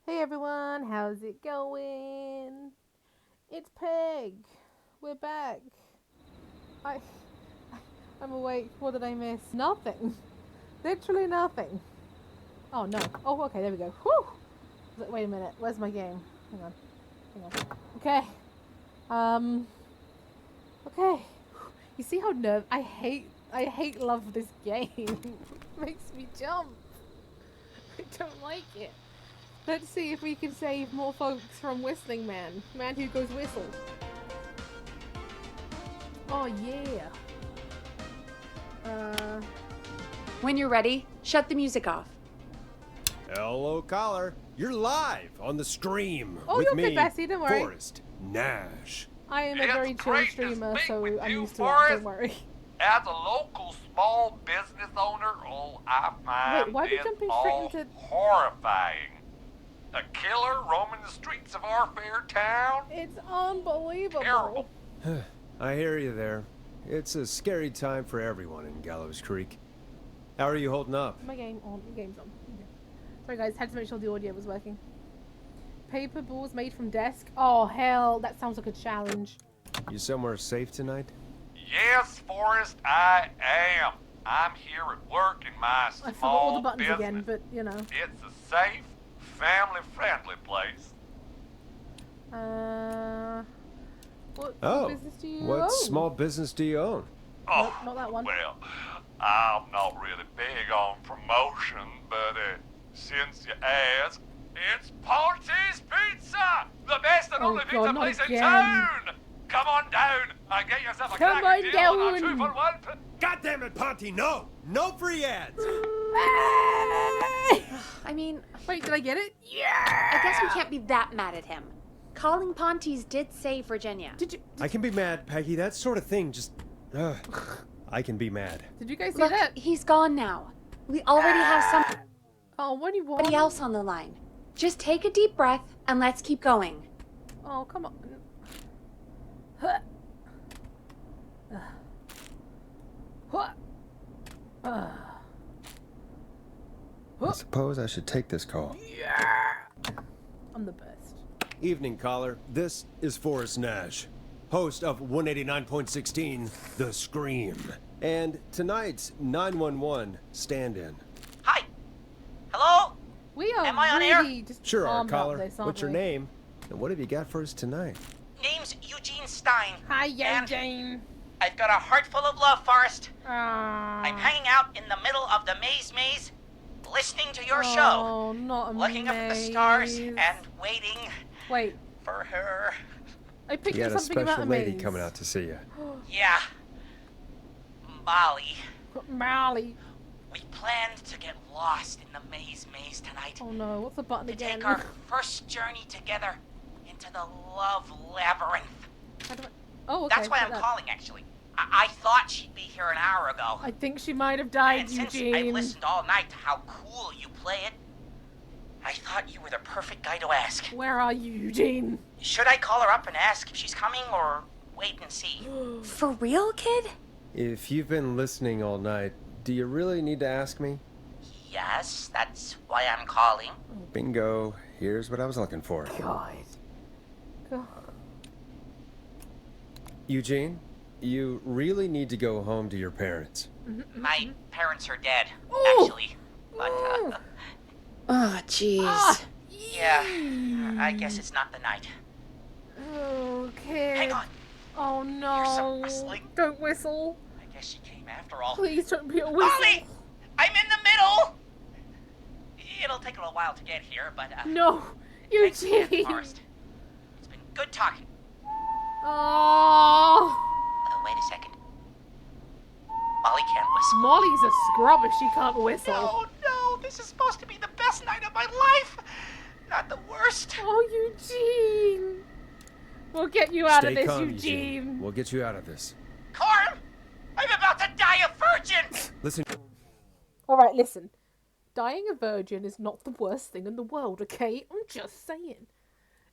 Hey everyone, how's it going? It's Peg. We're back. I I'm awake. What did I miss? Nothing. Literally nothing. Oh no. Oh okay, there we go. Whew. Wait a minute. Where's my game? Hang on. Hang on. Okay. Um okay. You see how I hate love this game. Makes me jump. I don't like it. Let's see if we can save more folks from Whistling Man. Man who goes whistle. Oh yeah. Uh When you're ready, shut the music off. Hello, caller. You're live on the stream Oh, with you're me, good, Bessie, don't worry. Forrest Nash. I am a It's very chill great to streamer, speak so with I'm you, used to that, don't Forrest. worry. As a local small business owner, I find Wait, why are we this jumping all straight into... horrifying. A killer roaming the streets of our fair town? It's unbelievable. Terrible. I hear you there. It's a scary time for everyone in Gallows Creek. How are you holding up? My game on. The game's on. Okay. Sorry guys, had to make sure the audio was working. Paper balls made from desk. Oh hell, that sounds like a challenge. You somewhere safe tonight? Yes, Forrest, I am. I'm here at work in my I forgot small all the buttons business. again, but you know. It's a safe, family-friendly place. What business do you what own? small business do you own? Nope, not that one. Well, I'm not really big on promotion, but since you asked, it's Ponty's Pizza! The best and Oh, only God, pizza not place in again. town! Come on down and get yourself a Come on cracking deal on a down. 2-for-1. God damn it, Ponty, no! No free ads! I mean, Wait, did I get it? I guess we can't be that mad at him. Calling Ponty's did save Virginia. Did you I can be mad, Peggy. That sort of thing just... I can be mad. did you guys see Look, that? he's gone now. We already have Oh, what do you want? somebody else on the line. Just take a deep breath and let's keep going. Oh, come on. Huh. Huh. I suppose I should take this call. I'm the best. Evening, caller. This is Forrest Nash, host of 189.16, The Scream. And tonight's 911 stand-in. Hi. Hello? We are Am I on air? really just Sure are, armed up caller. this, aren't What's your we? name? And what have you got for us tonight? Name's Eugene Stein. Hi, And Eugene. I've got a heart full of love, Forrest. Ah. I'm hanging out in the middle of the maze, listening to your show, Oh, not a looking up at the stars maze. and waiting Wait, for her. I picked You up got a something about special a lady maze. coming out to see you. Yeah. Molly. Molly. We planned to get lost in the maze tonight. Oh no, what's the button To again? take our first journey together into the love labyrinth. How do I... Oh, okay. That's why got I'm that. calling, actually. I thought she'd be here an hour ago. I think she might have died, And since Eugene. I've listened all night to how cool you play it, I thought you were the perfect guy to ask. Where are you, Eugene? Should I call her up and ask if she's coming, or wait and see? For real, kid? If you've been listening all night, do you really need to ask me? Yes, that's why I'm calling. Bingo. Here's what I was looking for. God. God. Eugene, you really need to go home to your parents. My parents are dead, Ooh. actually. But, Oh, jeez. Ah, yeah, I guess it's not the night. Okay. Hang on. Oh Here's some no. whistling. Don't whistle. I guess she came after all. Please don't be a whistle. Molly! I'm in the middle! It'll take a little while to get here, but, No. thanks again, Eugene. Forrest. It's been good talking. Oh. Wait a second. Molly can't whistle. Molly's a scrub if she can't whistle. No, this is supposed to be the best night of my life. Not the worst. Oh, Eugene. We'll get you out Stay of this, calm, Eugene. We'll get you out of this. Carm, I'm about to die a virgin. Listen, All right, listen. Dying a virgin is not the worst thing in the world, okay? I'm just saying.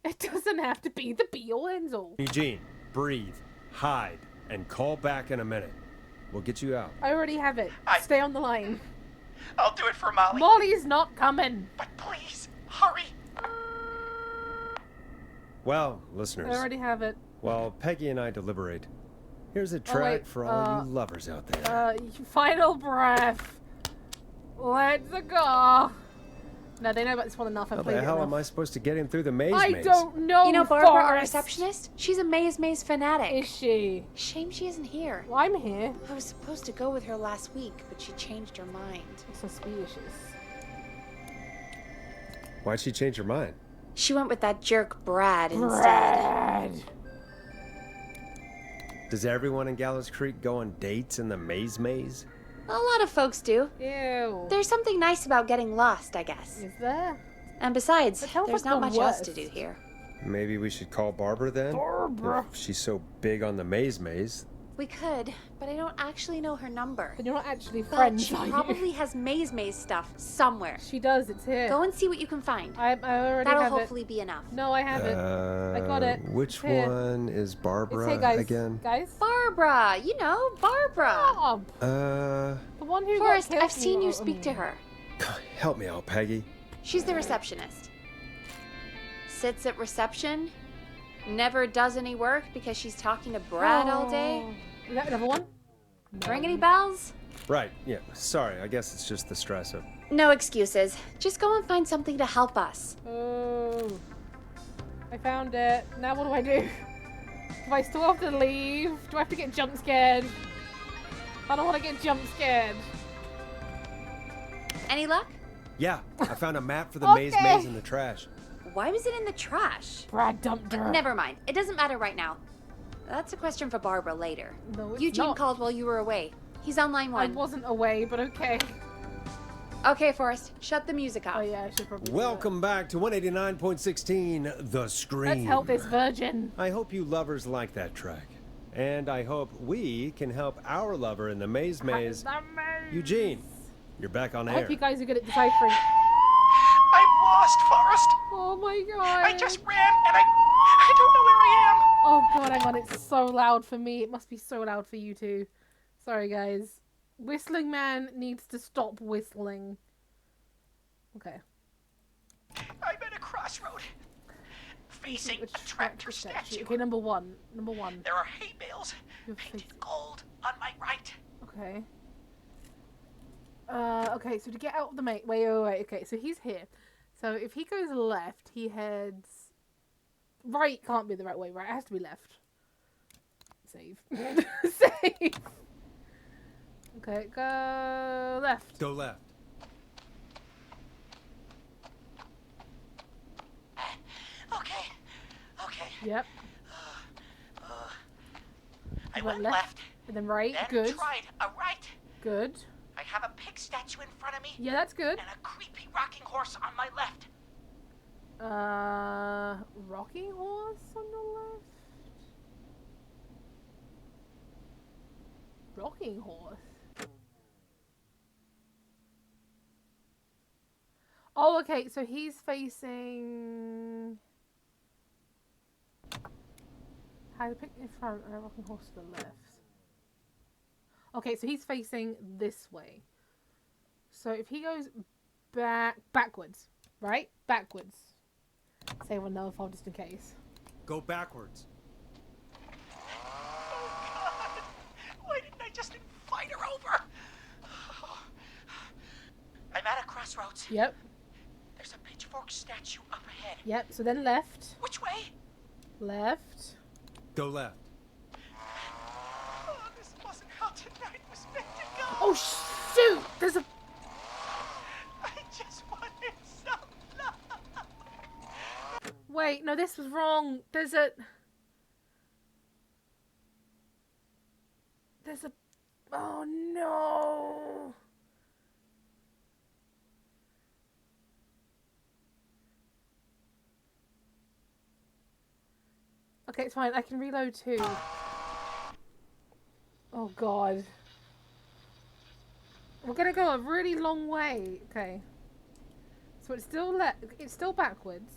It doesn't have to be the be-all, end-all. Eugene, breathe, hide, and call back in a minute. We'll get you out. I already have it. I- Stay on the line. I'll do it for Molly. Molly's not coming. But please, hurry. Well, I listeners, already have it. while Peggy and I deliberate, here's a track wait, for all you lovers out there. Final breath. Let's go. No, they know about this one enough. I How played the it hell enough. am I supposed to get him through the maze? I don't know. You know Barbara, our Forrest. receptionist? She's a Maze fanatic. Is she? Shame she isn't here. Well, I'm here. I was supposed to go with her last week, but she changed her mind. Suspicious. Why'd she change her mind? She went with that jerk Brad instead. Brad. Does everyone in Gallows Creek go on dates in the maze? A lot of folks do. Ew. There's something nice about getting lost, I guess. Is there? And besides, But hell, there's that's not the much else to worst. do here. Maybe we should call Barbara then? Barbara. If she's so big on the maze. We could, but I don't actually know her number. But you're not actually But friends, she are you? probably has maze stuff somewhere. She does. It's here. Go and see what you can find. I already That'll have hopefully be enough. it. No, I have it. I got it. Which It's here. one is It's Barbara here, guys. again? Guys. Barbara! You know, Barbara! Bob. Uh, The one who Forrest, got killed. I've seen you speak to her. help me out, Peggy. She's the receptionist. Sits at reception. Never does any work because she's talking to Brad all day. Is that another one? Ring any bells? Right, yeah. Sorry, I guess it's just the stress of... No excuses. Just go and find something to help us. Oh. I found it. Now what do I do? Do I still have to leave? Do I have to get jump scared? I don't want to get jump scared. Any luck? Yeah, I found a map for the Okay. maze in the trash. Why was it in the trash? Brad dumped her. Never mind. It doesn't matter right now. That's a question for Barbara later. No, it's Eugene not. called while you were away. He's on line I 1. wasn't away, but okay. Okay, Forrest. Shut the music off. Oh yeah, I should probably. do Welcome back to 189.16, The that. Scream. Let's help this virgin. I hope you lovers like that track. And I hope we can help our lover in the maze. The maze. Eugene, you're back on I air. hope you guys are good at deciphering. I'm lost, Forrest. Oh my god. I just ran and I don't know where I am. Oh god, hang on, it's so loud for me. It must be so loud for you too. Sorry guys. Whistling man needs to stop whistling. Okay. I'm at a crossroad. Facing a tractor statue. Okay, number one. Number one. There are hay bales You're painted facing- gold on my right. Okay. Okay, so to get out of the wait. Okay, so he's here. So if he goes left, he heads... Right can't be the right way, right? It has to be left. Save. Save! Okay, go left. Go left. Okay. Yep. I You went went left, And then right. then Good. tried a right. Good. I have a pig statue in front of me Yeah, that's good. and a creepy rocking horse on my left. Rocking horse on the left? Rocking horse? Oh, okay, so he's facing... How to pick in front and a rocking horse to the left. Okay, so he's facing this way. So if he goes backwards, right? Backwards. Say one no fall just in case. Go backwards. Oh, God. Why didn't I just invite her over? I'm at a crossroads. Yep. There's a pitchfork statue up ahead. Yep. So then left. Which way? Left. Go left. Oh, this wasn't how tonight was meant to go. Oh shoot! There's a... I just wanted some love. Wait, no, this was wrong. There's a... Oh no! Okay, it's fine. I can reload too. Oh god. We're gonna go a really long way. Okay. So it's still backwards.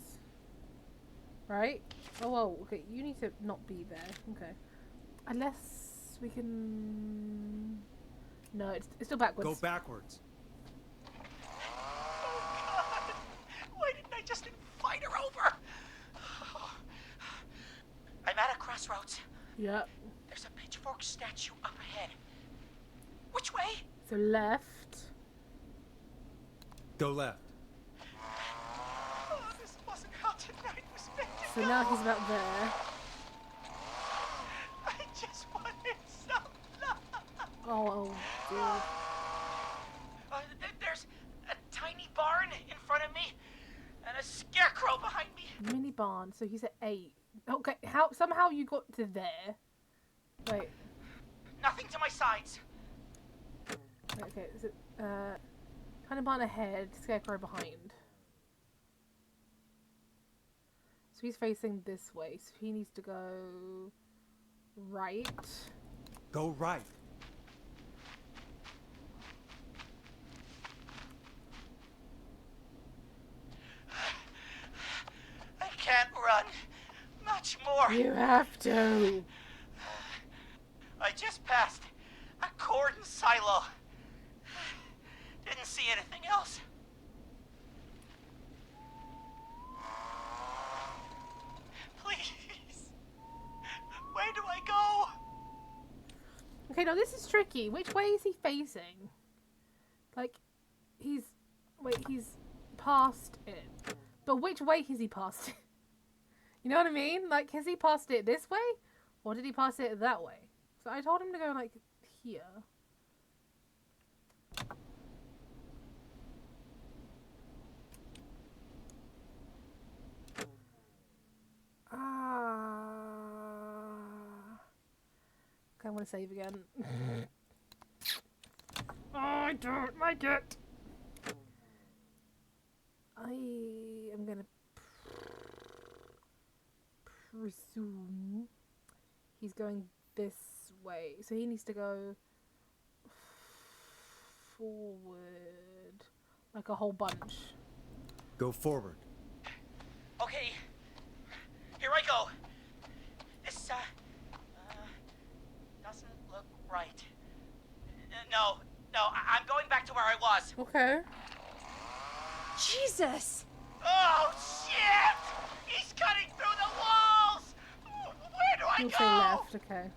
Right? Oh, whoa. Okay, you need to not be there. Okay. Unless we can... No, it's still backwards. Go backwards. Oh, God. Why didn't I just invite her over? crossroads. Yep. There's a pitchfork statue up ahead. Which way? So left. Go left. Oh, this wasn't how tonight was meant to So go. now he's about there. I just wanted some love. Oh, dude. There's a tiny barn in front of me and a scarecrow behind me. Mini barn. So he's at 8. Okay, how somehow you got to there? Wait. Nothing to my sides. Okay, is it tiny barn ahead, scarecrow behind. So he's facing this way. So he needs to go right. Go right. I can't run much more. You have to. I just passed a cordon silo. Didn't see anything else. Please. Where do I go? Okay, now this is tricky. Which way is he facing? Like, he's past it. But which way has he passed it? You know what I mean? Like, has he passed it this way? Or did he pass it that way? So I told him to go, like, here. Okay, I'm gonna save again. Oh, I don't like it! I am gonna presume he's going this way. So he needs to go forward like a whole bunch. Go forward. Okay. Here I go. This, doesn't look right. No, I'm going back to where I was. Okay. Jesus! Oh, shit! He's cutting through the walls! Where do I He'll go? say left, okay.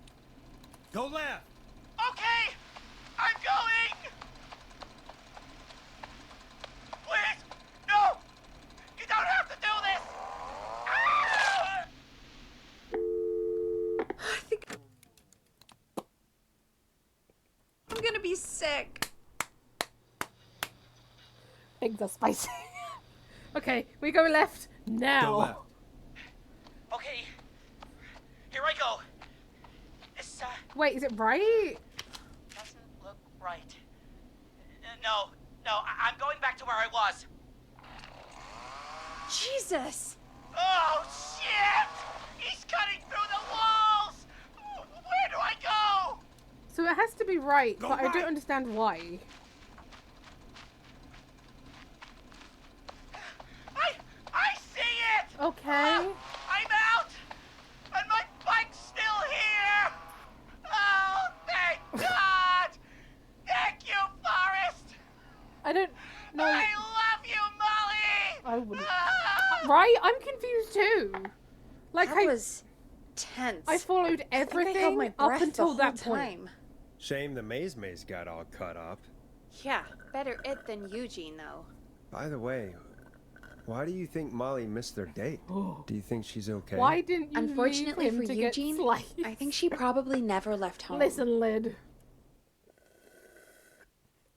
Go left. Okay, I'm going! Please, no! You don't have to do this! Ah! I think I'm gonna be sick. Eggs are spicy. Okay, we go left now. Go left. Okay, here I go. This, Wait, is it right? doesn't look right. No, I'm going back to where I was. Jesus! Oh, shit! He's cutting through the walls! Where do I go? So it has to be right, Go but I right. don't understand why. I see it! Okay. I'm out! And my bike's still here! Oh, thank God! Thank you, Forrest! I don't know. I love you, Molly! I wouldn't. Ah! Right? I'm confused too. Like That was tense. I followed I think I held everything my up breath until the whole that point. time. Shame the maze got all cut up. Yeah, better it than Eugene, though. By the way, why do you think Molly missed their date? Do you think she's okay? Why didn't you Unfortunately leave him for to Eugene, get sliced? I think she probably never left home. Listen, Lid.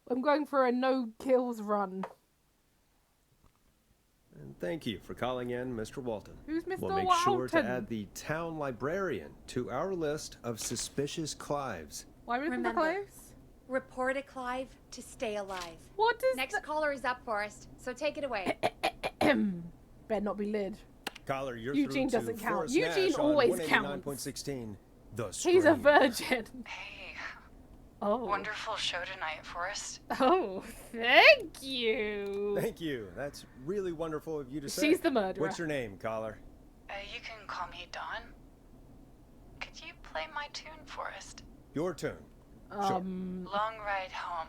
I'm going for a no kills run. And thank you for calling in, Mr. Walton. Who's Mr. We'll make Walton? sure to add the town librarian to our list of suspicious Clives. Why was the Remember. close? Report a Clive to stay alive. What is Next caller is up, Forrest, so take it away. Better not be Lid. Caller, you're Eugene through doesn't to count. Forrest Eugene Nash always on counts. 189.16. The He's a Scream. virgin. Hey, Oh. wonderful show tonight, Forrest. Oh, thank you. Thank you. That's really wonderful of you to say. She's the murderer. What's your name, caller? You can call me Dawn. Could you play my tune, Forrest? Your tune. Long Ride Home.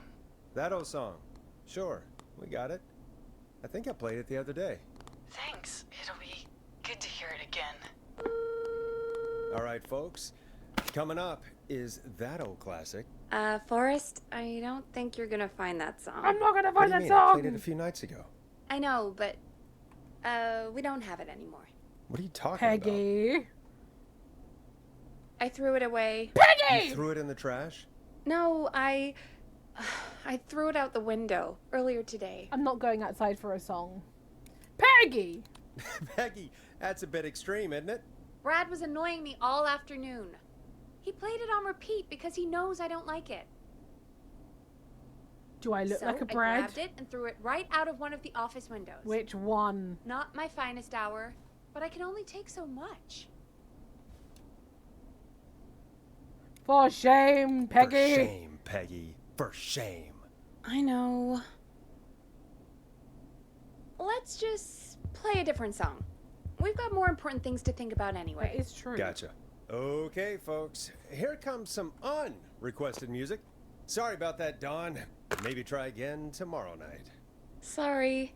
That old song. Sure, we got it. I think I played it the other day. Thanks. It'll be good to hear it again. All right, folks. Coming up is that old classic. Forrest, I don't think you're gonna find that song. I'm not gonna What find do you that mean? I song. played it a few nights ago. I know, but we don't have it anymore. What are you talking about? Peggy. I threw it away. Peggy. You threw it in the trash? No, I threw it out the window earlier today. I'm not going outside for a song. Peggy. Peggy, that's a bit extreme, isn't it? Brad was annoying me all afternoon. He played it on repeat because he knows I don't like it. Do I look So like a I Brad? grabbed it and threw it right out of one of the office windows. Which one? Not my finest hour, but I can only take so much. For shame, Peggy. For shame, Peggy. For shame. I know. Let's just play a different song. We've got more important things to think about anyway. That is true. Gotcha. Okay, folks. Here comes some unrequested music. Sorry about that, Dawn. Maybe try again tomorrow night. Sorry.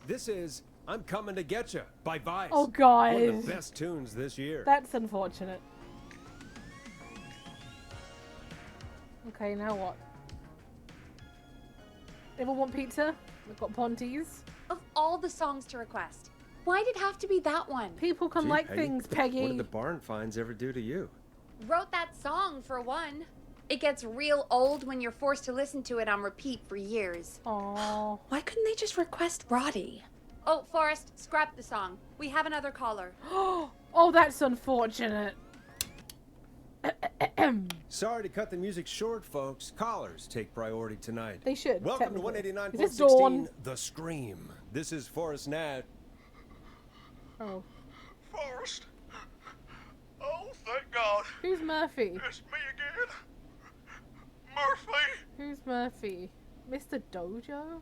This is I'm Coming to Getcha by Vice. Oh, God. One of the best tunes this year. That's unfortunate. Okay, now what? Anyone want pizza? We've got Ponty's. Of all the songs to request, why did it have to be that one? People can Gee, like Peggy, things, Peggy. What did the barn finds ever do to you? Wrote that song for one. It gets real old when you're forced to listen to it on repeat for years. Aww. Why couldn't they just request Roddy? Oh, Forrest, scrap the song. We have another caller. Oh, that's unfortunate. Sorry to cut the music short, folks. Callers take priority tonight. They should. Welcome to technically. Is this 189.16, Dawn? The Scream. This is Forrest Nash. Oh. Forrest. Oh, thank God. Who's Murphy? It's me again. Murphy. Who's Murphy? Mr. Dojo?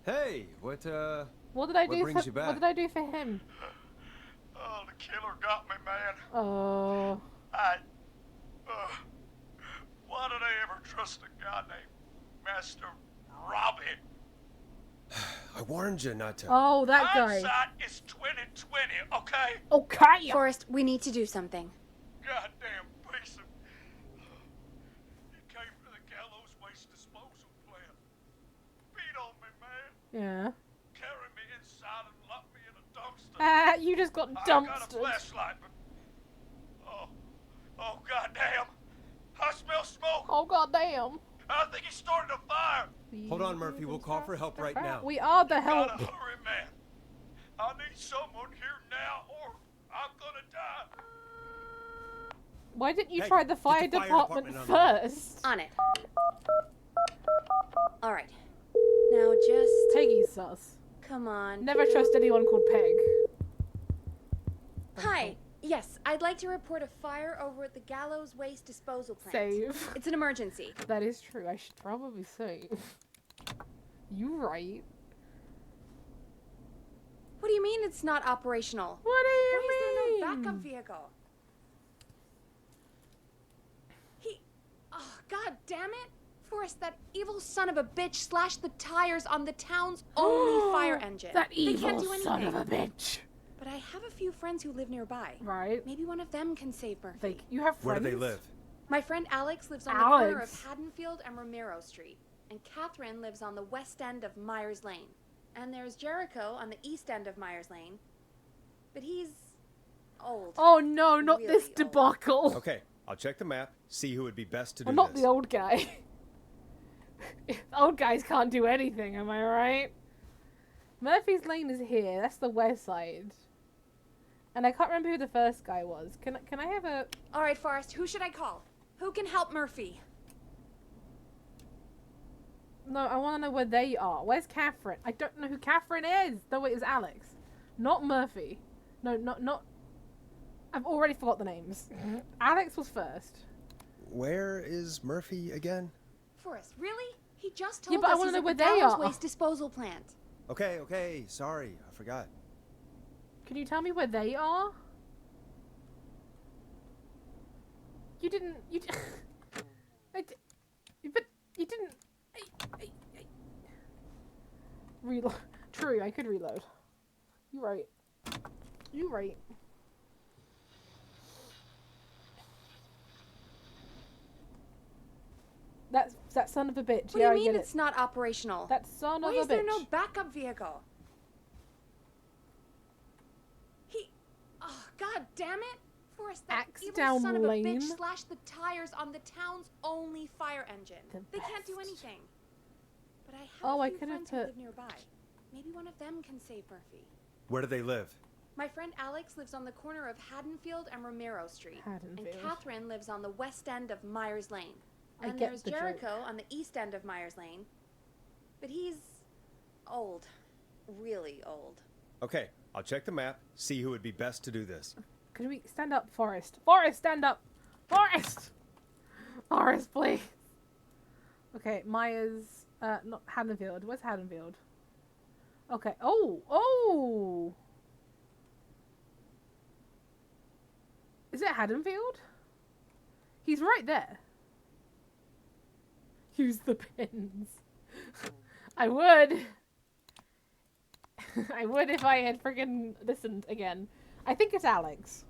Hey, what did I What do brings for you back? What did I do for him? Oh, the killer got me, man. Oh. Why did I ever trust a guy named Master Robbie? I warned you not to. Oh, that guy. Hindsight is 2020, okay? Okay. Forrest, we need to do something. Goddamn piece of... He came to the Gallows Waste Disposal Plant. Beat on me, man. Yeah. Carried me inside and locked me in a dumpster. You just got I got a dumpstered. flashlight, but... Oh, goddamn. I smell smoke. Oh, goddamn. I think he started a fire. Hold on, Murphy. We'll call for help right now. We are the help. Gotta hurry, man. I need someone here now or I'm gonna die. Why didn't you Hey, try the get fire the fire department department on the way. first? On it. All right. Now just Peggy's sus. come on. Never trust anyone called Peg. Hi. Yes, I'd like to report a fire over at the Gallows Waste Disposal Plant. Save. It's an emergency. That is true. I should probably save. You right. What do you mean it's not operational? What do you Why is there mean? no backup vehicle? Oh, God damn it! Forrest, that evil son of a bitch slashed the tires on the town's only fire engine. That They can't evil do son of anything. a bitch. But I have a few friends who live nearby. Right. Maybe one of them can save Murphy. Like, you have friends? Where do they live? My friend Alex lives on the corner of Alex. Haddonfield and Romero Street. And Catherine lives on the west end of Myers Lane. And there's Jericho on the east end of Myers Lane. But he's old. Oh no, not this Really old. debacle. Okay, I'll check the map, see who would be best to do Well, not this. the old guy. Old guys can't do anything, am I right? Murphy's Lane is here. That's the west side. And I can't remember who the first guy was. Can I have a... All right, Forrest, who should I call? Who can help Murphy? No, I want to know where they are. Where's Catherine? I don't know who Catherine is. No, it is Alex. Not Murphy. No, not... I've already forgot the names. Alex was first. Where is Murphy again? Forrest, really? He just Yeah, told but I us wanna he's know at where the they Gallows are. Waste Disposal Plant. Okay, sorry, I forgot. Can you tell me where they are? You didn't... but you didn't... Reload. True, I could reload. You right. That's that son of a bitch. What Yeah, do you I mean get it's it. not operational? That son Why of a is there bitch. no backup vehicle? Oh, god damn it! Forrest, that Axe evil down son of a lane. bitch slashed the tires on the town's only fire engine. The They can't do best. anything. But I have Oh, I a few could have friends who put- live nearby. Maybe one of them can save Murphy. Where do they live? My friend Alex lives on the corner of Haddonfield and Romero Street. Haddonfield. And Catherine lives on the west end of Myers Lane. I And get there's the joke. Jericho on the east end of Myers Lane. But he's old. Really old. Okay, I'll check the map, see who would be best to do this. Could we stand up, Forrest? Forrest, stand up! Forrest! Forrest, please! Okay, Myers, not Haddonfield. Where's Haddonfield? Okay, oh! Is it Haddonfield? He's right there. Use the pins. I would. I would if I had friggin' listened again. I think it's Alex.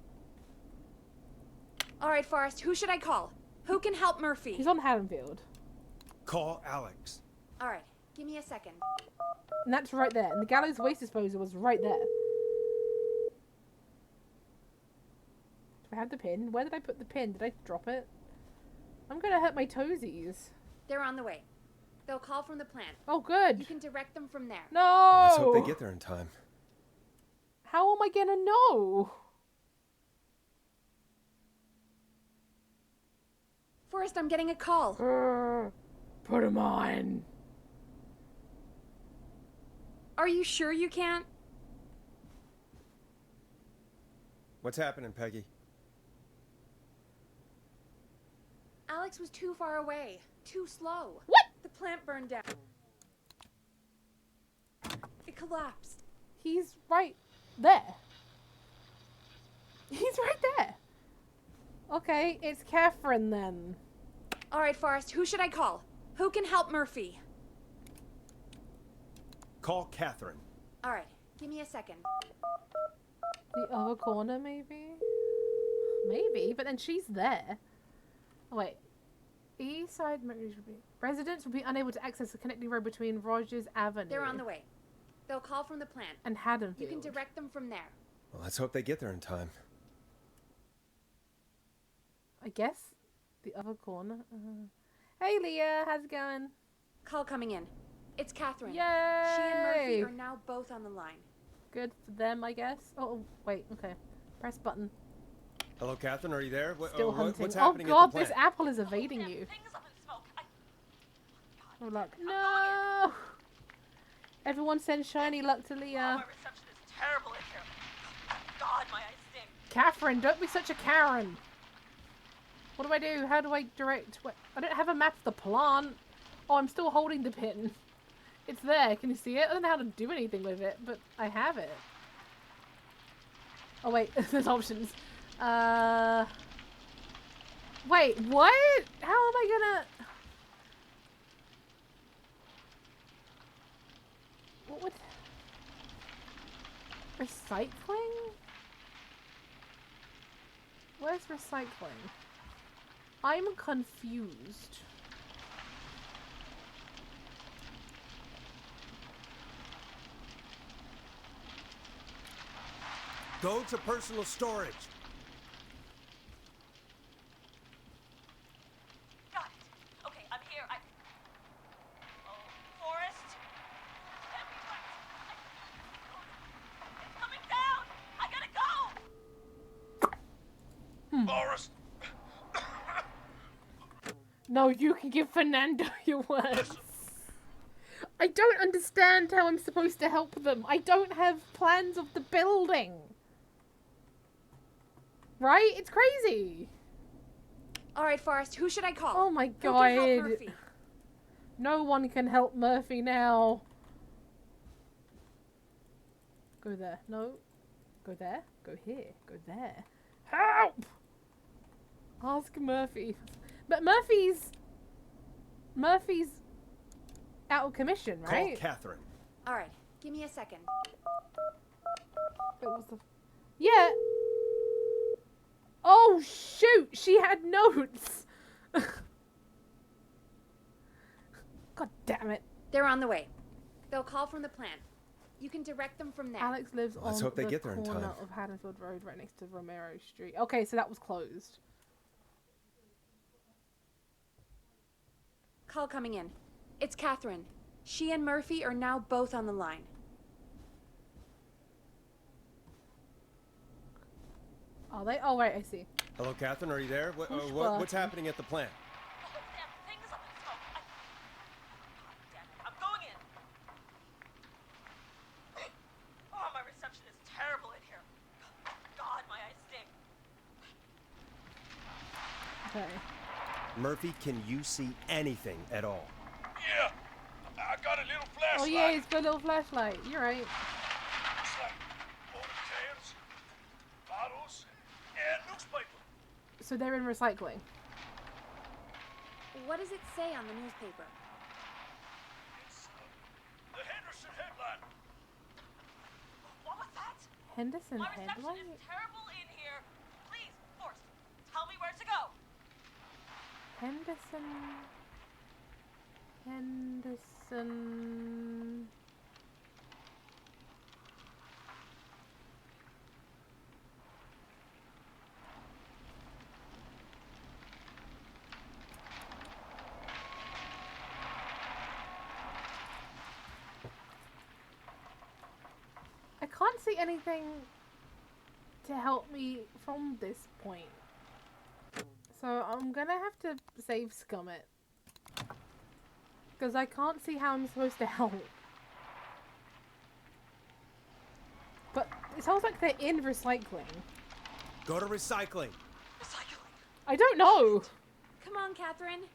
All right, Forrest, who should I call? Who can help Murphy? He's on Haddonfield. Call Alex. All right, give me a second. And that's right there. And the gallows waste disposal was right there. Do I have the pin? Where did I put the pin? Did I drop it? I'm gonna hurt my toesies. They're on the way. They'll call from the plant. Oh, good. You can direct them from there. No! Let's hope they get there in time. How am I gonna know? Forrest, I'm getting a call. Put him on. Are you sure you can't? What's happening, Peggy? Alex was too far away. Too slow. What? The plant burned down. It collapsed. He's right there. He's right there. Okay, it's Catherine then. All right, Forrest, who should I call? Who can help Murphy? Call Catherine. All right, give me a second. The other corner, maybe? Maybe, but then she's there. Oh, wait. East side residents will be unable to access the connecting road between Rogers Avenue. They're on the way. They'll call from the plant. And Haddonfield. You can direct them from there. Well, let's hope they get there in time. I guess the other corner. Hey, Leah, how's it going? Call coming in. It's Catherine. Yay! She and Murphy are now both on the line. Good for them, I guess. Oh, wait, okay. Press button. Hello, Catherine, are you there? Still hunting. What's Oh happening god, at the this plant? apple is evading you. Things up in smoke. Oh, luck. No! Everyone send shiny luck to My Leah. reception is terrible in here. God, my eyes sting. Catherine, don't be such a Karen. What do I do? How do I direct? What? I don't have a map of the plant. Oh, I'm still holding the pin. It's there. Can you see it? I don't know how to do anything with it, but I have it. Oh, wait. There's options. Wait, what? How am I gonna... What would... Recycling? Where's recycling? I'm confused. Go to personal storage. Got it. Okay, I'm here. Oh, Forrest. Can't be right. It's coming down. I gotta go. Forrest, No, you can give Fernando your words. I don't understand how I'm supposed to help them. I don't have plans of the building. Right? It's crazy. All right, Forrest, who should I call? Oh my Who can help god. Murphy? No one can help Murphy now. Go there. No. Go there. Go here. Go there. Help! Ask Murphy. But Murphy's out of commission, right? Call Catherine. All right, give me a second. It was the... Yeah. Oh, shoot. She had notes. God damn it. They're on the way. They'll call from the plant. You can direct them from there. Alex lives Let's on hope they the get there in corner time. of Haddonfield Road right next to Romero Street. Okay, so that was closed. Call coming in. It's Catherine. She and Murphy are now both on the line. Are they? Oh, right, I see. Hello, Catherine. Are you there? What's button. happening at the plant? The whole damn thing is up in smoke. Damn it, I'm going in. Oh, my reception is terrible in here. God, my eyes sting. Okay. Murphy, can you see anything at all? Yeah, I got a little flashlight. Oh, yeah, he's got a little flashlight. You're right. Looks like water cans, bottles, and newspaper. So they're in recycling. What does it say on the newspaper? It's the Henderson headline. What was that? Henderson My reception headlight? is terrible in here. Please, Forrest, tell me where to go. Henderson. I can't see anything to help me from this point. So I'm gonna have to save Scummit. Because I can't see how I'm supposed to help. But it sounds like they're in recycling. Go to recycling. Recycling. I don't know. Come on, Catherine.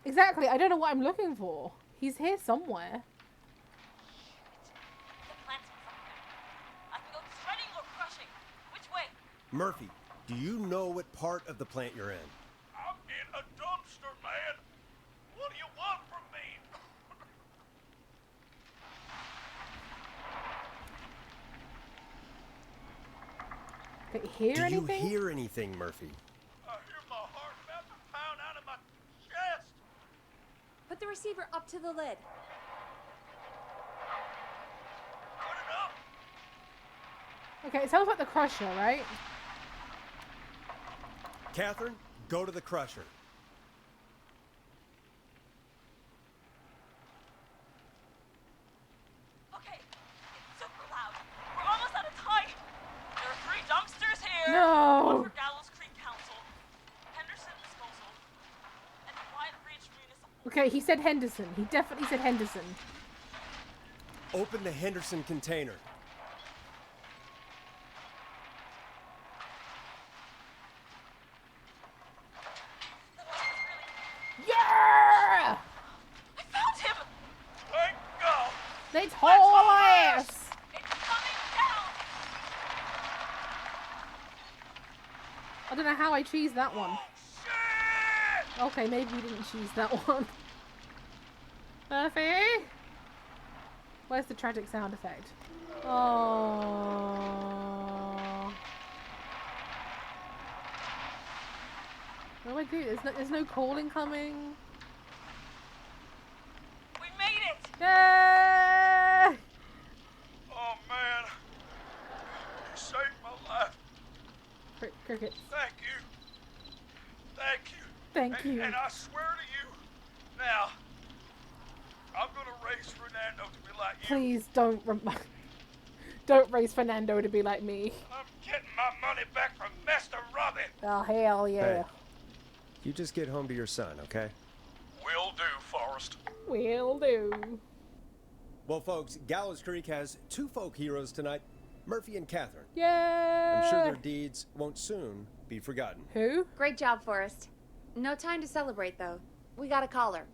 Exactly, I don't know what I'm looking for. He's here somewhere. The plant's somewhere. I can go shredding or crushing. Which way? Murphy, do you know what part of the plant you're in? I'm in a dumpster, man. What do you want from me? Can you hear Do you anything? hear anything, Murphy? I hear my heart about to pound out of my chest. Put the receiver up to the lid. Put it up. Okay, it sounds like the crusher, right? Catherine, go to the crusher. Okay, it's super loud. We're almost out of time. There are 3 dumpsters here. No. One for Gallows Creek Council, Henderson Disposal, and White Ridge Municipal. Okay, he said Henderson. He definitely said Henderson. Open the Henderson container. Yeah! I found him. Thank God. They whole ass! It's coming down. I don't know how I cheesed that one. Shit! Okay, maybe we didn't choose that one. Murphy? Where's the tragic sound effect? Oh. What do I do? There's no calling coming. We made it. Yay! Oh, man. You saved my life. Crickets. Thank you. Thank you. Thank you. And I swear to you, now, I'm gonna raise Fernando to be like you. Please don't raise Fernando to be like me. I'm getting my money back from Mr. Robbie. Oh, hell yeah. Hey. You just get home to your son, okay? Will do, Forrest. Will do. Well, folks, Gallows Creek has 2 folk heroes tonight, Murphy and Catherine. Yeah. I'm sure their deeds won't soon be forgotten. Who? Great job, Forrest. No time to celebrate, though. We got a caller.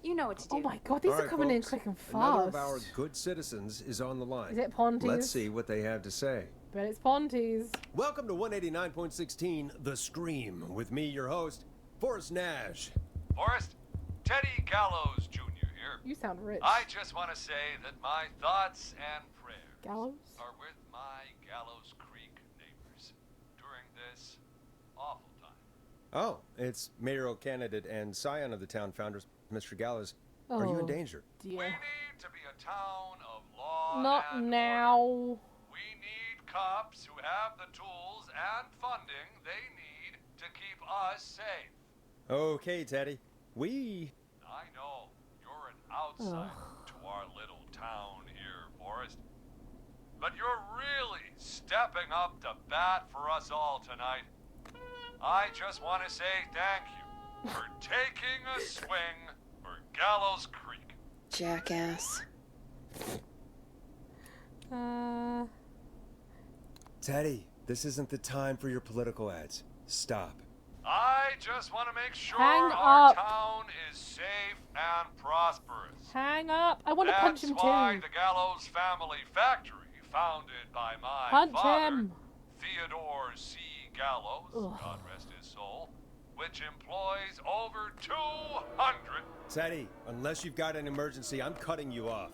You know what to do. Oh my god, these All are right, coming in folks, quick and Another fast. of our good citizens is on the line. Is it Pontes? Let's see what they have to say. But it's Pontes. Welcome to 189.16 The Scream, with me, your host, Forrest Nash. Forrest, Teddy Gallows Jr. here. You sound rich. I just want to say that my thoughts and prayers Gallows? are with my Gallows Creek neighbors during this awful time. Oh, it's mayoral candidate and scion of the town founders, Mr. Gallows. Are you in Oh, danger? We dear. need to be a town of law Not and now. order. We need cops who have the tools and funding they need to keep us safe. Okay, Teddy. I know you're an outsider to our little town here, Forrest. But you're really stepping up to bat for us all tonight. I just want to say thank you for taking a swing for Gallows Creek. Jackass. Teddy, this isn't the time for your political ads. Stop. I just want to make sure Hang our up. town is safe and prosperous. Hang up. I want to punch That's him why too. the Gallows Family Factory, founded by my Punch father, him. Theodore C. Gallows, Ugh. God rest his soul, which employs over 200. Teddy, unless you've got an emergency, I'm cutting you off.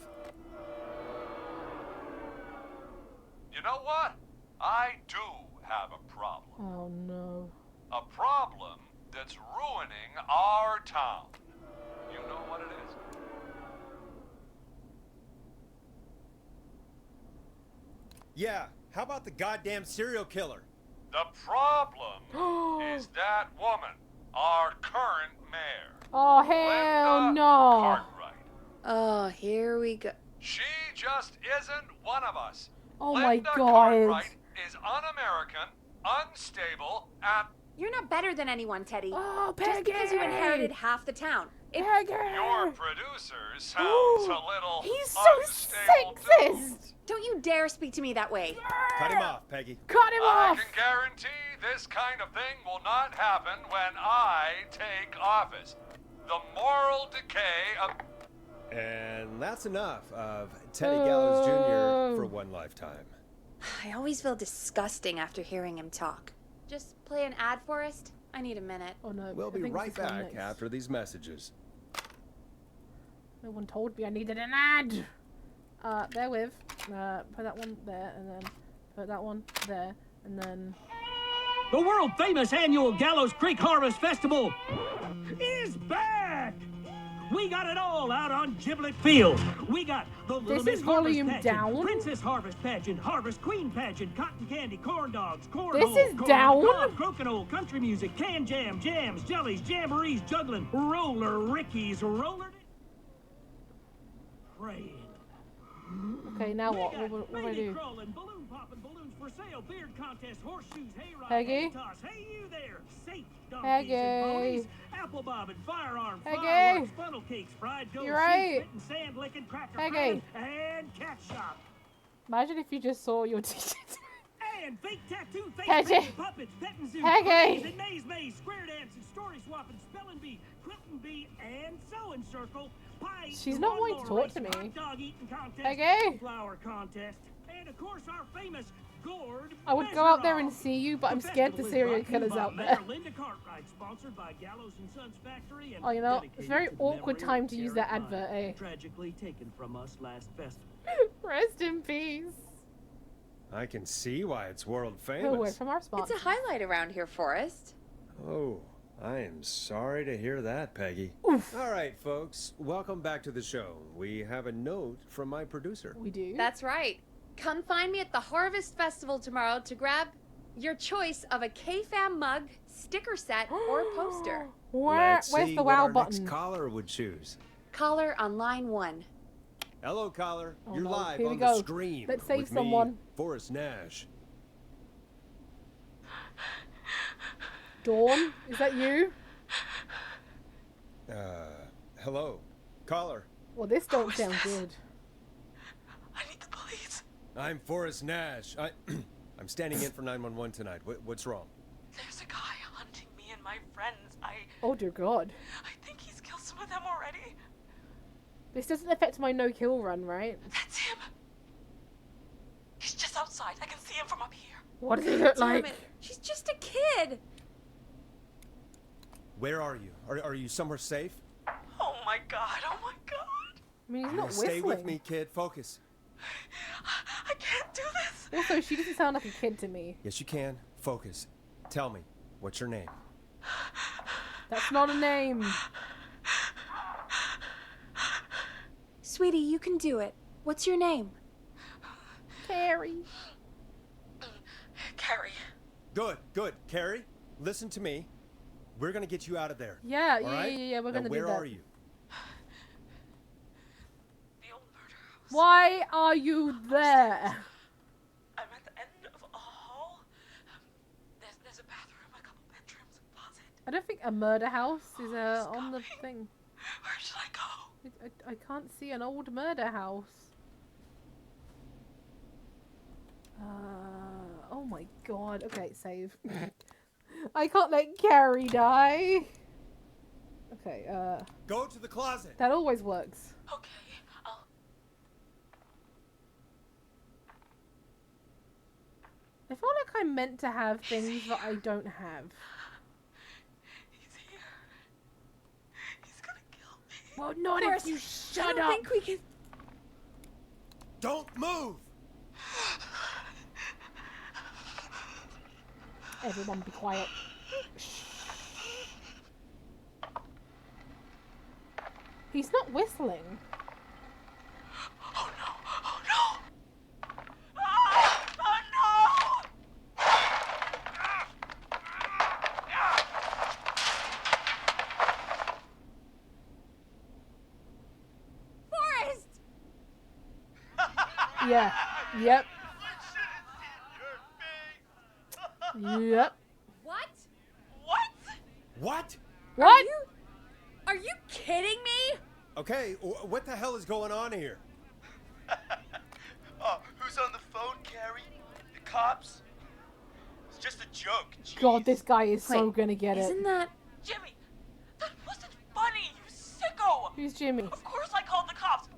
You know what? I do have a problem. Oh no. A problem that's ruining our town. You know what it is? Yeah, how about the goddamn serial killer? The problem is that woman, our current mayor. Oh hell Linda no. Cartwright. Oh, here we go. She just isn't one of us. Oh my Linda God. Cartwright is un-American, unstable, and You're not better than anyone, Teddy. Oh, Just Peggy. because you inherited half the town. Peggy. your producer sounds Ooh, a little He's so unstable too. sexist. Don't you dare speak to me that way. Cut him off, Peggy. Cut him I off. can guarantee this kind of thing will not happen when I take office. The moral decay of... And that's enough of Teddy Gallows Jr. for one lifetime. I always feel disgusting after hearing him talk. Just play an ad, Forrest. I need a minute. Oh no. We'll I be think right this is one back next. after these messages. No one told me I needed an ad. Bear with. Put that one there, and then put that one there, and then. The world-famous annual Gallows Creek Harvest Festival is back! We got it all out on Giblet Field. We got the Little This is Miss Harvest volume Pageant, down? Princess Harvest Pageant, Harvest Queen Pageant, Cotton Candy, Corn Dogs, Corn This Hole, is corn down? Cob, Crokinole, Country Music, Can Jam, Jams, Jellies, Jamborees, Juggling, Roller Rickies, Roller... Praying. Okay, now what? We got What do I lady do? crawling, balloon popping, balloons for sale, beard contest, horseshoes, hayride, Peggy? hay toss, hey you there, safe donkeys Peggy? and ponies, apple bobbing, firearms, Peggy? fireworks, funnel cakes, fried dough, You're right. sheep spitting, sand licking, cracker Peggy. frying, and cat shop. Imagine if you just saw your teacher. And fake tattoo, face Peggy. painting, puppets, petting zoo, Peggy. plays and maze, square dancing, story swapping, spelling bee, quilting bee, and sewing circle, pie. She's not wanting to talk to racing, me. hot dog eating contest, Peggy. flower contest, and of course our famous gourd. I would go out there and measure-off. see you, but I'm The scared the festival is serial brought to you killer's by out Mayor there. Linda Cartwright, sponsored by Gallows and Sons Factory, and Oh, you know, it's a dedicated very to the awkward memory time of to use Derek that advert, Mine, eh? tragically taken from us last festival. Rest in peace. I can see why it's world No word famous. from our It's sponsor. a highlight around here, Forrest. Oh, I am sorry to hear that, Peggy. All right, folks, welcome back to the show. We have a note from my producer. We do. That's right. Come find me at the Harvest Festival tomorrow to grab your choice of a K-Fam mug, sticker set, or poster. Let's Where's see the what wow our button? next caller would choose. Caller on line 1. Hello, caller. Oh, You're no. live Here we on go. the Scream. Let's save with someone. Me, Forrest Nash. Dawn, is that you? Hello, caller. Well, this don't sound good. I need the police. I'm Forrest Nash. I'm standing in for 911 tonight. What's wrong? There's a guy hunting me and my friends. Oh dear God. I think he's killed some of them already. This doesn't affect my no-kill run, right? That's him. He's just outside. I can see him from up here. What does he look Damn like? it. She's just a kid. Where are you? Are you somewhere safe? Oh my god. Oh my god. I mean, he's not Stay whistling. with me, kid. Focus. I can't do this. Also, she doesn't sound like a kid to me. Yes, you can. Focus. Tell me, what's your name? That's not a name. Sweetie, you can do it. What's your name? Carrie. Carrie. Good, good. Carrie, listen to me. We're gonna get you out of there. Yeah, all yeah, right? yeah, we're Now, gonna do where that. are you? The old murder house. Why are you there? I'm at the end of a hall. There's a bathroom, a couple bedrooms, a closet. I don't think a murder house is on the thing. Where should I go? I can't see an old murder house. Oh my god. Okay, save. I can't let Carrie die. Okay, Go to the closet. that always works. Okay, I'll... I feel like I'm meant to have things that I don't have. He's here. He's gonna kill me. Well, not Forrest, if you I shut don't up. think we can. Don't move. Everyone be quiet. He's not whistling. Oh no! Oh no! Ah! Oh no! Forrest! Yeah. Yep. Your face. Yep. What? What? What? What? Are you kidding me? Okay, what the hell is going on here? Oh, who's on the phone, Carrie? The cops? It's just a joke. God, Jeez. this guy is so Wait, gonna get it. Isn't that? Jimmy! That wasn't funny, you sicko! Who's Jimmy? Of course I called the cops,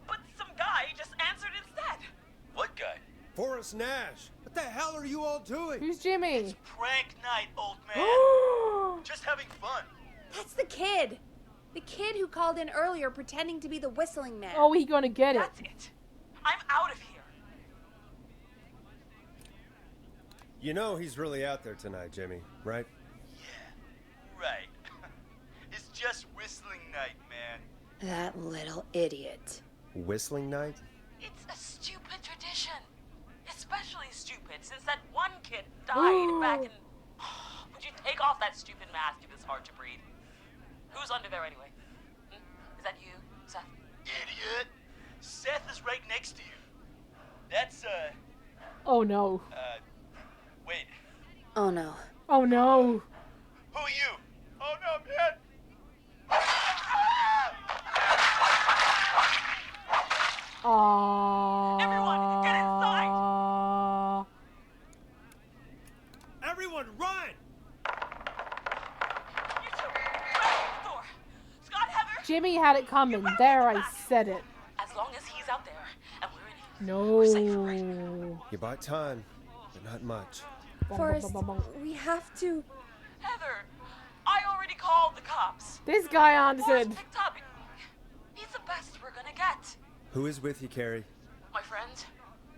but some guy just answered instead. What guy? Forrest Nash. What the hell are you all doing? Who's Jimmy? Prank night, old man. Just having fun. That's the kid. The kid who called in earlier pretending to be the whistling man. Oh, he gonna get it. That's it. I'm out of here. You know he's really out there tonight, Jimmy, right? Yeah, right. It's just whistling night, man. That little idiot. Whistling night? It's a stupid tradition. Especially stupid since that one kid died back in... Would you take off that stupid mask if it's hard to breathe? Who's under there anyway? Is that you, Seth? Idiot. Seth is right next to you. That's, Oh no. wait. Oh no. Oh no. Who are you? Oh no, man. Everyone, get inside! Everyone, run! You two, back the door. Scott, Heather! Jimmy had it coming. There, I said it. As long as he's out there and we're in here. No. We're safe, right? You bought time, but not much. Forrest, we have to. Heather, I already called the cops. This guy Forrest answered. picked up. He's the best we're gonna get. Who is with you, Carrie? My friend,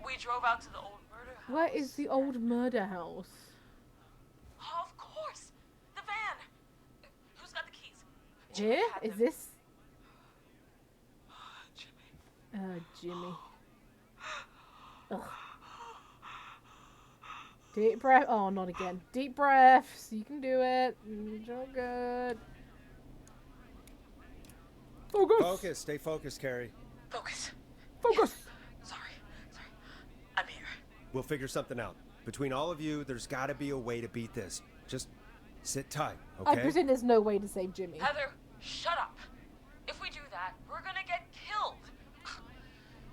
we drove out to the old murder house. Where is the old murder house? Of course, the van. Who's got the keys? Here? had Is them. this? Jimmy. Jimmy. Ugh. Deep breath. Oh, not again. Deep breaths. You can do it. So good. Focus. Focus. Stay focused, Carrie. Focus. Focus. Sorry. I'm here. We'll figure something out. Between all of you, there's got to be a way to beat this. Just sit tight, I okay? presume there's no way to save Jimmy. Heather, shut up. If we do that, we're gonna get killed.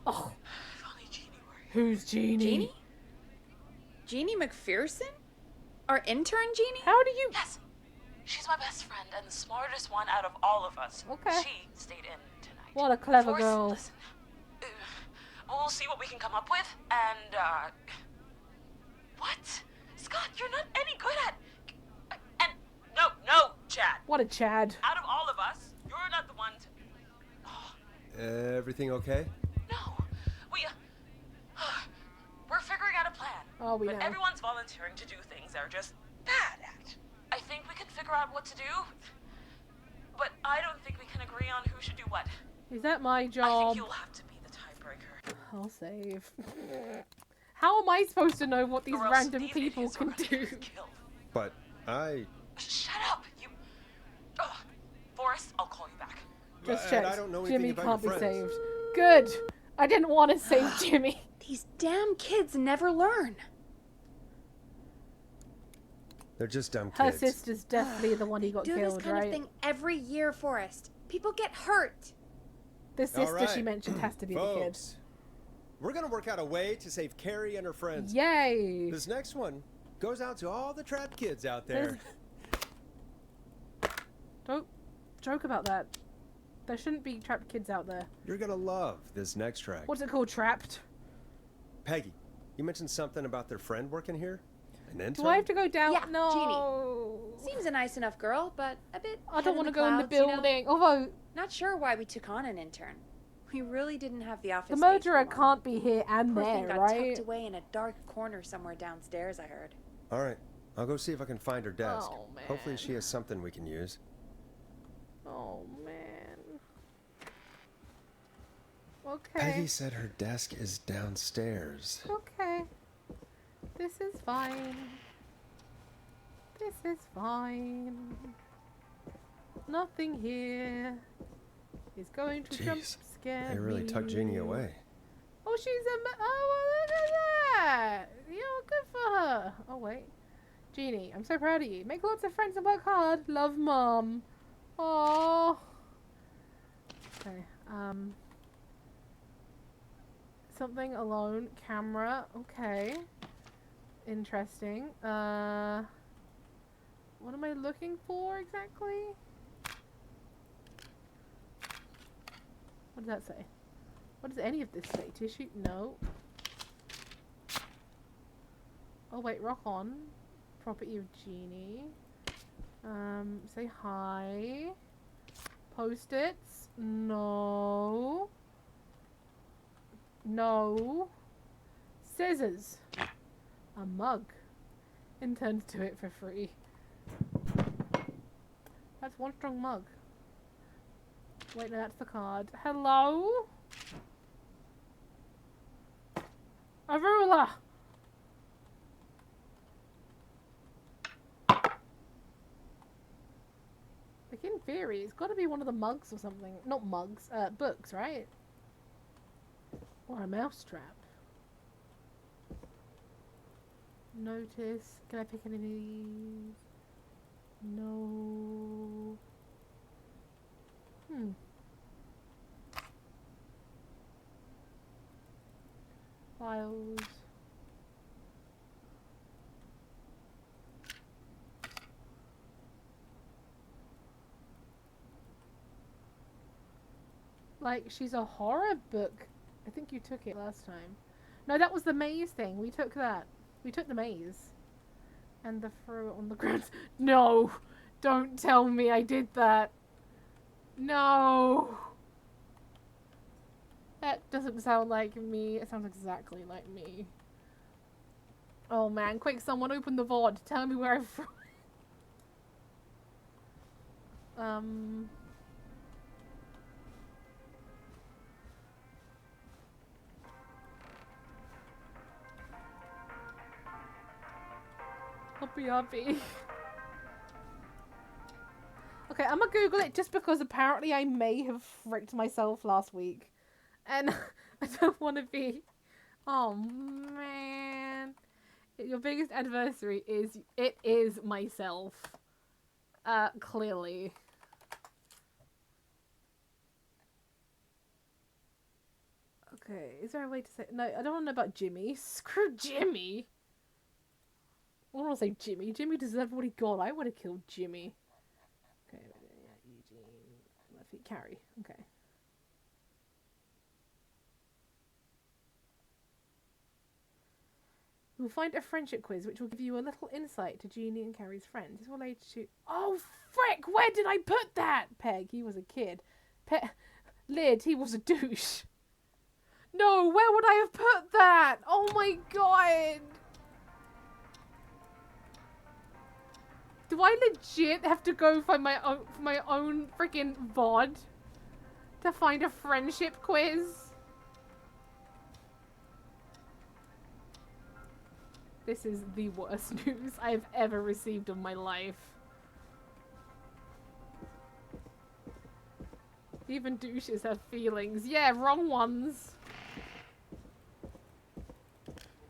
Oh, If only Jeannie were here. who's Jeannie? Jeannie? Jeannie McPherson? Our intern, Jeannie? How do you? Yes. She's my best friend and the smartest one out of all of us. Okay. She stayed in tonight. What a clever Forrest, girl. Listen. We'll see what we can come up with, and, What? Scott, you're not any good at... And... No, Chad. What a Chad. Out of all of us, you're not the one to... Everything okay? No. We're figuring out a plan. Oh, we but know. everyone's volunteering to do things they're just bad at. I think we can figure out what to do, but I don't think we can agree on who should do what. Is that my I job? think you'll have to be the tiebreaker. I'll save. How am I supposed to know what these Or else random these people idiots are can gonna get do? us killed. But I... Shut up! You. Ugh. Forrest, I'll call you back. Just and check. I don't know anything Jimmy about can't be your friends. saved. Good. I didn't want to save Jimmy. These damn kids never learn. They're just dumb Her kids. sister's definitely the one who got Do killed, this kind right? of thing every year, Forrest. People get hurt. The sister All she right. mentioned has to be the kid. Folks, we're gonna work out a way to save Carrie and her friends. Yay! This next one goes out to all the trapped kids out there. Don't joke about that. There shouldn't be trapped kids out there. You're gonna love this next track. What's it called? Trapped? Peggy, you mentioned something about their friend working here? An intern? Do I have to go down? Yeah, no. Seems a nice enough girl, but a bit. I don't want to go in the building. Although Not sure why we took on an intern. We really didn't have the office. the space for murderer one. can't be here and Poor thing there, got right? tucked away in a dark corner somewhere downstairs, I heard. All right, I'll go see if I can find her desk. Oh, man. Hopefully she has something we can use. Oh man. Okay. Peggy said her desk is downstairs. Okay. This is fine. This is fine. Nothing here is going to jump Jeez, scare they really tucked Jeannie me. away. Oh, she's a. Oh, well, look at that. You know, good for her. Oh, wait. Jeannie, I'm so proud of you. Make lots of friends and work hard. Love, Mom. Oh. Okay. Something alone. Camera. Okay. Interesting. What am I looking for exactly? What does that say? What does any of this say? Tissue? No. Oh wait, rock on. Property of Jeannie. Say hi. Post-its? No. No. Scissors. A mug. Interns do it for free. That's one strong mug. Wait, no, that's the card. Hello? A ruler! Like, in theory, it's got to be one of the mugs or something. Not mugs, books, right? Or a mousetrap. Notice. Can I pick any of these? No. Files. Like, she's a horror book. I think you took it last time. No, that was the maze thing. We took that. We took the maze. And the throw it on the ground. No! Don't tell me I did that. No! That doesn't sound like me. It sounds exactly like me. Oh man, quick, someone open the vault. Tell me where I threw it. Hoppy. Okay, I'm gonna Google it just because apparently I may have fricked myself last week. And I don't want to be... Oh, man. Your biggest adversary is... It is myself. Clearly. Okay, is there a way to say... No, I don't want to know about Jimmy. Screw Jimmy! I don't want to say Jimmy. Jimmy deserved what he got. I would have killed Jimmy. Okay, yeah, Eugene. Let's see, Carrie. Okay. We'll find a friendship quiz which will give you a little insight to Jeannie and Carrie's friends. It's related to... Oh, frick! Where did I put that? Peg, he was a kid. Lid, he was a douche. No, where would I have put that? Oh my god! Do I legit have to go find my own freaking VOD To find a friendship quiz. This is the worst news I've ever received in my life. Even douches have feelings. Yeah, wrong ones.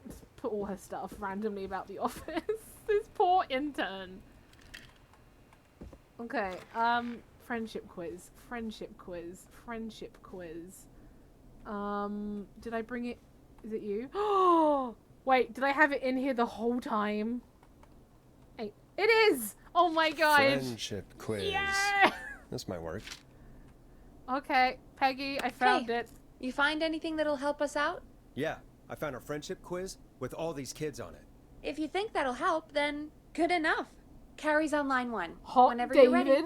Just put all her stuff randomly about the office. This poor intern. Okay, friendship quiz. Friendship quiz. Friendship quiz. Did I bring it? Is it you? Oh! Wait, did I have it in here the whole time? Hey, it is! Oh my gosh! Friendship quiz. Yeah! This might work. Okay, Peggy, I found it. You find anything that'll help us out? Yeah, I found a friendship quiz with all these kids on it. If you think that'll help, then good enough. Carrie's on line 1. Hot Whenever David. you're ready.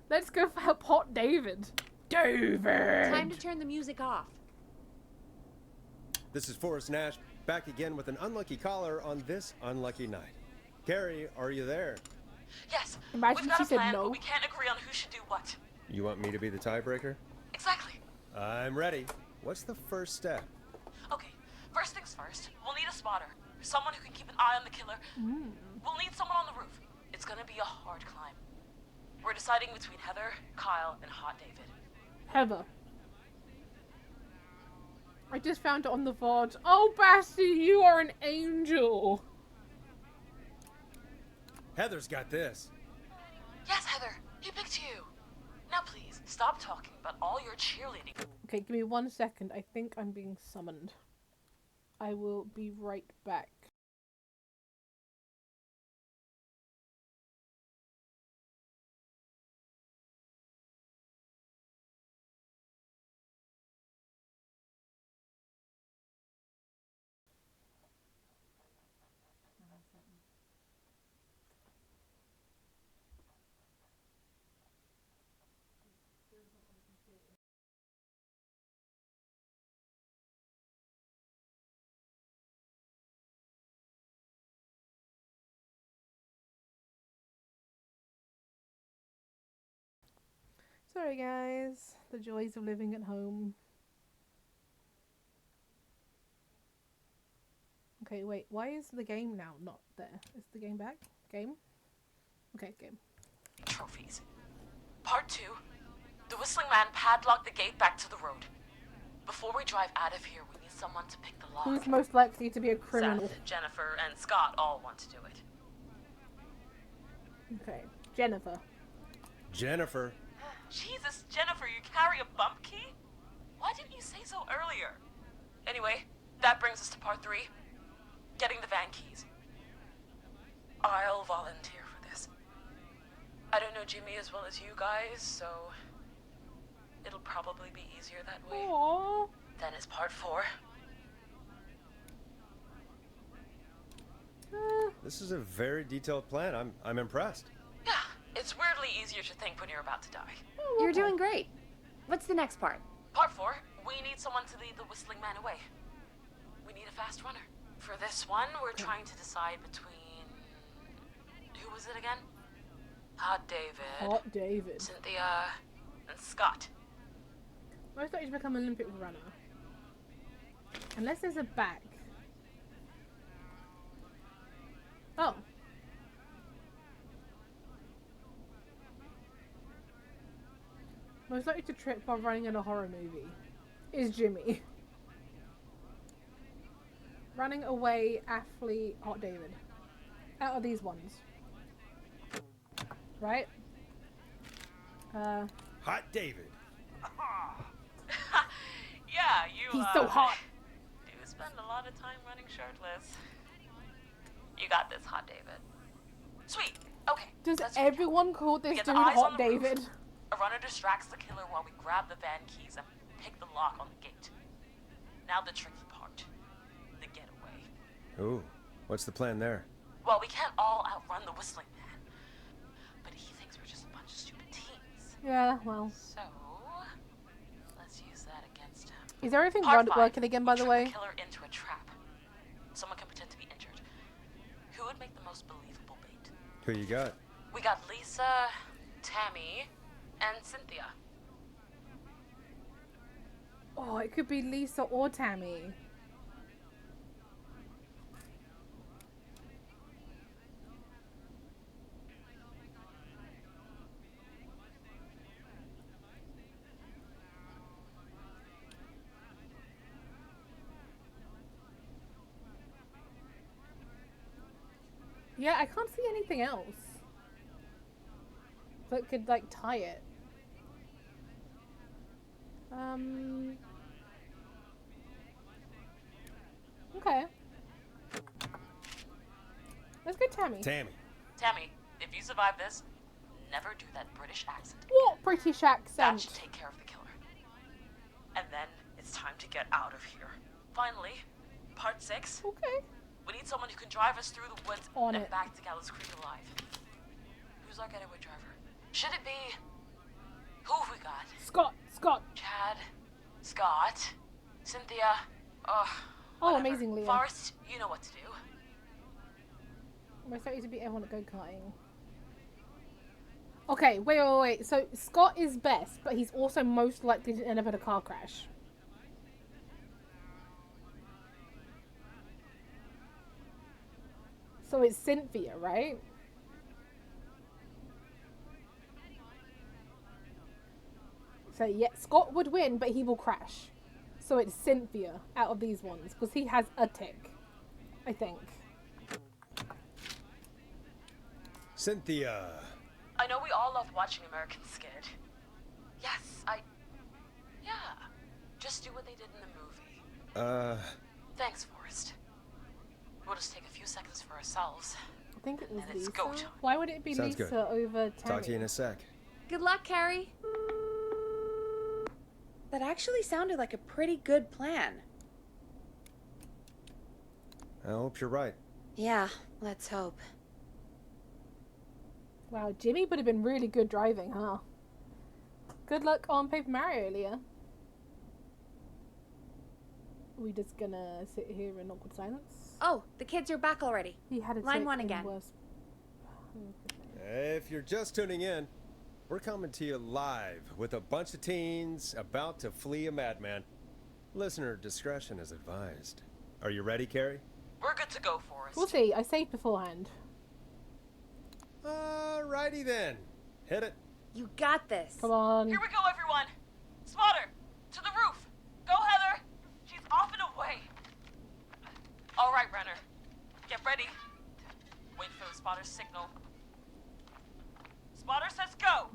Let's go for help Hot David. David! Time to turn the music off. This is Forrest Nash, back again with an unlucky caller on this unlucky night. Carrie, are you there? Yes. Imagine We've got she a said plan, no. but we can't agree on who should do what. You want me to be the tiebreaker? Exactly. I'm ready. What's the first step? Okay, first things first, we'll need a spotter. Someone who can keep an eye on the killer. We'll need someone on the roof. It's gonna be a hard climb. We're deciding between Heather, Kyle, and Hot David. Heather. I just found it on the VOD. Oh, Basti, you are an angel. Heather's got this. Yes, Heather, he picked you. Now please, stop talking about all your cheerleading. Okay, give me 1 second. I think I'm being summoned. I will be right back. Sorry guys, the joys of living at home. Okay, wait, why is the game now not there? Is the game back? Game? Okay, game. Trophies. Part 2. The Whistling Man padlocked the gate back to the road. Before we drive out of here, we need someone to pick the lock. Who's most likely to be a criminal? Seth, Jennifer, and Scott all want to do it. Okay, Jennifer. Jennifer. Jesus, Jennifer, you carry a bump key? Why didn't you say so earlier? Anyway, that brings us to part 3. Getting the van keys. I'll volunteer for this. I don't know Jimmy as well as you guys, so it'll probably be easier that way. Aww. Then it's part 4. This is a very detailed plan. I'm impressed. Yeah, it's weirdly easier to think when you're about to die. You're doing great. What's the next part? Part 4, we need someone to lead the Whistling Man away. We need a fast runner. For this one, we're trying to decide between... Who was it again? Hot David. Hot David. Cynthia. And Scott. Most likely to become an Olympic runner. Unless there's a back. Oh. Most likely to trip while running in a horror movie is Jimmy. Running away, athlete, Hot David. Out of these ones. Right? Hot David. Yeah, you, He's so hot. do spend a lot of time running shirtless. You got this, Hot David. Sweet. Okay. Does let's everyone call this Get dude the eyes on Hot the roof. David? A runner distracts the killer while we grab the van keys and pick the lock on the gate. Now the tricky part. The getaway. Ooh, what's the plan there? Well, we can't all outrun the Whistling Man. But he thinks we're just a bunch of stupid teens. Yeah, well. So, let's use that against him. Is everything Part 5, working again, by we the trick way? the killer into a trap. Someone can pretend to be injured. Who would make the most believable bait? Who you got? We got Lisa, Tammy, and Cynthia. Oh, it could be Lisa or Tammy. Yeah, I can't see anything else that could, like, tie it. Okay. Let's go Tammy. Tammy. Tammy, if you survive this, never do that British accent. What British That accent? should take care of the killer. And then it's time to get out of here. Finally, part 6. Okay. We need someone who can drive us through the woods On and it. back to Gallows Creek alive. Who's our getaway driver? Should it be... Who have we got? Scott. Chad, Scott, Cynthia, Oh, whatever. amazing, Leah. Forrest, you know what to do. Most likely to beat everyone at go-karting. Okay, wait. So Scott is best, but he's also most likely to end up in a car crash. So it's Cynthia, right? So yeah, Scott would win, but he will crash. So it's Cynthia out of these ones, because he has a tick, I think. Cynthia. I know we all love watching American Skid. Yes, yeah. Just do what they did in the movie. Thanks, Forrest. We'll just take a few seconds for ourselves. I think it was And it's Lisa. go time. Why would it be Sounds Lisa good. over Tammy? Talk to you in a sec. Good luck, Carrie. That actually sounded like a pretty good plan. I hope you're right. Yeah, let's hope. Wow, Jimmy would have been really good driving, huh? Good luck on Paper Mario, Leah. Are we just gonna sit here in awkward silence? Oh, the kids are back already. He had a Line tick one in again. worse- If you're just tuning in, we're coming to you live with a bunch of teens about to flee a madman. Listener discretion is advised. Are you ready, Carrie? We're good to go, Forrest. We'll see. I saved beforehand. Alrighty then. Hit it. You got this. Come on. Here we go, everyone. Spotter, to the roof. Go, Heather. She's off and away. All right, Renner. Get ready. Wait for the spotter's signal. Spotter says go.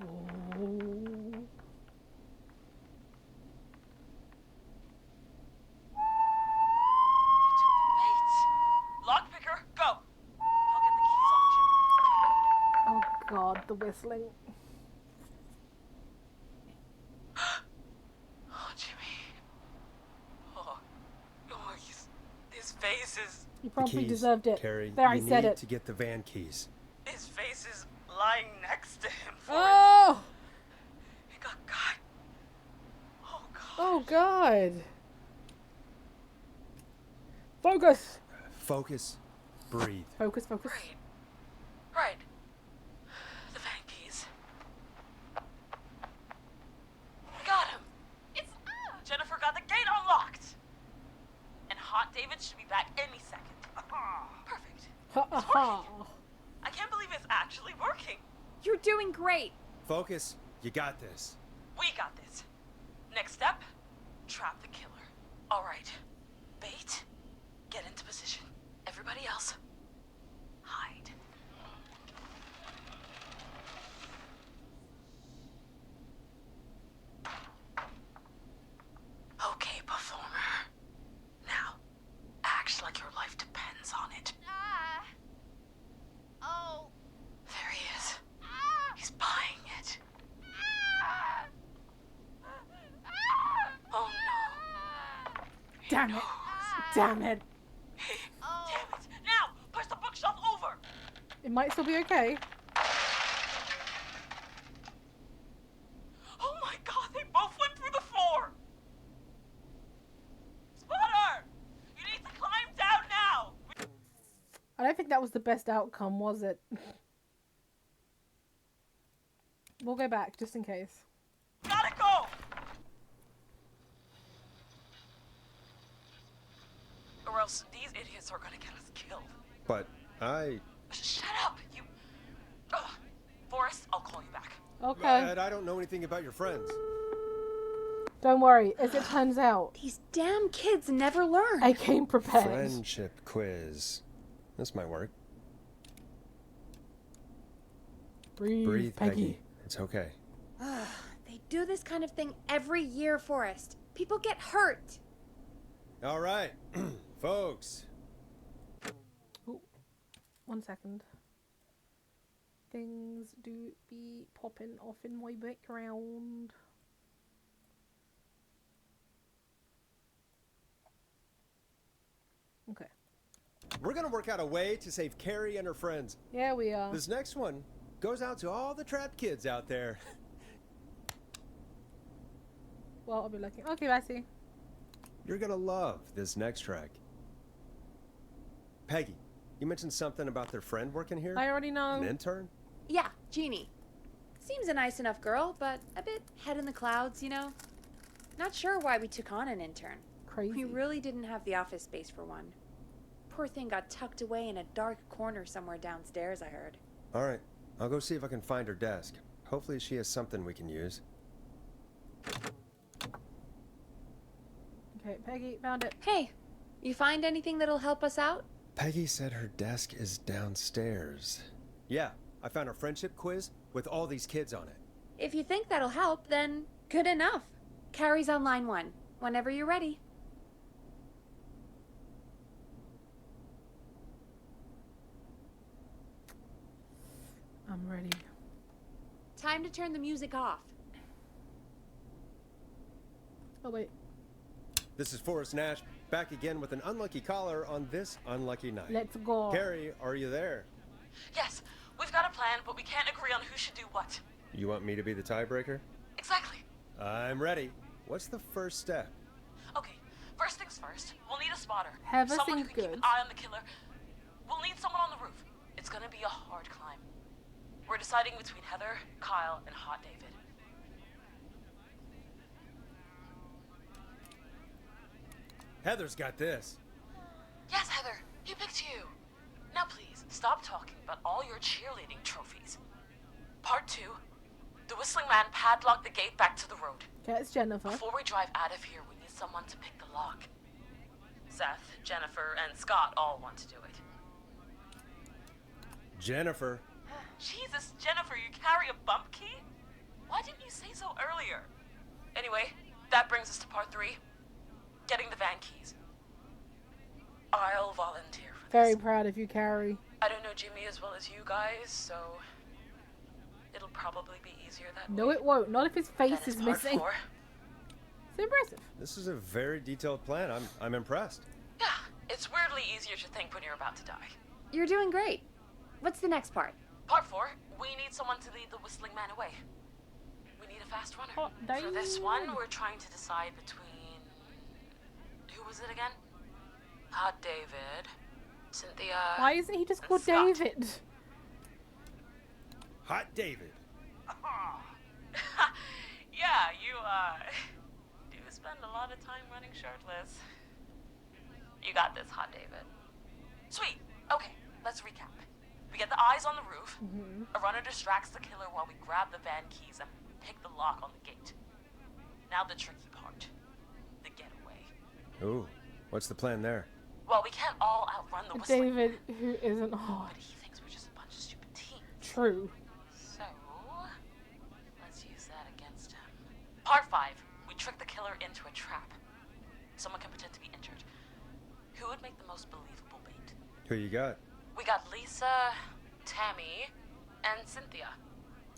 Ooh. You took the bait. Lockpicker, go. I'll get the keys off Jimmy. Oh god, the whistling. Oh, Jimmy. Oh, his face is... You The probably keys, deserved it. Carrie, There, I you said need it. to get the van keys. His face is lying next to him. Oh! He got cut. Oh, God. Oh god. Focus! Focus. Breathe. Focus. Right. The van keys. Got him. It's Jennifer got the gate unlocked. And Hot David should be back any second. Perfect. Ha ha ha. I can't believe it's actually working. You're doing great. Focus. You got this. We got this. Next step, trap the killer. All right. Bait. Get into position. Everybody else, hide. Okay, performer. Now, act like your life depends on it. Oh. There he is. He's buying it. Oh no. Damn it. Damn it. Damn it. Now, push the bookshelf over. It might still be okay. Oh my god, they both went through the floor. Spotter! You need to climb down now. I don't think that was the best outcome, was it? We'll go back, just in case. Gotta go. else, these idiots are gonna get us killed. But I... Shut up, you... Ugh. Forrest, I'll call you back. Okay. But I don't know anything about your friends. Don't worry. As it turns out, These damn kids never learn. I came prepared. Friendship quiz. This might work. Breathe, Peggy. It's okay. They do this kind of thing every year, Forrest. People get hurt. All right, folks. Ooh, 1 second. Things do be popping off in my background. Okay. We're gonna work out a way to save Carrie and her friends. Yeah, we are. This next one goes out to all the trapped kids out there. Well, I'll be looking. Okay, I see. You're gonna love this next track. Peggy, you mentioned something about their friend working here? I already know. An intern? Yeah, Jeannie. Seems a nice enough girl, but a bit head in the clouds, you know? Not sure why we took on an intern. Crazy. We really didn't have the office space for one. Poor thing got tucked away in a dark corner somewhere downstairs, I heard. All right, I'll go see if I can find her desk. Hopefully she has something we can use. Okay, Peggy, found it. Hey, you find anything that'll help us out? Peggy said her desk is downstairs. Yeah, I found a friendship quiz with all these kids on it. If you think that'll help, then good enough. Carrie's on line 1, whenever you're ready. I'm ready. Time to turn the music off. Oh, wait. This is Forrest Nash, back again with an unlucky caller on this unlucky night. Let's go. Carrie, are you there? Yes, we've got a plan, but we can't agree on who should do what. You want me to be the tiebreaker? Exactly. I'm ready. What's the first step? Okay, first things first, we'll need a spotter. Heather Someone who seems can keep good. an eye on the killer. We'll need someone on the roof. It's gonna be a hard climb. We're deciding between Heather, Kyle, and Hot David. Heather's got this. Yes, Heather, he picked you. Now please, stop talking about all your cheerleading trophies. Part 2. The Whistling Man padlocked the gate back to the road. Okay, it's Jennifer. Before we drive out of here, we need someone to pick the lock. Seth, Jennifer, and Scott all want to do it. Jennifer. Jesus, Jennifer, you carry a bump key? Why didn't you say so earlier? Anyway, that brings us to part 3. Getting the van keys. I'll volunteer for Very this. proud of you, Carrie. I don't know Jimmy as well as you guys, so it'll probably be easier that No, way. it won't. Not if his face Then is it's part missing. 4. It's impressive. This is a very detailed plan. I'm impressed. Yeah, it's weirdly easier to think when you're about to die. You're doing great. What's the next part? Part 4, we need someone to lead the Whistling Man away. We need a fast runner. Hot For this one, David. we're trying to decide between... Who was it again? Hot David, Cynthia... Why isn't he just and called Scott. David? Hot David. Yeah, you, do spend a lot of time running shirtless. You got this, Hot David. Sweet. Okay, let's recap. We get the eyes on the roof. A runner distracts the killer while we grab the van keys and pick the lock on the gate. Now the tricky part. The getaway. Ooh, what's the plan there? Well, we can't all outrun the Whistling David, who isn't hot. but he thinks we're just a bunch of stupid teens. True. So, let's use that against him. Part 5. We trick the killer into a trap. Someone can pretend to be injured. Who would make the most believable bait? Who you got? We got Lisa, Tammy, and Cynthia.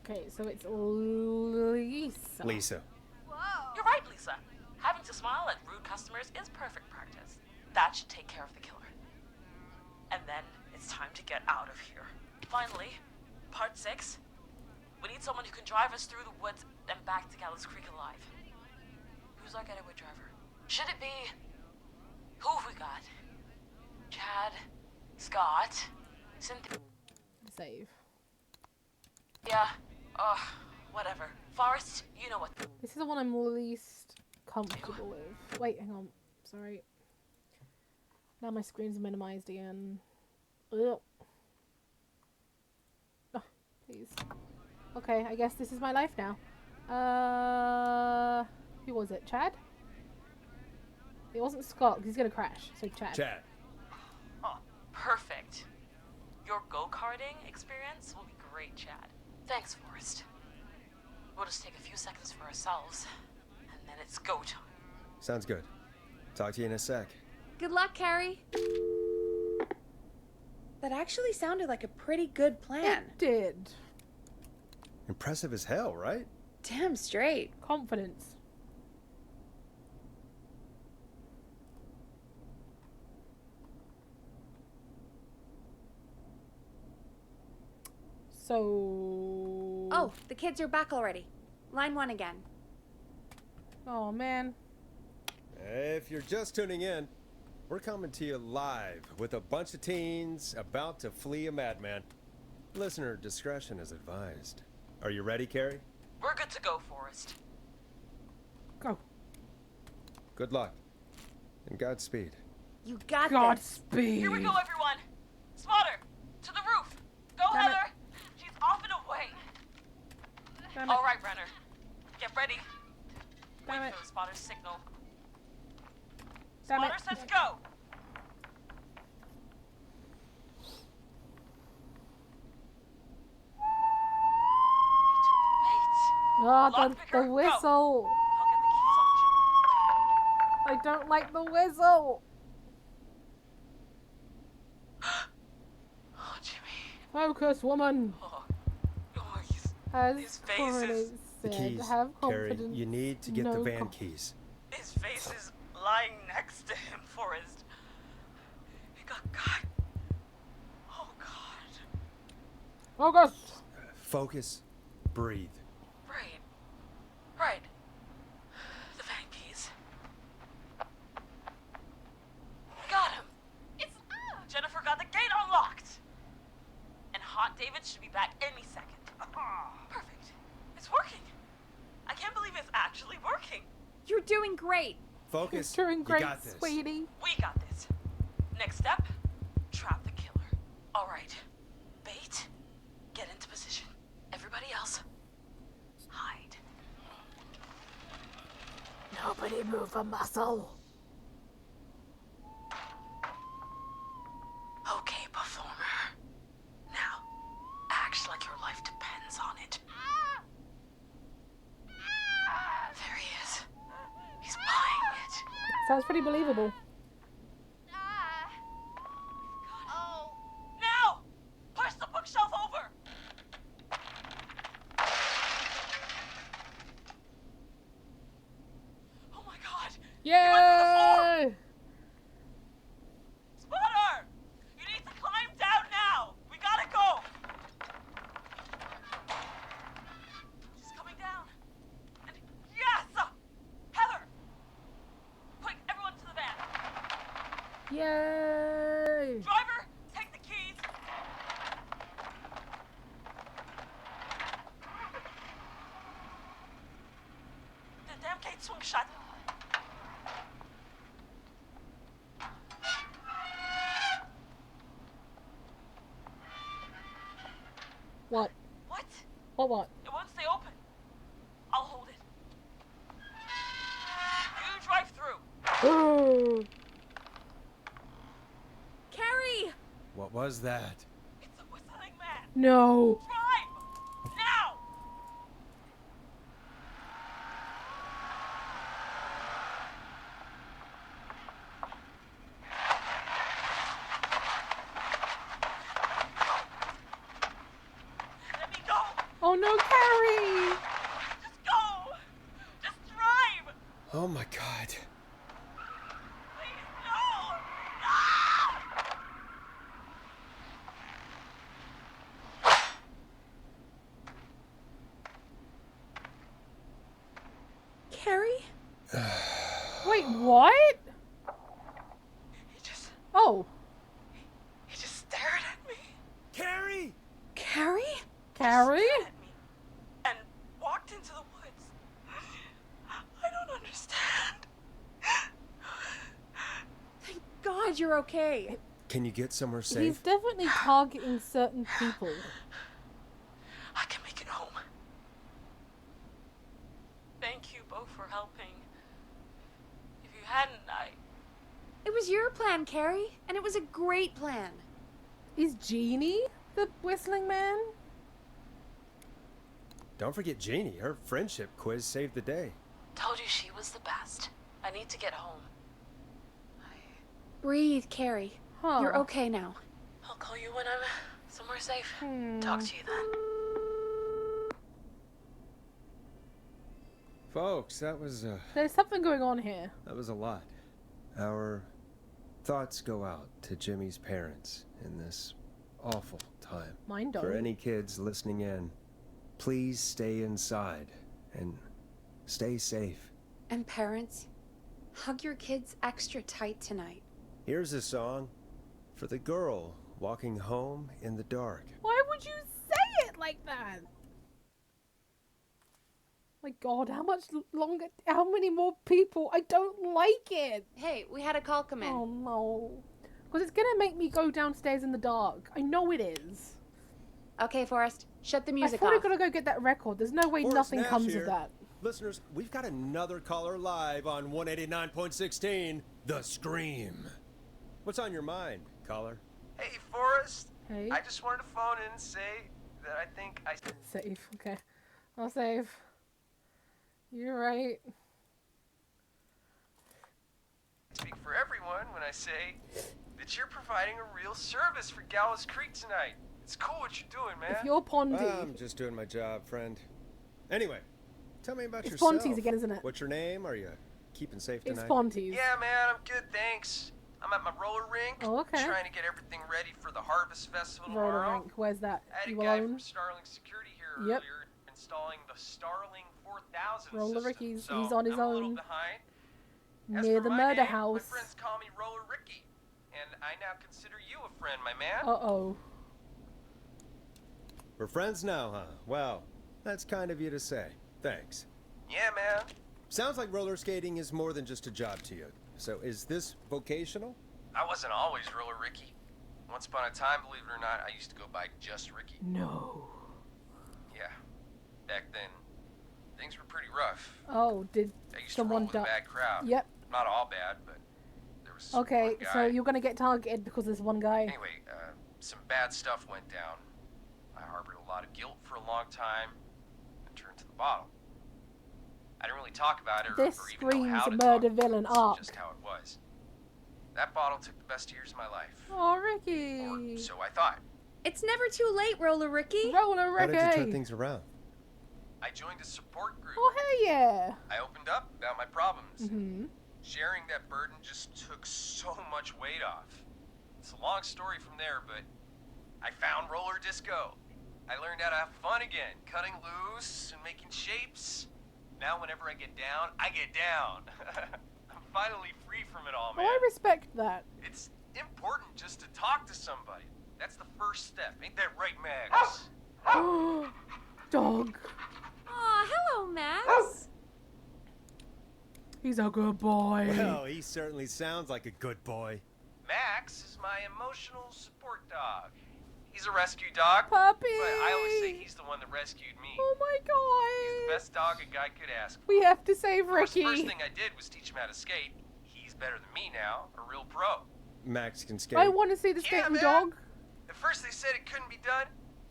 Okay, so it's Lisa. Lisa. You're right, Lisa. Having to smile at rude customers is perfect practice. That should take care of the killer. And then it's time to get out of here. Finally, part 6. We need someone who can drive us through the woods and back to Gallows Creek alive. Who's our getaway driver? Should it be... Who have we got? Chad, Scott, Cynthia... Save. Yeah, whatever. Forrest, you know what... This is the one I'm least comfortable with. Wait, hang on. Sorry. Now my screen's minimized again. Ugh. Oh, please. Okay, I guess this is my life now. Who was it? Chad? It wasn't Scott, 'cause he's gonna crash. So Chad. Chad. Oh, perfect. Your go-karting experience will be great, Chad. Thanks, Forrest. We'll just take a few seconds for ourselves, and then it's go time. Sounds good. Talk to you in a sec. Good luck, Carrie. That actually sounded like a pretty good plan. It did. Impressive as hell, right? Damn straight. Confidence. So... Oh, the kids are back already. Line 1 again. Oh, man. If you're just tuning in, we're coming to you live with a bunch of teens about to flee a madman. Listener discretion is advised. Are you ready, Carrie? We're good to go, Forrest. Go. Good luck. And Godspeed. You got this. Godspeed. Here we go, everyone. Spotter, to the roof. Go, Damn it. Heather. She's off and away. Damn it. All right, Renner. Get ready. Damn Wait it. for the spotter's signal. Damn it. Spotter says go. Oh, Lockpicker, the go. whistle. I'll get the keys off I don't like the whistle. Jimmy. Oh, Jimmy. Focus, woman. Oh, As His face Corey is- The said, keys, have Carrie. confidence. You need to get no the van con- keys. his face is lying next to him, Forrest. He got cut. Oh, God. Focus. Focus. Breathe. Right. Right. The van keys. Got him. It's Jennifer got the gate unlocked. And Hot David should be back any second. Perfect. It's working. I can't believe it's actually working. You're doing great. Focus. You're doing great, You got this. sweetie. We got this. Next step, trap the killer. All right. Bait, get into position. Everybody else, hide. Nobody move a muscle. Okay, performer. Now, act like your life depends on it. There he is. He's buying it. Sounds pretty believable. Now! Push the bookshelf over! Oh my god! Yay! Spotter! You need to climb down now! We gotta go! She's coming down. And yes! Heather! Quick, everyone to the van. Yay! Driver, take the keys. The damn gate swung shut. What? What? What? It won't stay open. I'll hold it. You drive through. Ooh. Carrie! What was that? It's a whistling man. No. Drive! Now! Let me go! Oh no, Carrie! Just go! Just drive! Oh my god. Please, no! No! Carrie? Wait, what? He just Oh, stared at me. Carrie! Carrie? Carrie? Stared at me and walked into the woods. I don't understand. Thank God glad you're okay. Can you get somewhere He's safe? definitely targeting certain people. I can make it home. Thank you both for helping. If you hadn't, It was your plan, Carrie, and it was a great plan. Is Jeannie the whistling man? Don't forget Jeannie. Her friendship quiz saved the day. told you she was the best. I need to get home. Breathe, Carrie. Huh. You're okay now. I'll call you when I'm somewhere safe. Talk to you then. Folks, that was There's something going on here. a lot. Our thoughts go out to Jimmy's parents in this awful time. Mine don't. For any kids listening in, please stay inside and stay safe. And parents, hug your kids extra tight tonight. Here's a song for the girl walking home in the dark. Why would you say it like that? My God, how much longer? How many more people? I don't like it. Hey, we had a call come in. Oh no. Because it's gonna make me go downstairs in the dark. I know it is. Okay, Forrest, shut the I music probably off. gotta go get that record. There's no way Forrest nothing Nash comes here. of that. Listeners, we've got another caller live on 189.16, The Scream. What's on your mind, caller? Hey, Forrest. Hey. I just wanted to phone in and say that I think I Save. Okay. I'll save. You're right. speak for everyone when I say that you're providing a real service for Gallows Creek tonight. It's cool what you're doing, man. If you're Ponty. I'm just doing my job, friend. Anyway, tell me about It's yourself. Ponty's again, isn't it? What's your name? Are you keeping safe It's tonight? Ponty's. Yeah, man, I'm good, thanks. I'm at my roller rink, Oh, okay. trying to get everything ready for the Harvest Festival Roller tomorrow. rink. Where's that? I had a You guy alone? from Starling Security here Yep. earlier installing the Starling 4000 Roller system. Ricky's- So he's on his I'm a little own. behind. As Near for the my murder name, house. My friends call me Roller Ricky, and I now consider you a friend, my man. Uh-oh. We're friends now, huh? Well, that's kind of you to say. Thanks. Yeah, man. Sounds like roller skating is more than just a job to you. So is this vocational? I wasn't always Roller Ricky. Once upon a time, believe it or not, I used to go by just Ricky. No. Yeah. Back then, things were pretty rough. Oh, did I used to roll someone with a die? bad crowd. Yep. Not all bad, but there was Okay, one guy. so you're gonna get targeted because there's one guy. Anyway, some bad stuff went down. I harbored a lot of guilt for a long time and turned to the bottle. I didn't really talk about it or This even know how screams to murder talk. villain It's arc. just how it was. That bottle took the best years of my life. Oh, Or Ricky. so I thought. It's never too late, Roller Ricky. Roller How did you turn Ricky. things around? I joined a support group. Oh, hell yeah. I opened up about my problems. Mm-hmm. Sharing that burden just took so much weight off. It's a long story from there, but I found roller disco. I learned how to have fun again, cutting loose and making shapes. Now whenever I get down, I get down. I'm finally free from it all, Oh, man. I respect that. It's important just to talk to somebody. That's the first step. Ain't that right, Max? Dog. Aw, hello, Max. He's a good boy. Well, he certainly sounds like a good boy. Max is my emotional support dog. He's a rescue dog. Puppy. But I always say he's the one that rescued me. Oh my He's the God. best dog a guy could ask for. We have to save Of course, the Ricky. first thing I did was teach him how to skate. He's better than me now, a real pro. Max can skate. I want to see the Yeah, skating man. dog. At first they said it couldn't be done,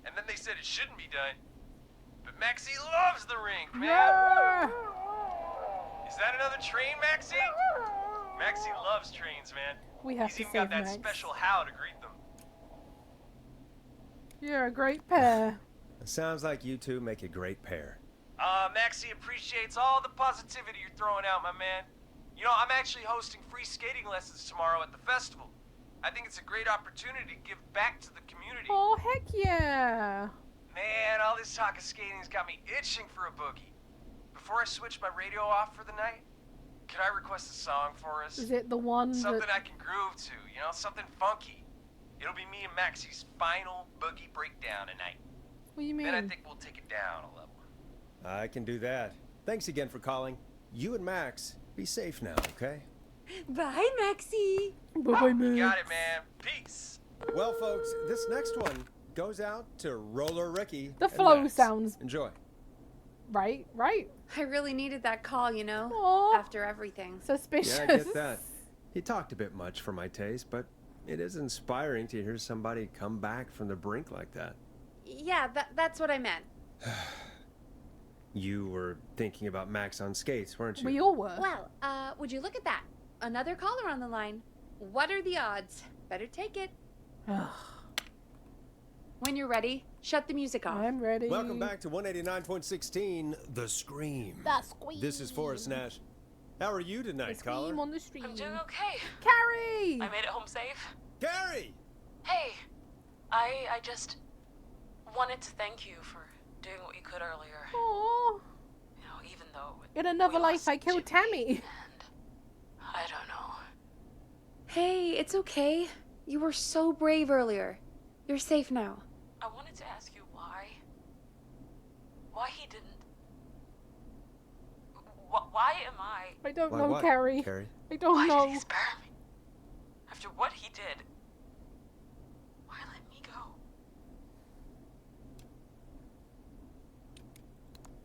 and then they said it shouldn't be done. But Maxie loves the rink, man. Yeah. Is that another train, Maxie? Maxie loves trains, man. We have He's to even save got that Max. special how to greet them. You're a great pair. It sounds like you two make a great pair. Maxie appreciates all the positivity you're throwing out, my man. You know, I'm actually hosting free skating lessons tomorrow at the festival. I think it's a great opportunity to give back to the community. Oh, heck yeah. Man, all this talk of skating's got me itching for a boogie. Before I switch my radio off for the night, could I request a song for us? Is it the one Something that... I can groove to, you know, something funky. It'll be me and Maxie's final boogie breakdown tonight. What do you Then I mean? think we'll take it down a level. I can do that. Thanks again for calling. You and Max, be safe now, okay? Bye, Maxie. Bye, You got it, man. Peace. Well, folks, this next one goes out to Roller Ricky. The and flow Max. sounds Enjoy. right. I really needed that call, you know, Aw. after everything. Suspicious. Yeah, I get that. He talked a bit much for my taste, but it is inspiring to hear somebody come back from the brink like that. Yeah, that's what I meant. You were thinking about Max on skates, weren't you? We all were. Well, would you look at that? Another caller on the line. What are the odds? Better take it. When you're ready, shut the music off. I'm ready. Welcome back to 189.16, The Scream. The Scream. This is Forrest Nash. How are you The tonight, Scream caller? on the stream. I'm doing okay. Carrie! I made it home safe. Gary! Hey, I just wanted to thank you for doing what you could earlier. Aww. You know, even though In another we life, lost I killed Jimmy, Tammy. And I don't know. Hey, it's okay. You were so brave earlier. You're safe now. I wanted to ask you why he didn't. Why am I? I don't Why know, what, Carrie. Carrie? I don't Why know. did he spare me? After what he did, why let me go?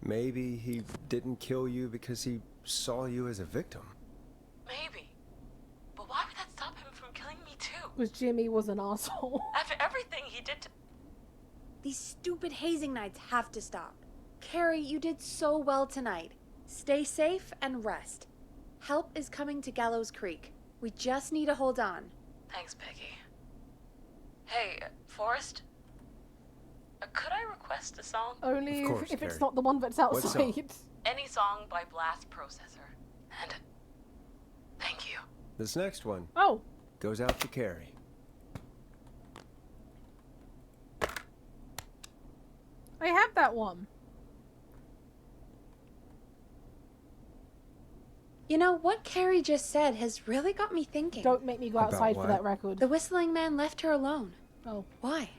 Maybe he didn't kill you because he saw you as a victim. Maybe, but why would that stop him from killing me too? Was Jimmy was an asshole. After everything he did to. These stupid hazing nights have to stop. Carrie, you did so well tonight. Stay safe and rest. Help is coming to Gallows Creek. We just need to hold on. Thanks, Peggy. Hey, Forrest. Could I request a song? Only Of course, if it's Carrie. not the one that's What outside. song? Any song by Blast Processor. And thank you. This next one Oh, goes out to Carrie. I have that one. You know, what Carrie just said has really got me thinking. Don't make me go About outside for what? that record. The whistling man left her alone. Oh. Why?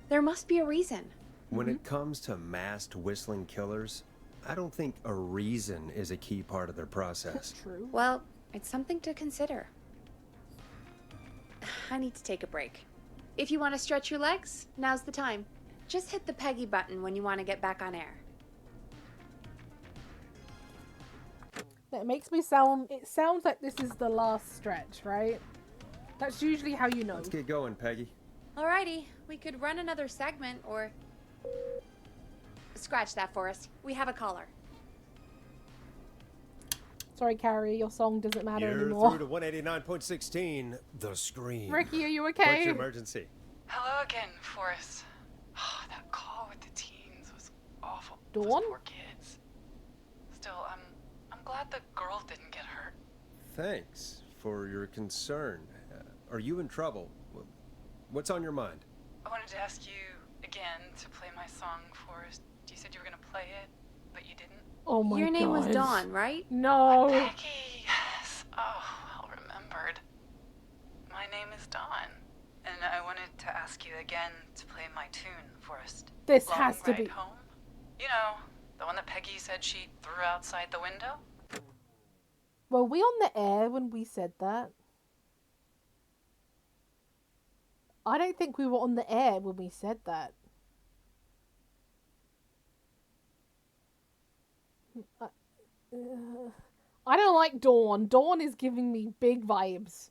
There must be a reason. When it comes to masked whistling killers, I don't think a reason is a key part of their process. True. Well, it's something to consider. I need to take a break. If you want to stretch your legs, now's the time. Just hit the Peggy button when you want to get back on air. It makes me sound. It sounds like this is the last stretch, right? That's usually how you know. Let's get going, Peggy. Alrighty, we could run another segment or... Scratch that, Forrest. We have a caller. Sorry, Carrie, your song doesn't matter You're anymore. through to 189.16, The Scream. Ricky, are you What's okay? your emergency? Hello again, Forrest. Oh, that call with the teens was awful. Dawn? Those poor kids. Still, I'm glad the girl didn't get hurt. Thanks for your concern. Are you in trouble? What's on your mind? I wanted to ask you again to play my song, Forrest. You said you were gonna play it, but you didn't. Oh my god. Your name was Dawn, right? No. Peggy, yes. Oh, well remembered. My name is Dawn, and I wanted to ask you again to play my tune, Forrest. This Long has to Ride be. Home. You know, the one that Peggy said she threw outside the window. Were we on the air when we said that? I don't think we were on the air when we said that. I don't like Dawn. Dawn is giving me big vibes.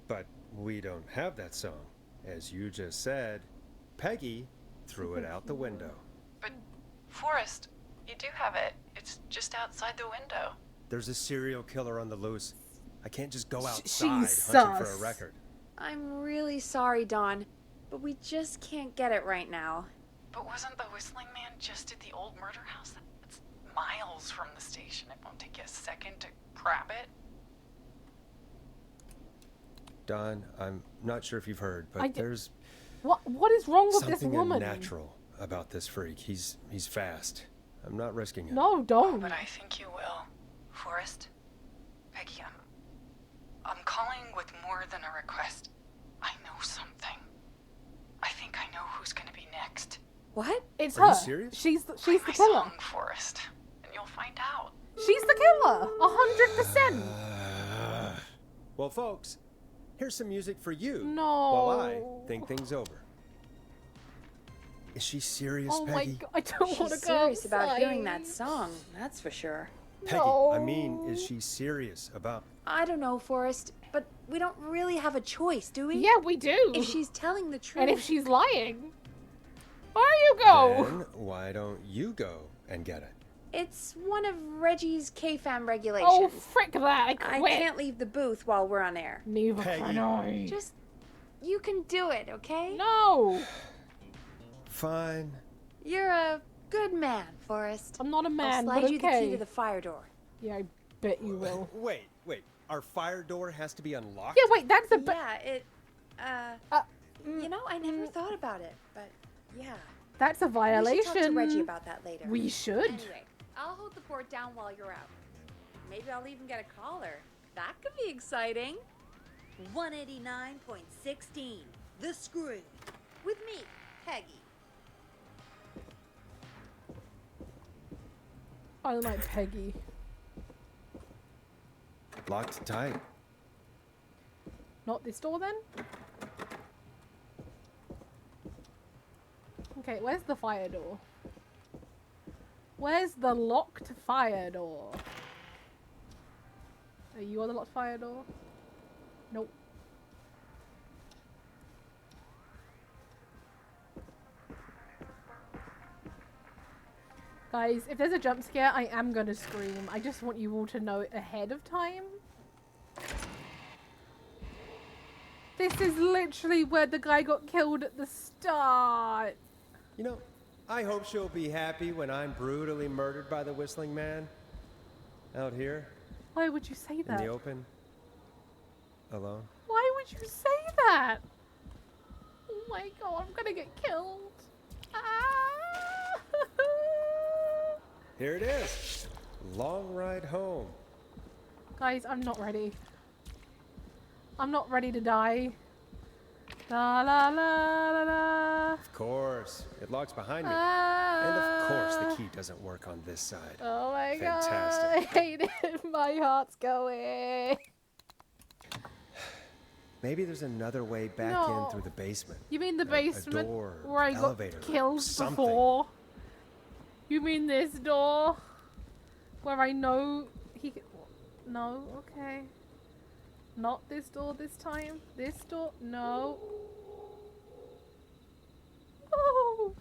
But we don't have that song. As you just said, Peggy threw it out the window. But, Forrest, you do have it. It's just outside the window. There's a serial killer on the loose. I can't just go outside she's hunting for sus. a record. I'm really sorry, Dawn, but we just can't get it right now. But wasn't the Whistling Man just at the old murder house? That's miles from the station. It won't take you a second to grab it. Don, I'm not sure if you've heard, but there's What is wrong with this something woman? unnatural about this freak. He's fast. I'm not risking it. No, don't. But I think you will. Forrest? Peggy, I'm calling with more than a request. I know something. I think I know who's gonna be next. What? It's Are her. you serious? She's the Play my killer. song, Forrest, and you'll find out. She's the killer. 100%. Well, folks, here's some music for you No. while I think things over. Is she serious, Oh my Peggy? god, I don't want to She's go serious about hearing outside. that song, that's for sure. Peggy, No. I mean, is she serious about... I don't know, Forrest, but we don't really have a choice, do we? Yeah, we do. If she's telling the truth. And if she's lying, where you go? Then why don't you go and get it? It's one of Reggie's KFAM regulations. Oh, frick that! I I quit. can't leave the booth while we're on air. Neither Peggy. can I. Just, you can do it, okay? No, Fine. You're a good man, Forrest. I'm not a man, I'll but slide you the okay. key to the fire door. Yeah, I bet you will. Wait. Our fire door has to be unlocked? Yeah, wait, that's a. Yeah, it, you know, I never thought about it, but yeah. That's a We violation. should talk to Reggie about that later. We should. Anyway, I'll hold the fort down while you're out. Maybe I'll even get a collar. That could be exciting. 189.16, The Screw. With me, Peggy. I like Peggy. Locked tight. Not this door then? Okay, where's the fire door? Where's the locked fire door? Are you on the locked fire door? Nope. Guys, if there's a jump scare, I am gonna scream. I just want you all to know it ahead of time. This is literally where the guy got killed at the start. You know, I hope she'll be happy when I'm brutally murdered by the Whistling Man. Out here, Why would you say in that? the open. Alone. Why would you say that? Oh my god, I'm gonna get killed. Ah! Here it is. Long ride home. Guys, I'm not ready. I'm not ready to die. La la la la la. Of course. It locks behind me. Ah. And of course the key doesn't work on this side. Oh my Fantastic. god, I hate it. My heart's going. Maybe there's another way back No. in through the basement. You mean the basement door, where I got elevator, killed something. before? You mean this door? Where I know he... No, okay. Not this door this time. This door? No. Oh.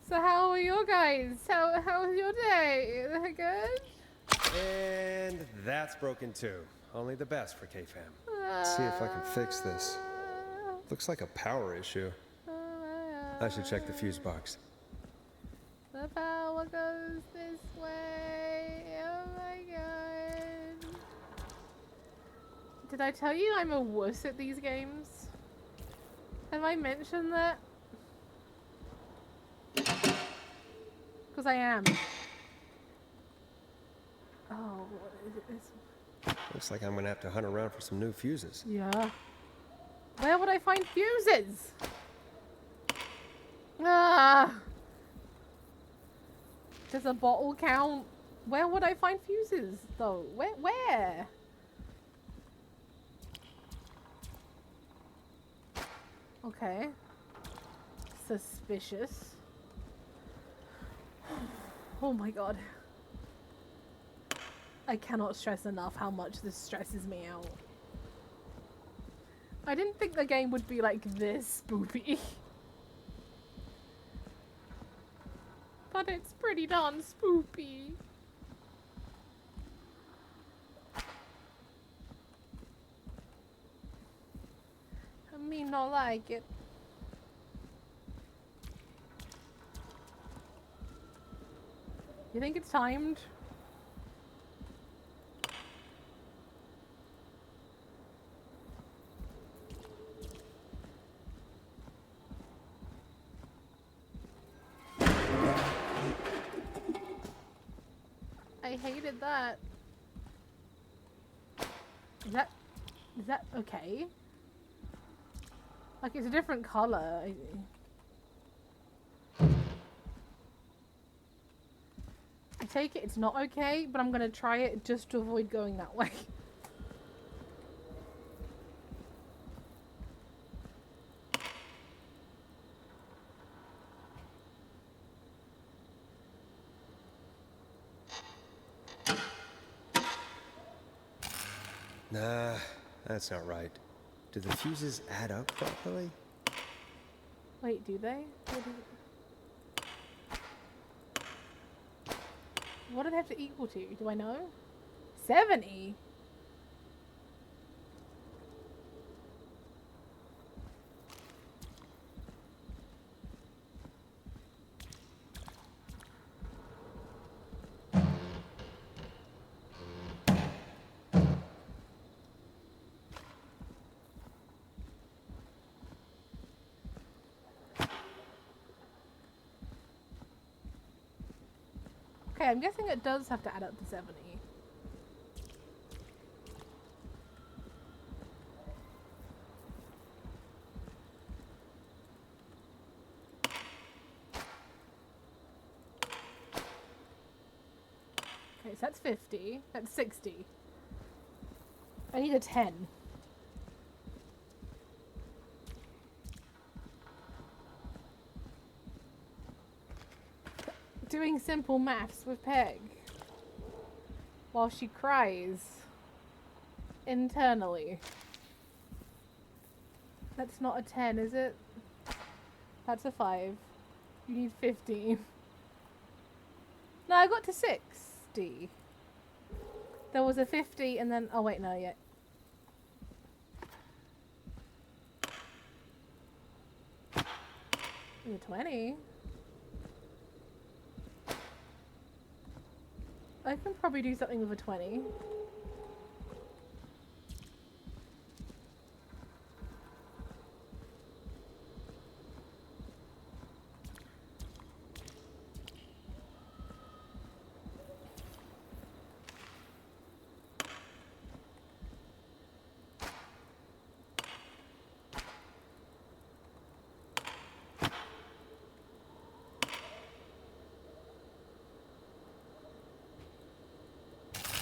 So how are you guys? How was your day? Is it good? And that's broken too. Only the best for KFAM. See if I can fix this. Looks like a power issue. I should check the fuse box. The power goes this way. Oh my god. Did I tell you I'm a wuss at these games? Have I mentioned that? Because I am. Oh, what is it? Looks like I'm gonna have to hunt around for some new fuses. Yeah. Where would I find fuses? Ah. Does a bottle count? Where would I find fuses though? Where? Okay. Suspicious. Oh my god. I cannot stress enough how much this stresses me out. I didn't think the game would be like this spoopy. But it's pretty darn spoopy. I mean, not like it. You think it's timed? I hated that. Is that okay? Like, it's a different color. I take it it's not okay, but I'm gonna try it just to avoid going that way. Nah, that's not right. Do the fuses add up properly? Wait, do they? What do they have to equal to? Do I know? 70? Okay, I'm guessing it does have to add up to 70. Okay, so that's 50. That's 60. I need a 10. Doing simple maths with Peg while she cries internally. That's not a 10, is it? That's a 5. You need 15. No, I got to 60. There was a 50 and then... Oh wait, no, yeah. Ooh, 20. I can probably do something with a 20.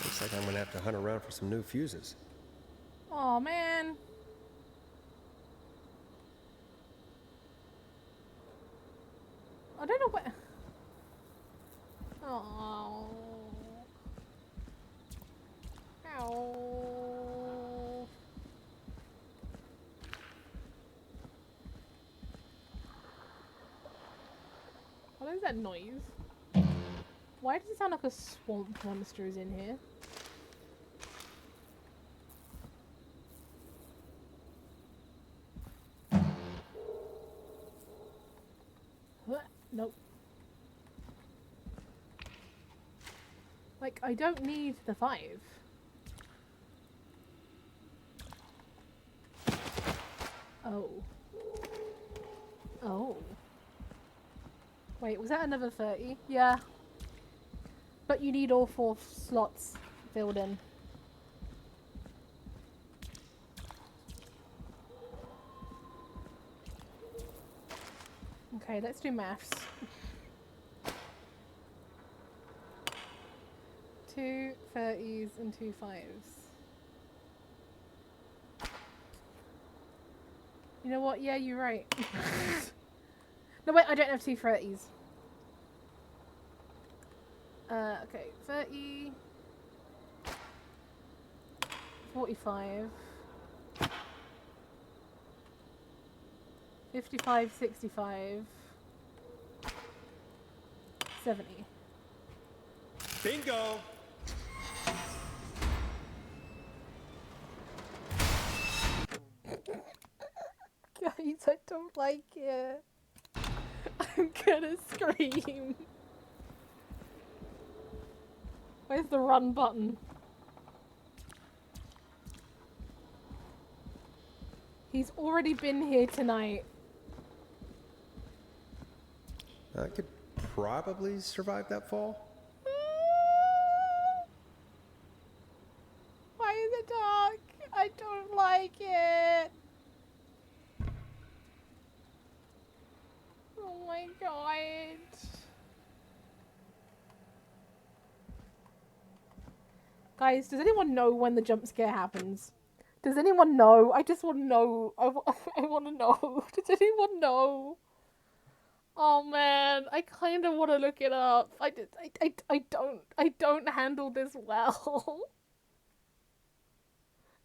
Looks like I'm gonna have to hunt around for some new fuses. Oh man. I don't know what. Oh. Ow. What is that noise? Why does it sound like a swamp monster is in here? Nope. Like, I don't need the 5. Oh. Oh. Wait, was that another 30? Yeah. But you need all 4 slots filled in. Okay, let's do maths. 2 30s and 2 5s. You know what? Yeah, you're right. No, wait, I don't have 2 30s. Okay, 30... 45... 55, 65... 70. Bingo! Guys, I don't like it. I'm gonna scream. Where's the run button? He's already been here tonight. I could probably survive that fall. Why is it dark? I don't like it. Oh my god. Guys, does anyone know when the jump scare happens? Does anyone know? I just want to know. I want to know. Does anyone know? Oh man, I kind of want to look it up. I don't handle this well.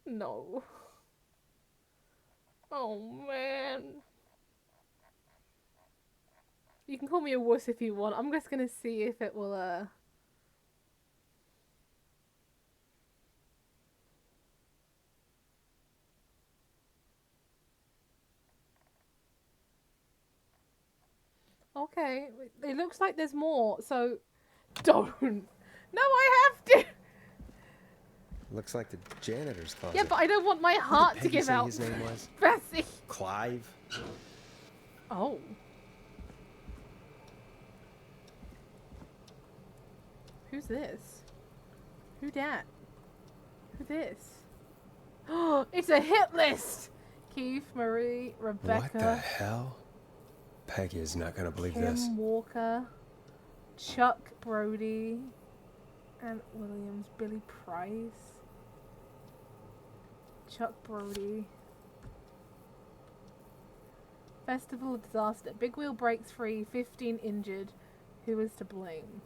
No. Oh man. You can call me a wuss if you want. I'm just gonna see if it will, Okay, it looks like there's more, so don't. No, I have to. Looks like the janitor's closet. Yeah, but I don't want my What heart did to Peggy give say out. his name was? Bessie. Clive? Oh. Who's this? Who dat? Who this? Oh, it's a hit list! Keith, Marie, Rebecca. What the hell? Peggy is not gonna believe Kim this. Walker, Chuck Brody, Ant Williams, Billy Price, Chuck Brody. Festival disaster. Big wheel breaks free, 15 injured. Who is to blame?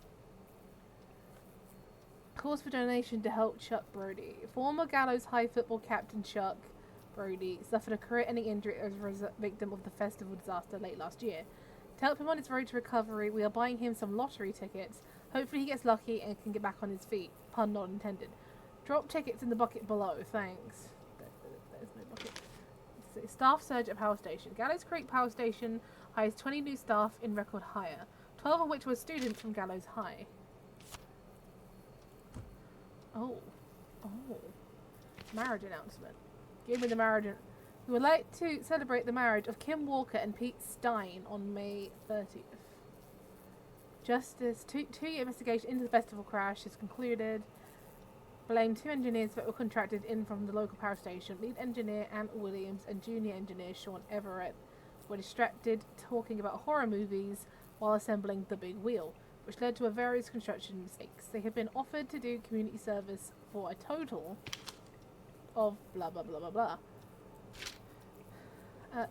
Calls for donation to help Chuck Brody. Former Gallows High football captain Chuck Brody suffered a career-ending injury as a victim of the festival disaster late last year. To help him on his road to recovery, we are buying him some lottery tickets. Hopefully he gets lucky and can get back on his feet. Pun not intended. Drop tickets in the bucket below. Thanks. There's no bucket. Staff surge at power station. Gallows Creek Power Station hires 20 new staff in record hire, 12 of which were students from Gallows High. Oh. Marriage announcement. Give me the marriage. We would like to celebrate the marriage of Kim Walker and Pete Stein on May 30th. Justice, two-year investigation into the festival crash is concluded. Blame 2 engineers that were contracted in from the local power station. Lead engineer Ant Williams and junior engineer Sean Everett were distracted talking about horror movies while assembling the big wheel, which led to a various construction mistakes. They have been offered to do community service for a total of blah blah blah blah blah.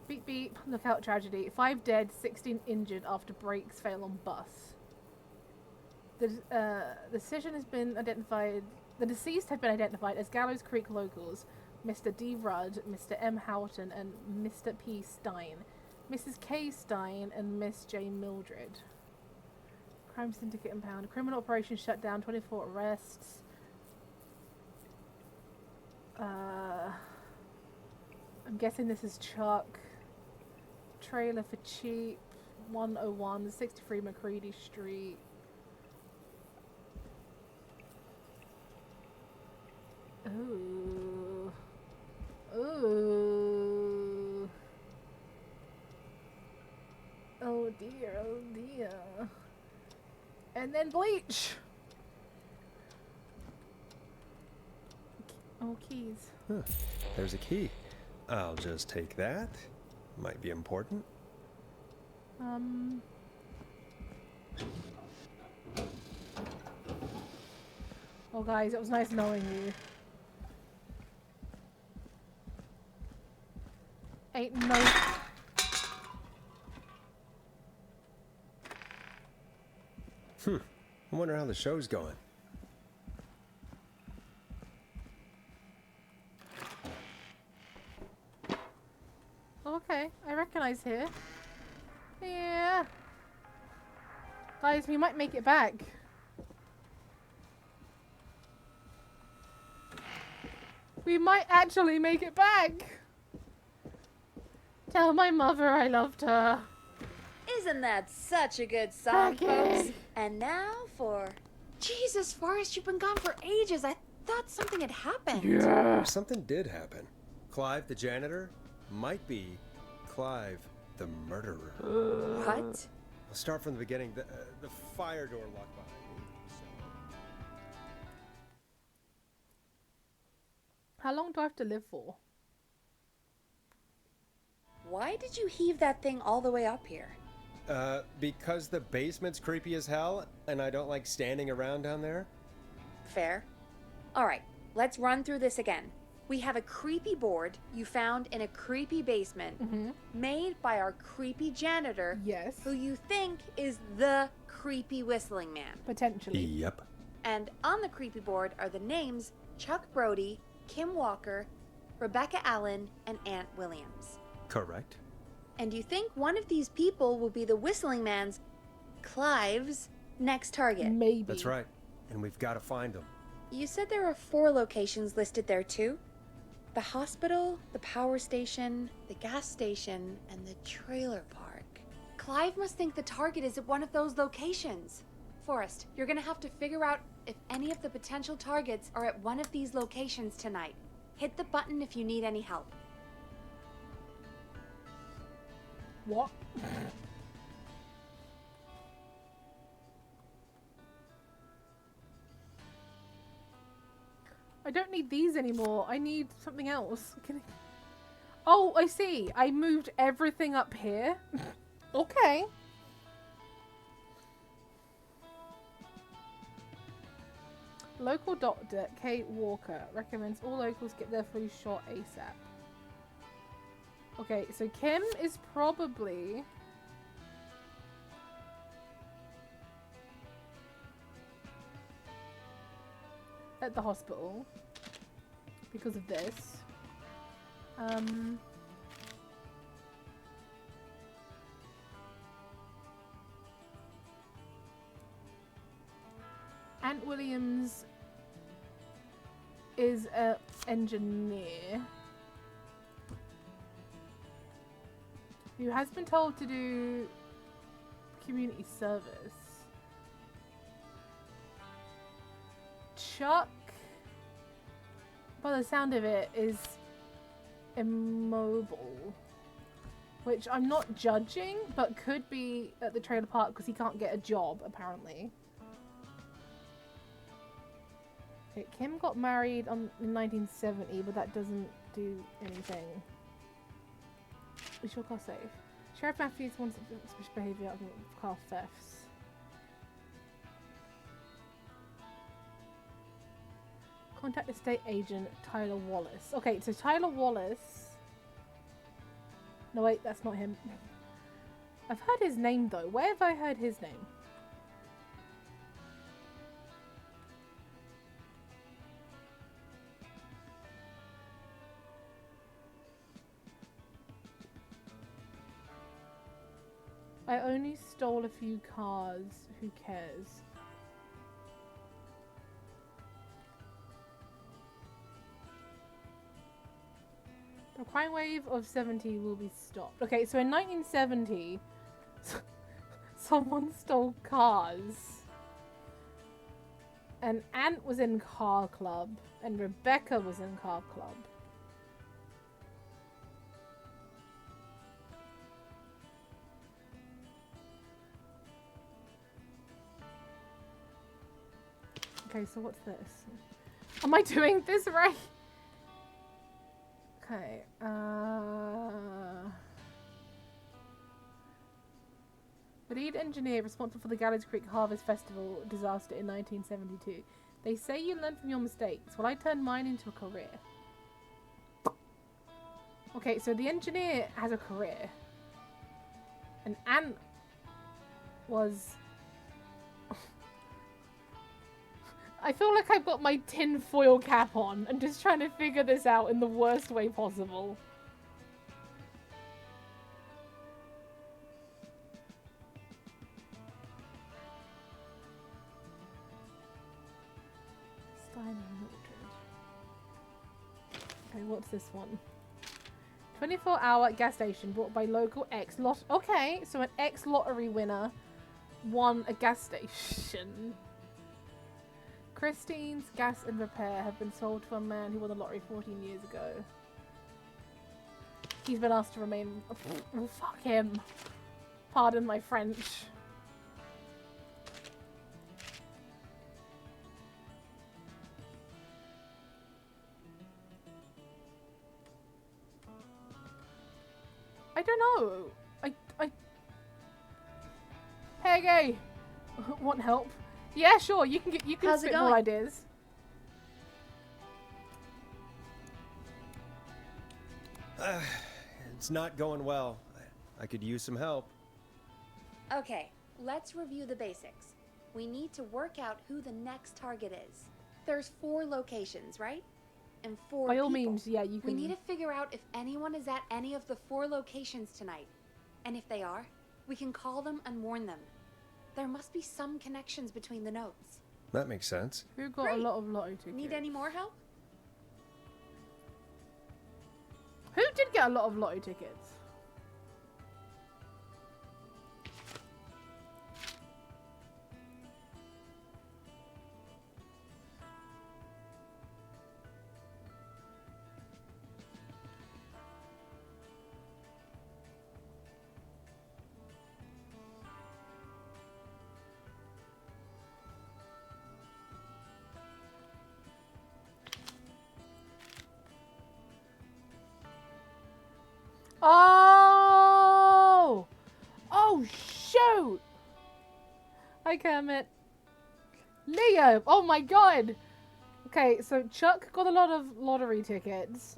Beep beep, lookout tragedy. 5 dead, 16 injured after brakes fail on bus. The decision has been identified. The deceased had been identified as Gallows Creek locals, Mr. D. Rudd, Mr. M. Houghton, and Mr. P. Stein, Mrs. K. Stein, and Miss J. Mildred. Crime syndicate impounded. Criminal operation shut down. 24 arrests. I'm guessing this is Chuck. Trailer for cheap. 101, 63 McCready Street. Ooh. Ooh. Oh dear, oh dear. And then bleach. Oh, keys. Huh. There's a key. I'll just take that. Might be important. Well, guys, it was nice knowing you. Ain't no... I wonder how the show's going. Okay, I recognize here. Yeah. Guys, we might make it back. We might actually make it back. Tell my mother I loved her. Isn't that such a good song, Okay. folks? And now for... Jesus, Forrest, you've been gone for ages. I thought something had happened. Yeah. Something did happen. Clive, the janitor, might be Clive, the murderer. What? I'll start from the beginning. The fire door locked behind me. How long do I have to live for? Why did you heave that thing all the way up here? Because the basement's creepy as hell, and I don't like standing around down there. Fair. Alright, let's run through this again. We have a creepy board you found in a creepy basement made by our creepy janitor. Yes. Who you think is the creepy whistling man. Potentially. Yep. And on the creepy board are the names Chuck Brody, Kim Walker, Rebecca Allen, and Aunt Williams. Correct. And you think one of these people will be the whistling man's, Clive's, next target. Maybe. That's right. And we've got to find them. You said there are 4 locations listed there too? The hospital, the power station, the gas station, and the trailer park. Clive must think the target is at one of those locations. Forrest, you're gonna have to figure out if any of the potential targets are at one of these locations tonight. Hit the button if you need any help. What? I don't need these anymore. I need something else. Oh, I see. I moved everything up here. Okay. Local doctor Kate Walker recommends all locals get their flu shot ASAP. Okay, so Kim is probably... at the hospital because of this. Aunt Williams is an engineer who has been told to do community service. Chuck, by the sound of it, is immobile, which I'm not judging, but could be at the trailer park because he can't get a job apparently. Okay, Kim got married in 1970, but that doesn't do anything. Is your car safe? Sheriff Matthews wants suspicious behaviour of car thefts. Contact estate agent Tyler Wallace. Okay, so Tyler Wallace... No, wait, that's not him. I've heard his name, though. Where have I heard his name? I only stole a few cars. Who cares? The crime wave of 70 will be stopped. Okay, so in 1970, someone stole cars. And Aunt was in car club, and Rebecca was in car club. Okay, so what's this? Am I doing this right? Okay, the lead engineer responsible for the Gallows Creek Harvest Festival disaster in 1972. They say you learn from your mistakes. Well, I turned mine into a career. Okay, so the engineer has a career. And Aunt was... I feel like I've got my tin foil cap on and just trying to figure this out in the worst way possible. Stein and Mildred. Okay, what's this one? 24-hour gas station bought by local ex-lot. Okay, so an ex-lottery winner won a gas station. Christine's Gas and Repair have been sold to a man who won the lottery 14 years ago. He's been asked to remain... Oh, fuck him. Pardon my French. I don't know. Peggy! Want help? Yeah, sure. You can How's it spit more going? ideas. It's not going well. I could use some help. Okay, let's review the basics. We need to work out who the next target is. There's 4 locations, right? And 4 By all people. means, yeah, you can. We need to figure out if anyone is at any of the 4 locations tonight. And if they are, we can call them and warn them. There must be some connections between the notes. That makes sense. Who got Great. a lot of lotto tickets? Need any more help? Who did get a lot of lotto tickets? Oh! Oh, shoot! Hi, Kermit. Leo! Oh my god! Okay, so Chuck got a lot of lottery tickets.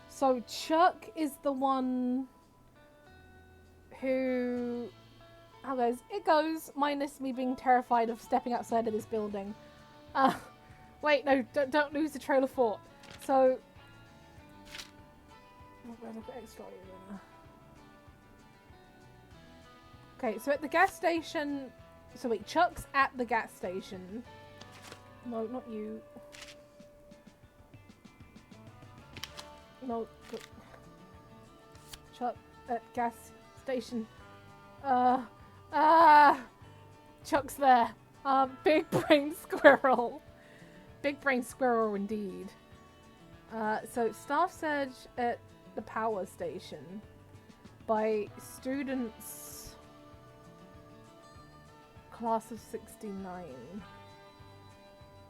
So Chuck is the one who... How goes? It goes, minus me being terrified of stepping outside of this building. Wait, no, don't lose the trail of thought. So... Okay, so at the gas station... So wait, Chuck's at the gas station. No, not you. No, Chuck at gas station. Chuck's there. Big brain squirrel. Big brain squirrel indeed. So staff surge at the power station by students class of 69.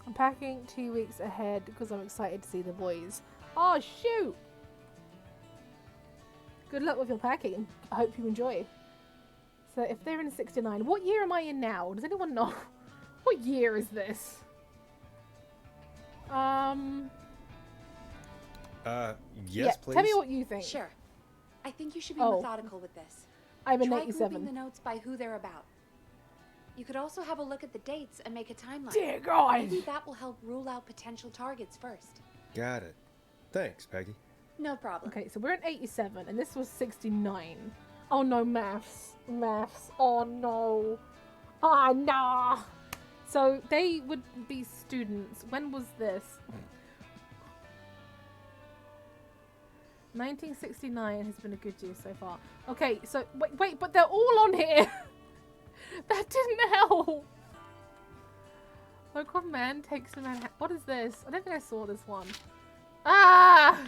I'm packing 2 weeks ahead because I'm excited to see the boys. Oh shoot! Good luck with your packing. I hope you enjoy. So if they're in 69, what year am I in now? Does anyone know? What year is this? Yes, please. Tell me what you think. Sure. I think you should be Oh. methodical with this. I'm in Try 87. grouping the notes by who they're about. You could also have a look at the dates and make a timeline. Dear God! Maybe that will help rule out potential targets first. Got it. Thanks, Peggy. No problem. Okay, so we're in 87, and this was 69. Oh no, maths. Maths. Oh no. Ah, nah. So they would be students. When was this? 1969 has been a good year so far. Okay, so wait, but they're all on here. That didn't help. Local man takes to Manhattan. What is this? I don't think I saw this one. Ah!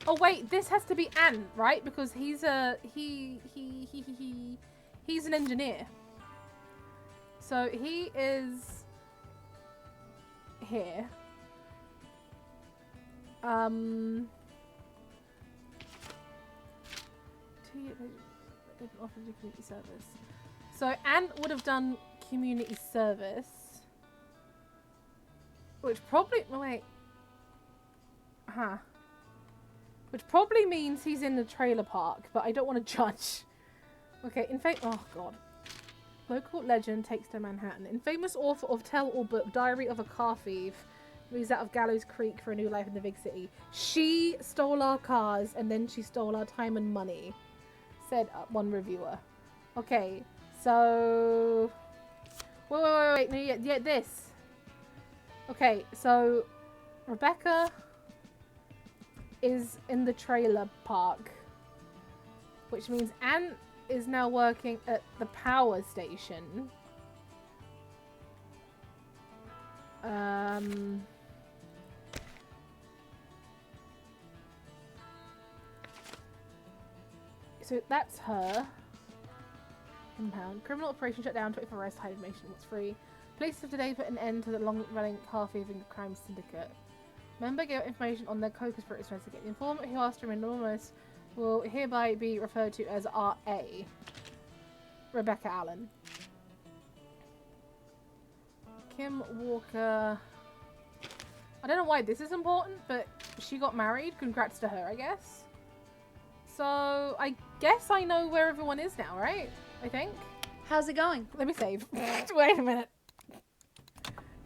Oh wait, this has to be Ant, right? Because he's a he's an engineer. So he is here. Offer community service. So Ant would have done community service, which probably which probably means he's in the trailer park, but I don't want to judge. Okay, oh god. Local legend takes to Manhattan. Infamous author of tell-all book Diary of a Car Thief moves out of Gallows Creek for a new life in the big city. She stole our cars and then she stole our time and money, said one reviewer. Okay, so... Wait, no, yeah, this. Okay, so Rebecca is in the trailer park, which means Ant is now working at the power station. So that's her. Compound. Criminal operation shut down, 24 arrest, hide information, what's free. Police have today put an end to the long-running car thieving crime syndicate. Member gave information on their co-conspirator investigate. The informant who asked to remain anonymous will hereby be referred to as R.A. Rebecca Allen. Kim Walker. I don't know why this is important, but she got married. Congrats to her, I guess. So, I guess I know where everyone is now, right? I think. How's it going? Let me save. Wait a minute.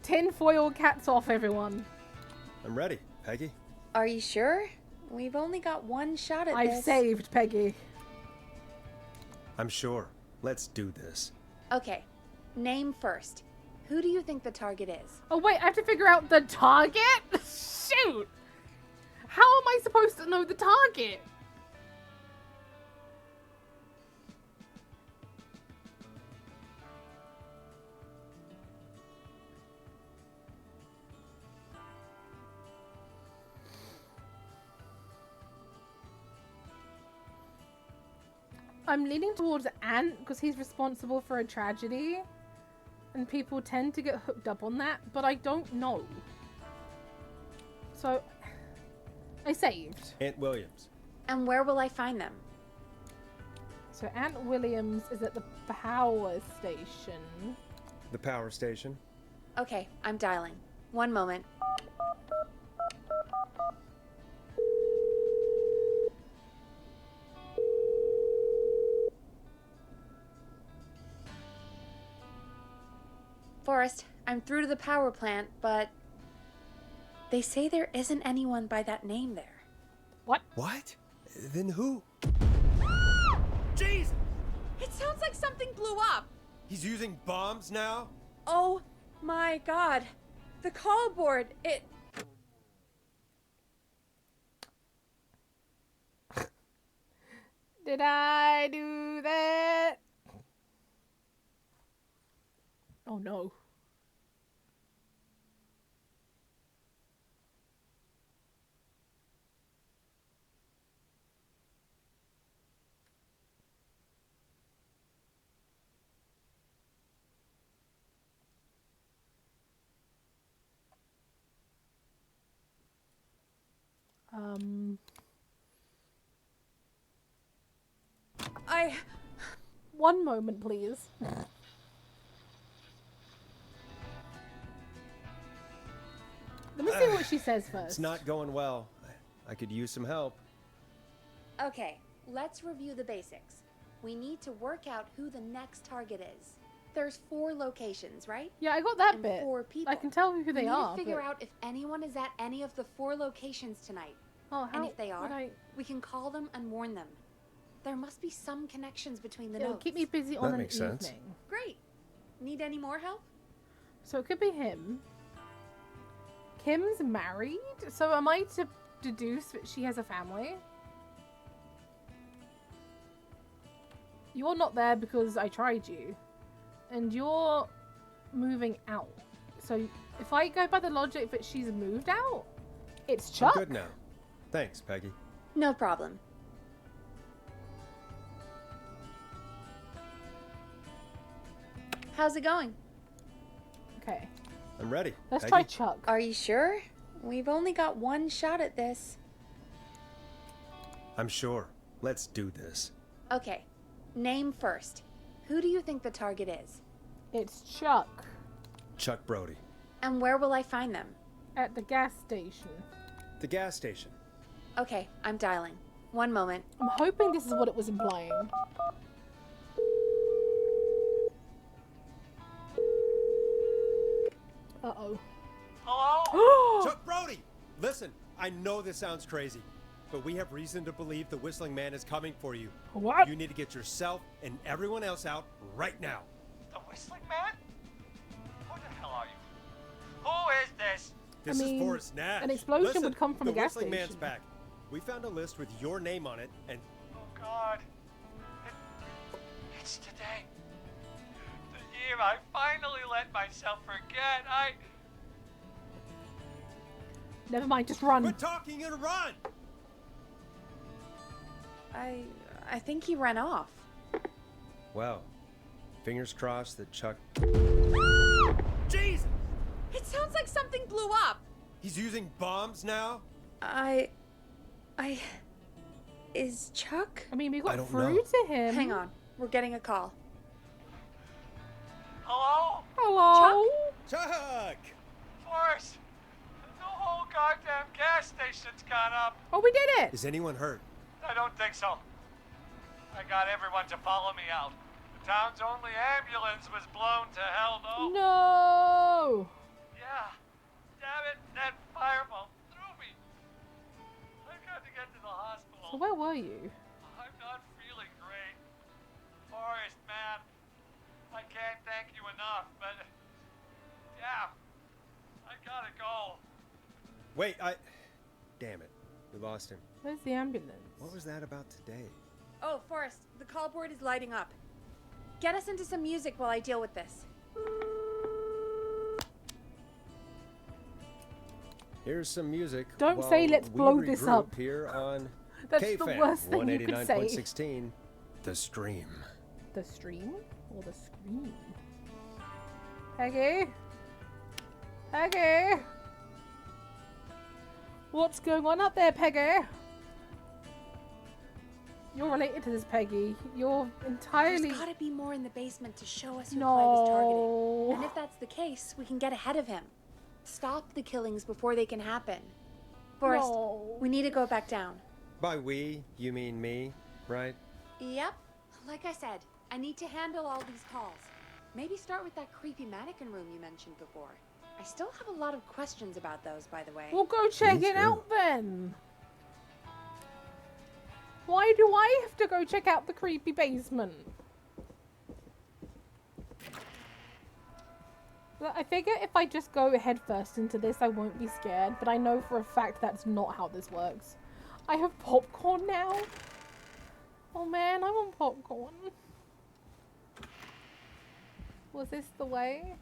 Tinfoil cats off, everyone. I'm ready, Peggy. Are you sure? We've only got one shot at I've this. saved Peggy. I'm sure. Let's do this. Okay, name first. Who do you think the target is? Oh wait, I have to figure out the target? Shoot! How am I supposed to know the target? I'm leaning towards Ant because he's responsible for a tragedy. And people tend to get hooked up on that, but I don't know. So, I saved. Aunt Williams. And where will I find them? So Aunt Williams is at the power station. The power station. Okay, I'm dialing. One moment. Forrest, I'm through to the power plant, but they say there isn't anyone by that name there. What? What? Then who? Jesus! It sounds like something blew up. He's using bombs now? Oh my god. The call board, it... Did I do that? Oh no. One moment, please. Let me see what she says first. It's not going well. I could use some help. Okay, let's review the basics. We need to work out who the next target is. There's 4 locations, right? Yeah, I got that And bit. 4 people. I can tell who We they need are. to figure but... out if anyone is at any of the 4 locations tonight. Oh, how And if they would are, I... we can call them and warn them. There must be some connections between the It'll notes. keep me busy on That an makes sense. evening. Great. Need any more help? So it could be him. Kim's married? So am I to deduce that she has a family? You're not there because I tried you. And you're moving out. So if I go by the logic that she's moved out, it's Chuck. I'm good now. Thanks, Peggy. No problem. How's it going? Okay. I'm ready. Let's Peggy. try Chuck. Are you sure? We've only got one shot at this. I'm sure. Let's do this. Okay, name first. Who do you think the target is? It's Chuck Chuck Brody. And where will I find them? at the gas station. The gas station. Okay, I'm dialing. One moment. I'm hoping this is what it was implying. Uh-oh. Hello? Chuck Brody! Listen, I know this sounds crazy, but we have reason to believe the Whistling Man is coming for you. What? You need to get yourself and everyone else out right now. The Whistling Man? Who the hell are you? Who is this? This mean, is Forrest Nash. an explosion Listen, would come from the a gas Whistling Man's station. back. We found a list with your name on it, and Oh God. It's today. The year I finally let myself forget. Never mind, just run. quit talking and run! I think he ran off. Well, fingers crossed that Chuck... Jesus! It sounds like something blew up. He's using bombs now? Is Chuck? I mean, we I got don't through know. to him. Hang on. We're getting a call. Hello? Hello? Chuck! Forrest, the whole goddamn gas station's gone up. Oh, we did it! Is anyone hurt? I don't think so. I got everyone to follow me out. The town's only ambulance was blown to hell, though. No! Yeah. Damn it, that fireball threw me. I've got to get to the hospital. So where were you? I'm not feeling great. Forrest, man. I can't thank you enough, but... yeah. I gotta go. Wait, Damn it. We lost him. Where's the ambulance? What was that about today? Oh, Forrest, the call board is lighting up. Get us into some music while I deal with this. Here's some music. Don't while say let's we blow this regroup up. Here on That's KFAN the worst thing you could say. 189.16, The Stream. The stream? Or the scream? Peggy? Peggy? What's going on up there, Peggy? You're related to this, Peggy. You're entirely... There's gotta be more in the basement to show us who Clive is targeting. No. And if that's the case, we can get ahead of him. Stop the killings before they can happen. Forrest, No. we need to go back down. By we, you mean me, right? Yep. Like I said, I need to handle all these calls. Maybe start with that creepy mannequin room you mentioned before. I still have a lot of questions about those, by the way. We'll go check Me it too. out then. Why do I have to go check out the creepy basement? I figure if I just go head first into this, I won't be scared. But I know for a fact that's not how this works. I have popcorn now. Oh man, I want popcorn. Was this the way?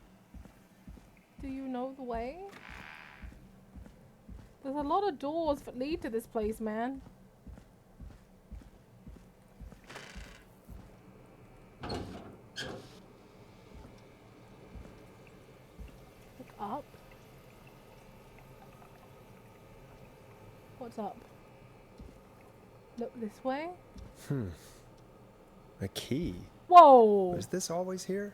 Do you know the way? There's a lot of doors that lead to this place, man. Look up. What's up? Look this way. A key. Whoa! Was this always here?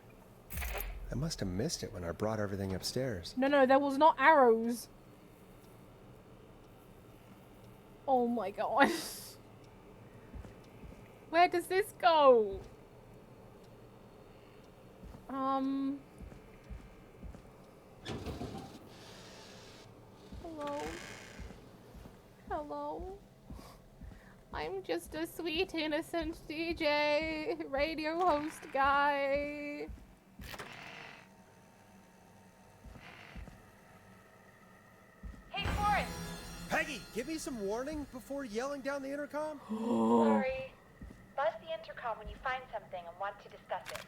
I must have missed it when I brought everything upstairs. No, there was not arrows. Oh my gosh. Where does this go? Hello? Hello? I'm just a sweet, innocent DJ, radio host guy. Hey, Forrest! Peggy, give me some warning before yelling down the intercom. Sorry. Buzz the intercom when you find something and want to discuss it.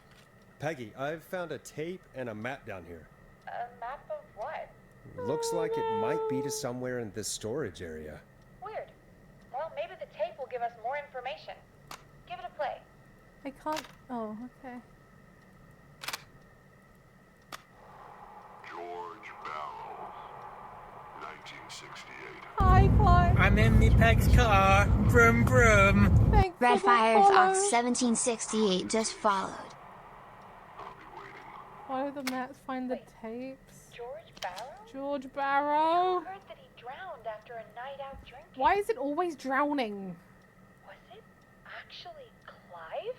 Peggy, I've found a tape and a map down here. A map of what? Looks like it might be to somewhere in this storage area. Weird. Well, maybe the tape will give us more information. Give it a play. I can't. Oh, okay. George Barrow, 1968. Hi, Clive. I'm in me Peg's car. Vroom vroom. Thanks for Red the Fire's follow. Ox 1768 just followed. Follow the maps, find the tapes. George Barrow? George I Barrow. heard that he drowned after a night out drinking. Why is it always drowning? Was it actually Clive?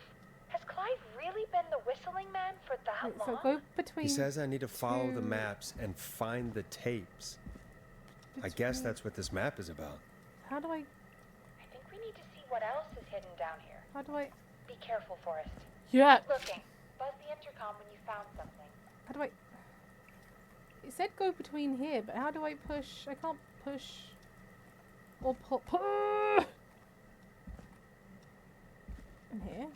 Has Clive really been the whistling man for that Wait, long? so go between. He says I need to follow the two- maps and find the tapes. I guess between- that's what this map is about. How do I? I think we need to see what else is hidden down here. How do I? Be careful, Forrest. Yeah. Keep looking. Buzz the intercom when you found something. How do I? It said go between here, but how do I push? I can't push. Or pull. In here.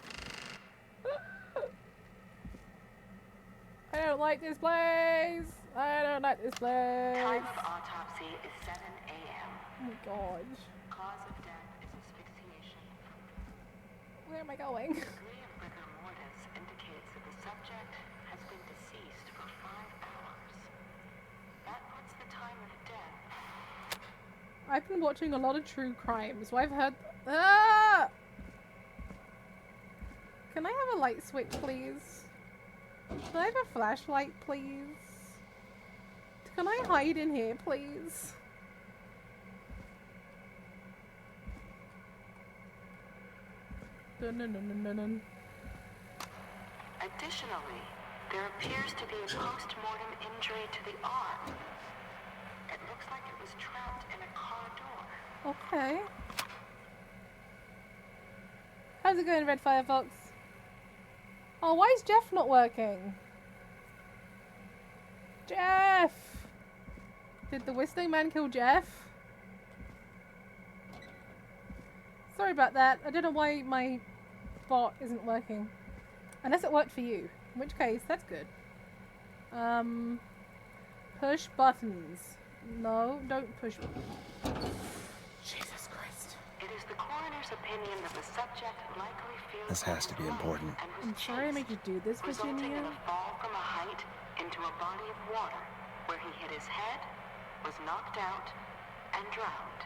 I don't like this place. I don't like this place. Time of autopsy is 7 a.m. Oh my god. Cause of death is asphyxiation. Where am I going? Degree of rigor mortis indicates that the subject has been deceased for 5 hours. That puts the time of death. I've been watching a lot of true crime, so I've heard. Ah! Can I have a light switch, please? Can I have a flashlight, please? Can I hide in here, please? Dun, dun, dun, dun, dun, dun. Additionally, there appears to be a post-mortem injury to the arm. It looks like it was trapped in a car door. Okay. How's it going, Red Firefox? Oh, why is Jeff not working? Jeff! Did the Whistling Man kill Jeff? Sorry about that. I don't know why my bot isn't working. Unless it worked for you. In which case, that's good. Push buttons. No, don't push. Jesus Christ. It is the coroner's opinion that the subject likely feels This has to be important. I'm sorry I made you do this, resulting Virginia. in a fall from a height into a body of water, where he hit his head, was knocked out, and drowned.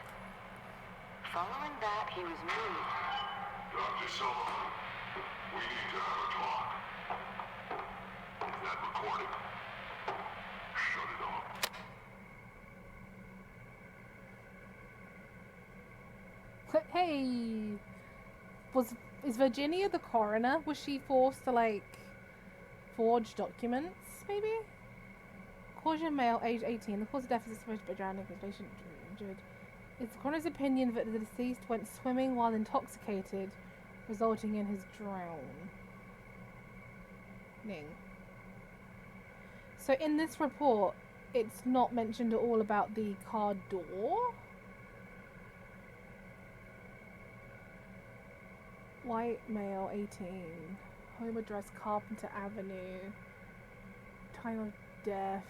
Following that, he was moved. Dr. Sullivan, we need to have a talk. That recording. Shut it off. Hey, is Virginia the coroner? Was she forced to like forge documents? Maybe. Caution male, age 18. The cause of death is supposed to be drowning. Patient injured. It's the coroner's opinion that the deceased went swimming while intoxicated, resulting in his drowning. So in this report, it's not mentioned at all about the car door. White male, 18. Home address, Carpenter Avenue. Time of death.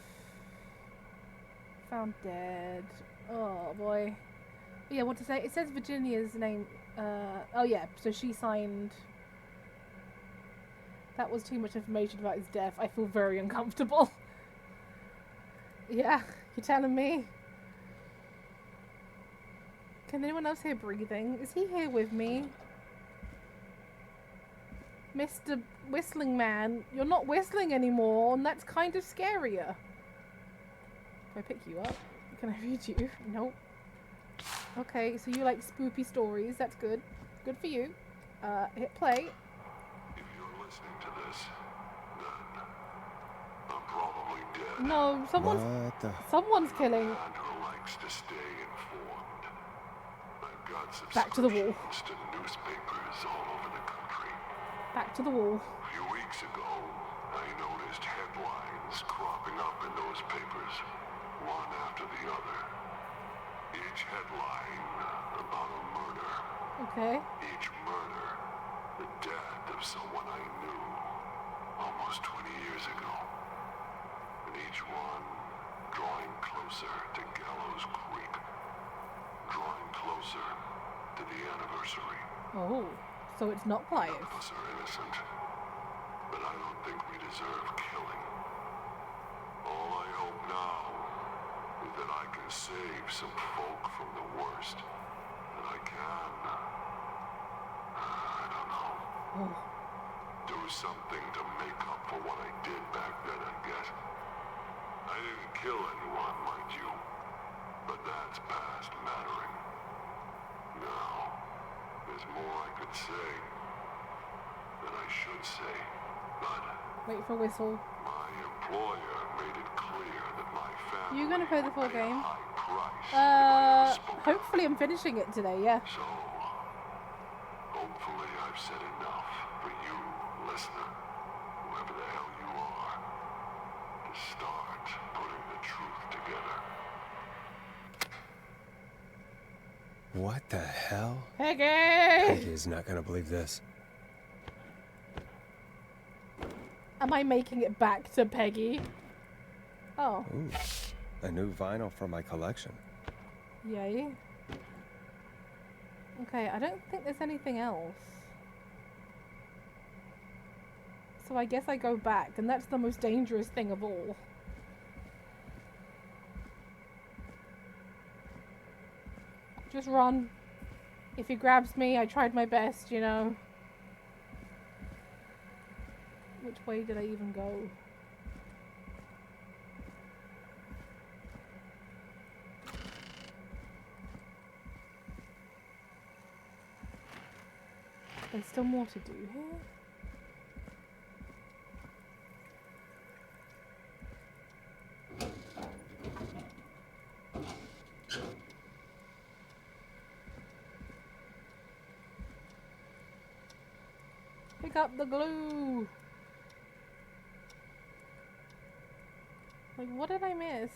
Found dead. Oh boy. Yeah, what to say? It says Virginia's name. Oh yeah, so she signed. That was too much information about his death. I feel very uncomfortable. Yeah, you're telling me. Can anyone else hear breathing? Is he here with me? Mr. Whistling Man, you're not whistling anymore, and that's kind of scarier. Can I pick you up? Can I read you? Nope. Okay, so you like spoopy stories. That's good. Good for you. Hit play. If you're listening to this, then I'm probably dead. No, someone's killing. Man who likes to stay informed. I've got Back to the wall. subscriptions to newspapers all over the country. Back to the wall. A few weeks ago, I noticed headlines cropping up in those papers, one after the other. Each headline about a murder. Okay. Each murder, the death of someone I knew almost 20 years ago. And each one drawing closer to Gallows Creek. Drawing closer to the anniversary. Oh, so it's not Clive. None of us are innocent, but I don't think we deserve killing. All I hope now is that I can save some folk from the worst. That I can. I don't know. Oh. Do something to make up for what I did back then, I guess. I didn't kill anyone, mind you, but that's past mattering. Now, there's more I could say than I should say, but Wait for whistle. my employer made it clear that my family You gonna play the full would pay a game? high price if I spoke up. Hopefully I'm finishing it today, yeah. So, hopefully I've said enough for you, listener, whoever the hell you are, to start putting the truth together. What the hell? Peggy! Peggy's not gonna believe this. Am I making it back to Peggy? Oh, Ooh, a new vinyl for my collection. yay. Okay, I don't think there's anything else. So I guess I go back, and that's the most dangerous thing of all. Just run. If he grabs me, I tried my best, you know. Which way did I even go? There's still more to do here. Pick up the glue! Like, what did I miss?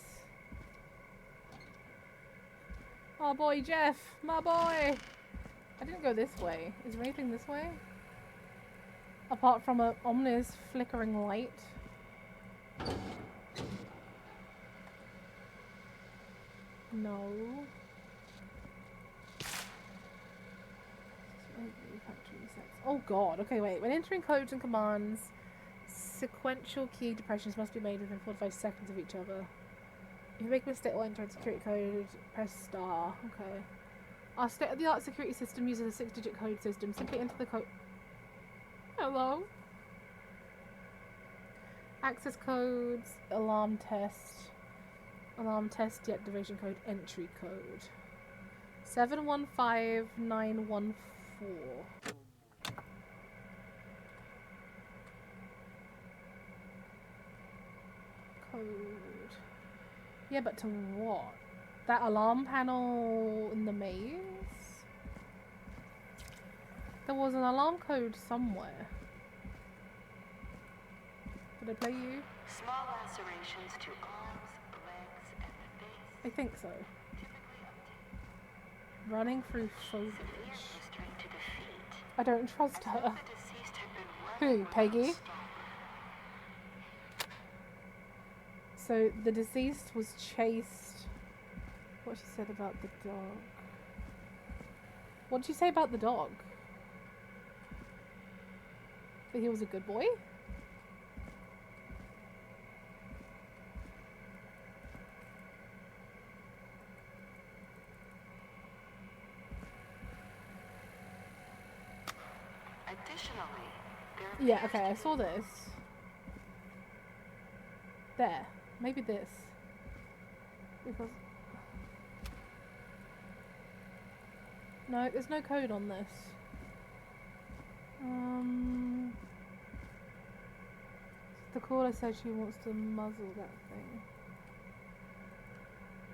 Oh boy, Jeff! My boy! I didn't go this way. Is there anything this way? Apart from a ominous flickering light. No. Oh god, okay, wait. When entering codes and commands, sequential key depressions must be made within 45 seconds of each other. If you make a mistake or enter a security code, press star. Okay. Our state-of-the-art security system uses a 6-digit code system. Simply enter the code. Hello? Access codes, alarm test, deactivation code, entry code. 715914. Code. Yeah, but to what? That alarm panel in the maze? There was an alarm code somewhere. Did I play you? Small lacerations to arms, legs, and face. I think so. Running through foliage. I don't trust her. Who? Peggy? So the deceased was chased. What she said about the dog. What did she say about the dog? That he was a good boy? Additionally, Yeah, okay, I saw this. There. Maybe this. Because... No, there's no code on this. The caller said she wants to muzzle that thing.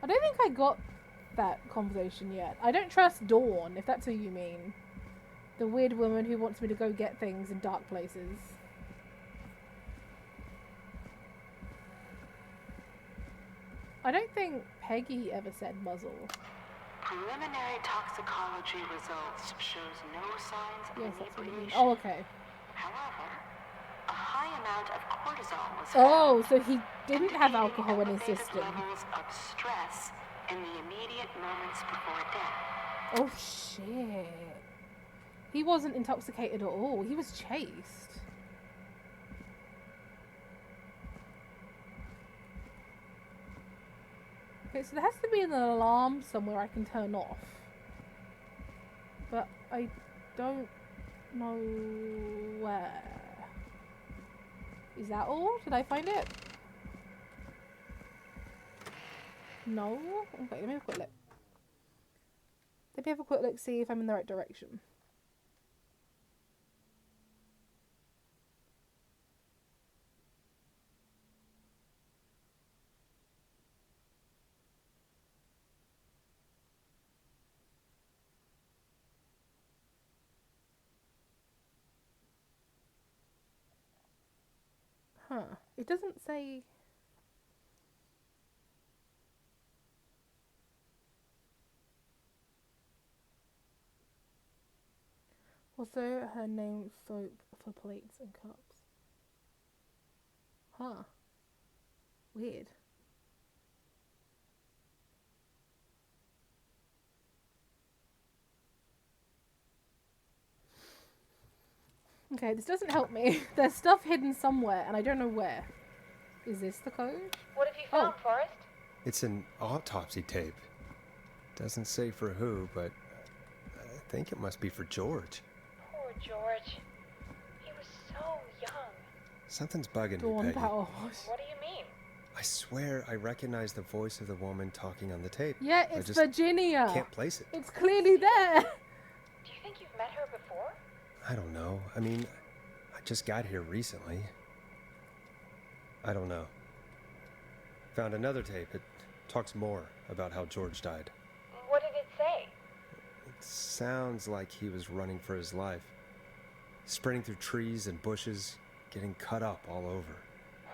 I don't think I got that conversation yet. I don't trust Dawn, if that's who you mean. The weird woman who wants me to go get things in dark places. I don't think Peggy ever said muzzle. Preliminary toxicology results shows no signs of inebriation. Oh, okay. However, a high amount of cortisol was Oh, so he didn't have alcohol in his system. levels of stress in the immediate moments before death. Oh shit. He wasn't intoxicated at all. He was chased. Okay, so there has to be an alarm somewhere I can turn off. But I don't know where. Is that all? Did I find it? No? Okay, let me have a quick look. Let me have a quick look, see if I'm in the right direction. Huh. It doesn't say... Also, her name soap for plates and cups. Huh. Weird. Okay, this doesn't help me. There's stuff hidden somewhere, and I don't know where. Is this the code? What have you found, Forrest? It's an autopsy tape. Doesn't say for who, but I think it must be for George. Poor George. He was so young. Something's bugging Dawn me, Peggy. Power. What do you mean? I swear I recognize the voice of the woman talking on the tape. Yeah, I it's just Virginia. can't place it. It's clearly there. Do you think you've met her before? I don't know. I mean, I just got here recently. I don't know. Found another tape. It talks more about how George died. What did it say? It sounds like he was running for his life. Sprinting through trees and bushes, getting cut up all over.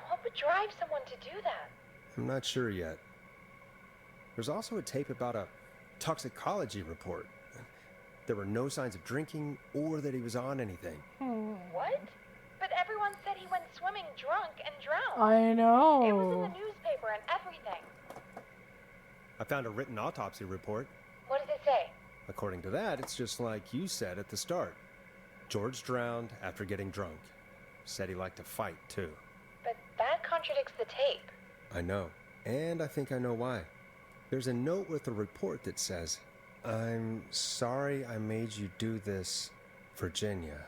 What would drive someone to do that? I'm not sure yet. There's also a tape about a toxicology report. There were no signs of drinking or that he was on anything. What? But everyone said he went swimming drunk and drowned. I know. It was in the newspaper and everything. I found a written autopsy report. What does it say? According to that, it's just like you said at the start. George drowned after getting drunk. Said he liked to fight, too. But that contradicts the tape. I know. And I think I know why. There's a note with the report that says, "I'm sorry I made you do this, Virginia."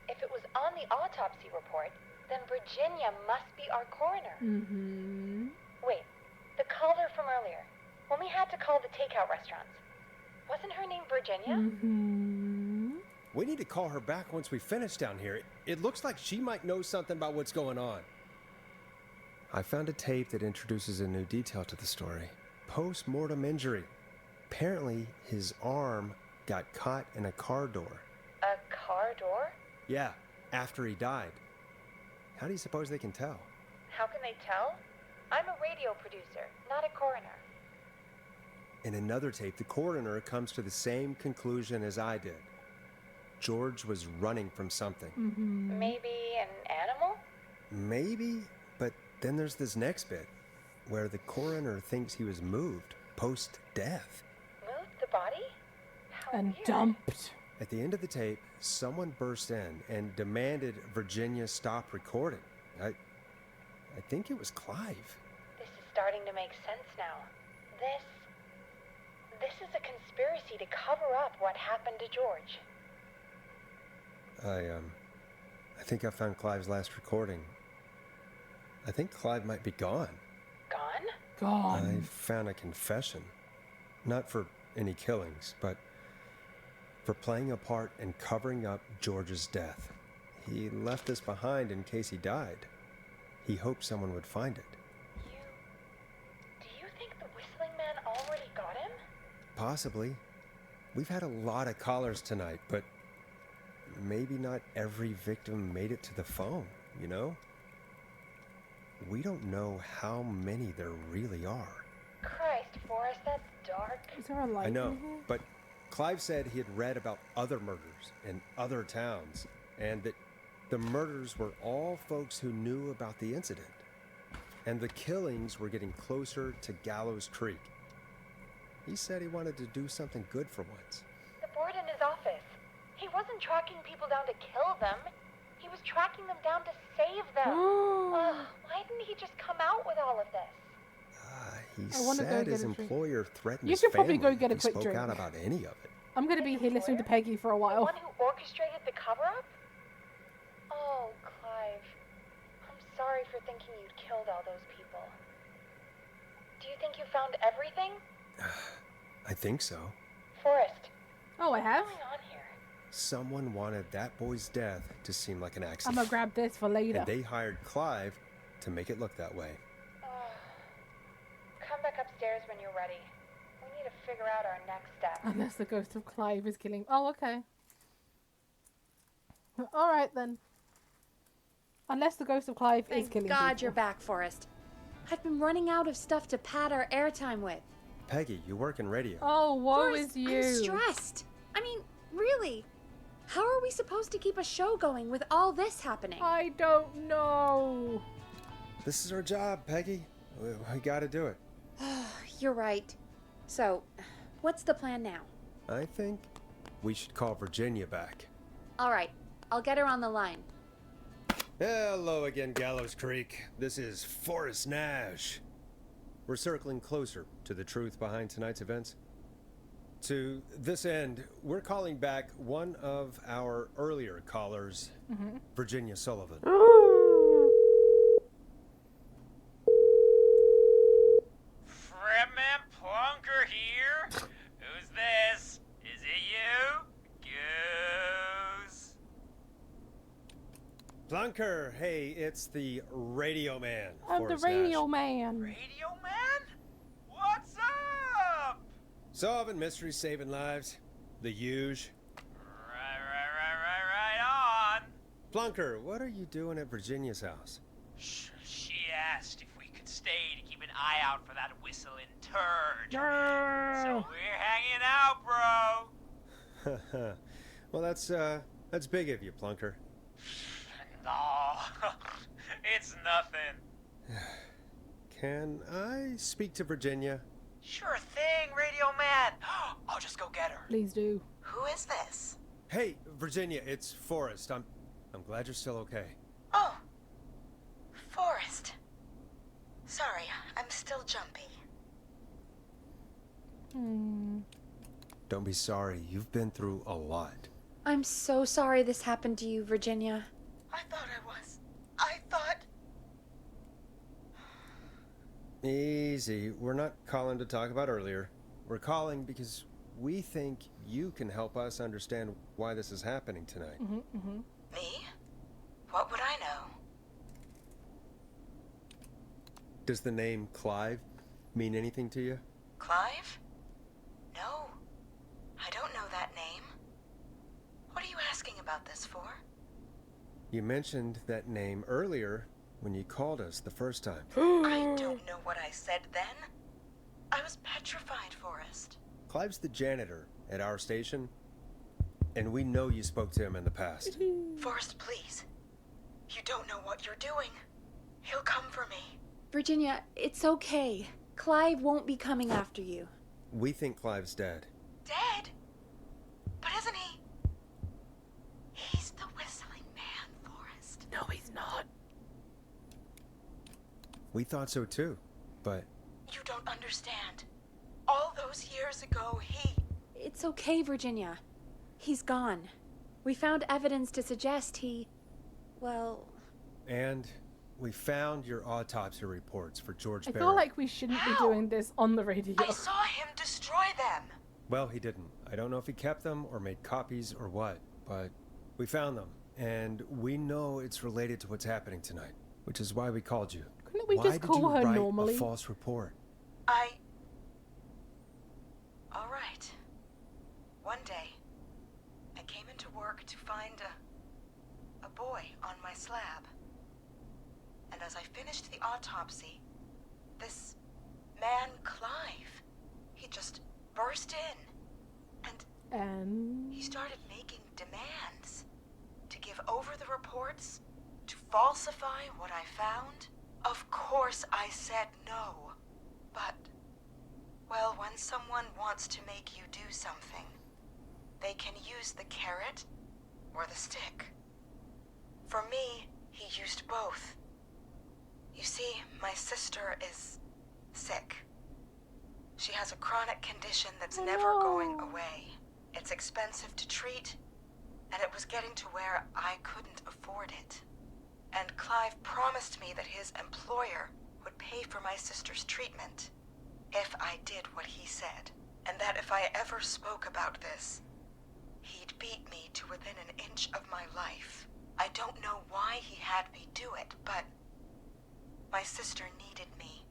If it was on the autopsy report, then Virginia must be our coroner. Mm-hmm. Wait, the caller from earlier, when we had to call the takeout restaurants, wasn't her name Virginia? Mm-hmm. We need to call her back once we finish down here. It looks like she might know something about what's going on. I found a tape that introduces a new detail to the story. Post-mortem injury. Apparently, his arm got caught in a car door. A car door? Yeah, after he died. How do you suppose they can tell? How can they tell? I'm a radio producer, not a coroner. In another tape, the coroner comes to the same conclusion as I did. George was running from something. Mm-hmm. Maybe an animal? Maybe, but then there's this next bit, where the coroner thinks he was moved post-death. Moved the body? How And weird. dumped. At the end of the tape, someone burst in and demanded Virginia stop recording. I think it was Clive. This is starting to make sense now. This is a conspiracy to cover up what happened to George. I think I found Clive's last recording. I think Clive might be gone. Gone? Gone. I found a confession. Not for any killings, but for playing a part in covering up George's death. He left this behind in case he died. He hoped someone would find it. Do you think the Whistling Man already got him? Possibly. We've had a lot of callers tonight, but maybe not every victim made it to the phone, you know? We don't know how many there really are. Christ, Forrest, that's dark. Is there a light I know, in here? but Clive said he had read about other murders in other towns, and that the murders were all folks who knew about the incident. And the killings were getting closer to Gallows Creek. He said he wanted to do something good for once. The board in his office. He wasn't tracking people down to kill them. He was tracking them down to save them. Why didn't he just come out with all of this? He I wanna go said get his a drink. employer threatened You his should probably family go get a if quick he spoke drink. out about any of it. I'm going to be here listening to Peggy for a The while. one who orchestrated the cover-up? Oh, Clive. I'm sorry for thinking you'd killed all those people. Do you think you found everything? I think so. Forrest, Oh, I have? what's going on here? Someone wanted that boy's death to seem like an I'm accident. going to grab this for later. And they hired Clive to make it look that way. Come back upstairs when you're ready. We need to figure out our next step. Unless the ghost of Clive is killing... Oh, okay. Alright, then. Unless the ghost of Clive is Thank killing God people. you're back, Forrest. I've been running out of stuff to pad our airtime with. Peggy, you work in radio. Oh, woe Forrest, is you. I'm stressed. I mean, really. How are we supposed to keep a show going with all this happening? I don't know. This is our job, Peggy. We gotta do it. You're right. So, what's the plan now? I think we should call Virginia back. All right, I'll get her on the line. Hello again, Gallows Creek. This is Forrest Nash. We're circling closer to the truth behind tonight's events. To this end, we're calling back one of our earlier callers, Virginia Sullivan. Fredman Plunker here. Who's this? Is it you? Goose. Plunker, hey, it's the Radio Man. I'm the Forrest radio Nash. man. Radio man? What's up? Solving mysteries, saving lives. The huge. Right on. Plunker, what are you doing at Virginia's house? She asked if we could stay to keep an eye out for that whistling turd. Yeah. So we're hanging out, bro. Well, that's big of you, Plunker. No, it's nothing. Can I speak to Virginia? Sure thing, Radio Man. I'll just go get her. Please do. Who is this? Hey, Virginia, it's Forrest. I'm glad you're still okay. Oh, Forrest. Sorry, I'm still jumpy. Don't be sorry. You've been through a lot. I'm so sorry this happened to you, Virginia. I thought I was. I thought... Easy. We're not calling to talk about earlier. We're calling because we think you can help us understand why this is happening tonight. Me? What would I know? Does the name Clive mean anything to you? Clive? No. I don't know that name. What are you asking about this for? You mentioned that name earlier when you called us the first time. I don't know what I said then. I was petrified, Forrest. Clive's the janitor at our station, and we know you spoke to him in the past. Forrest, please. You don't know what you're doing. He'll come for me. Virginia, it's okay. Clive won't be coming after you. We think Clive's dead. Dead? But isn't he? He's the whistling man, Forrest. No, he's not. We thought so too, but You don't understand. All those years ago, he... It's okay, Virginia. He's gone. We found evidence to suggest he... well... And we found your autopsy reports for George I Barrett. feel like we shouldn't be doing this on the radio. I saw him destroy them. Well, he didn't. I don't know if he kept them or made copies or what, but we found them. And we know it's related to what's happening tonight, which is why we called you. Couldn't we Why just did call you her write normally? a false report? All right. One day, I came into work to find a boy on my slab. And as I finished the autopsy, this man, Clive, he just burst in. And he started making demands to give over the reports, to falsify what I found. Of course I said no, but, well, when someone wants to make you do something, they can use the carrot or the stick. For me, he used both. You see, my sister is sick. She has a chronic condition that's never going away. It's expensive to treat, and it was getting to where I couldn't afford it. And Clive promised me that his employer would pay for my sister's treatment if I did what he said, and that if I ever spoke about this, he'd beat me to within an inch of my life. I don't know why he had me do it, but my sister needed me.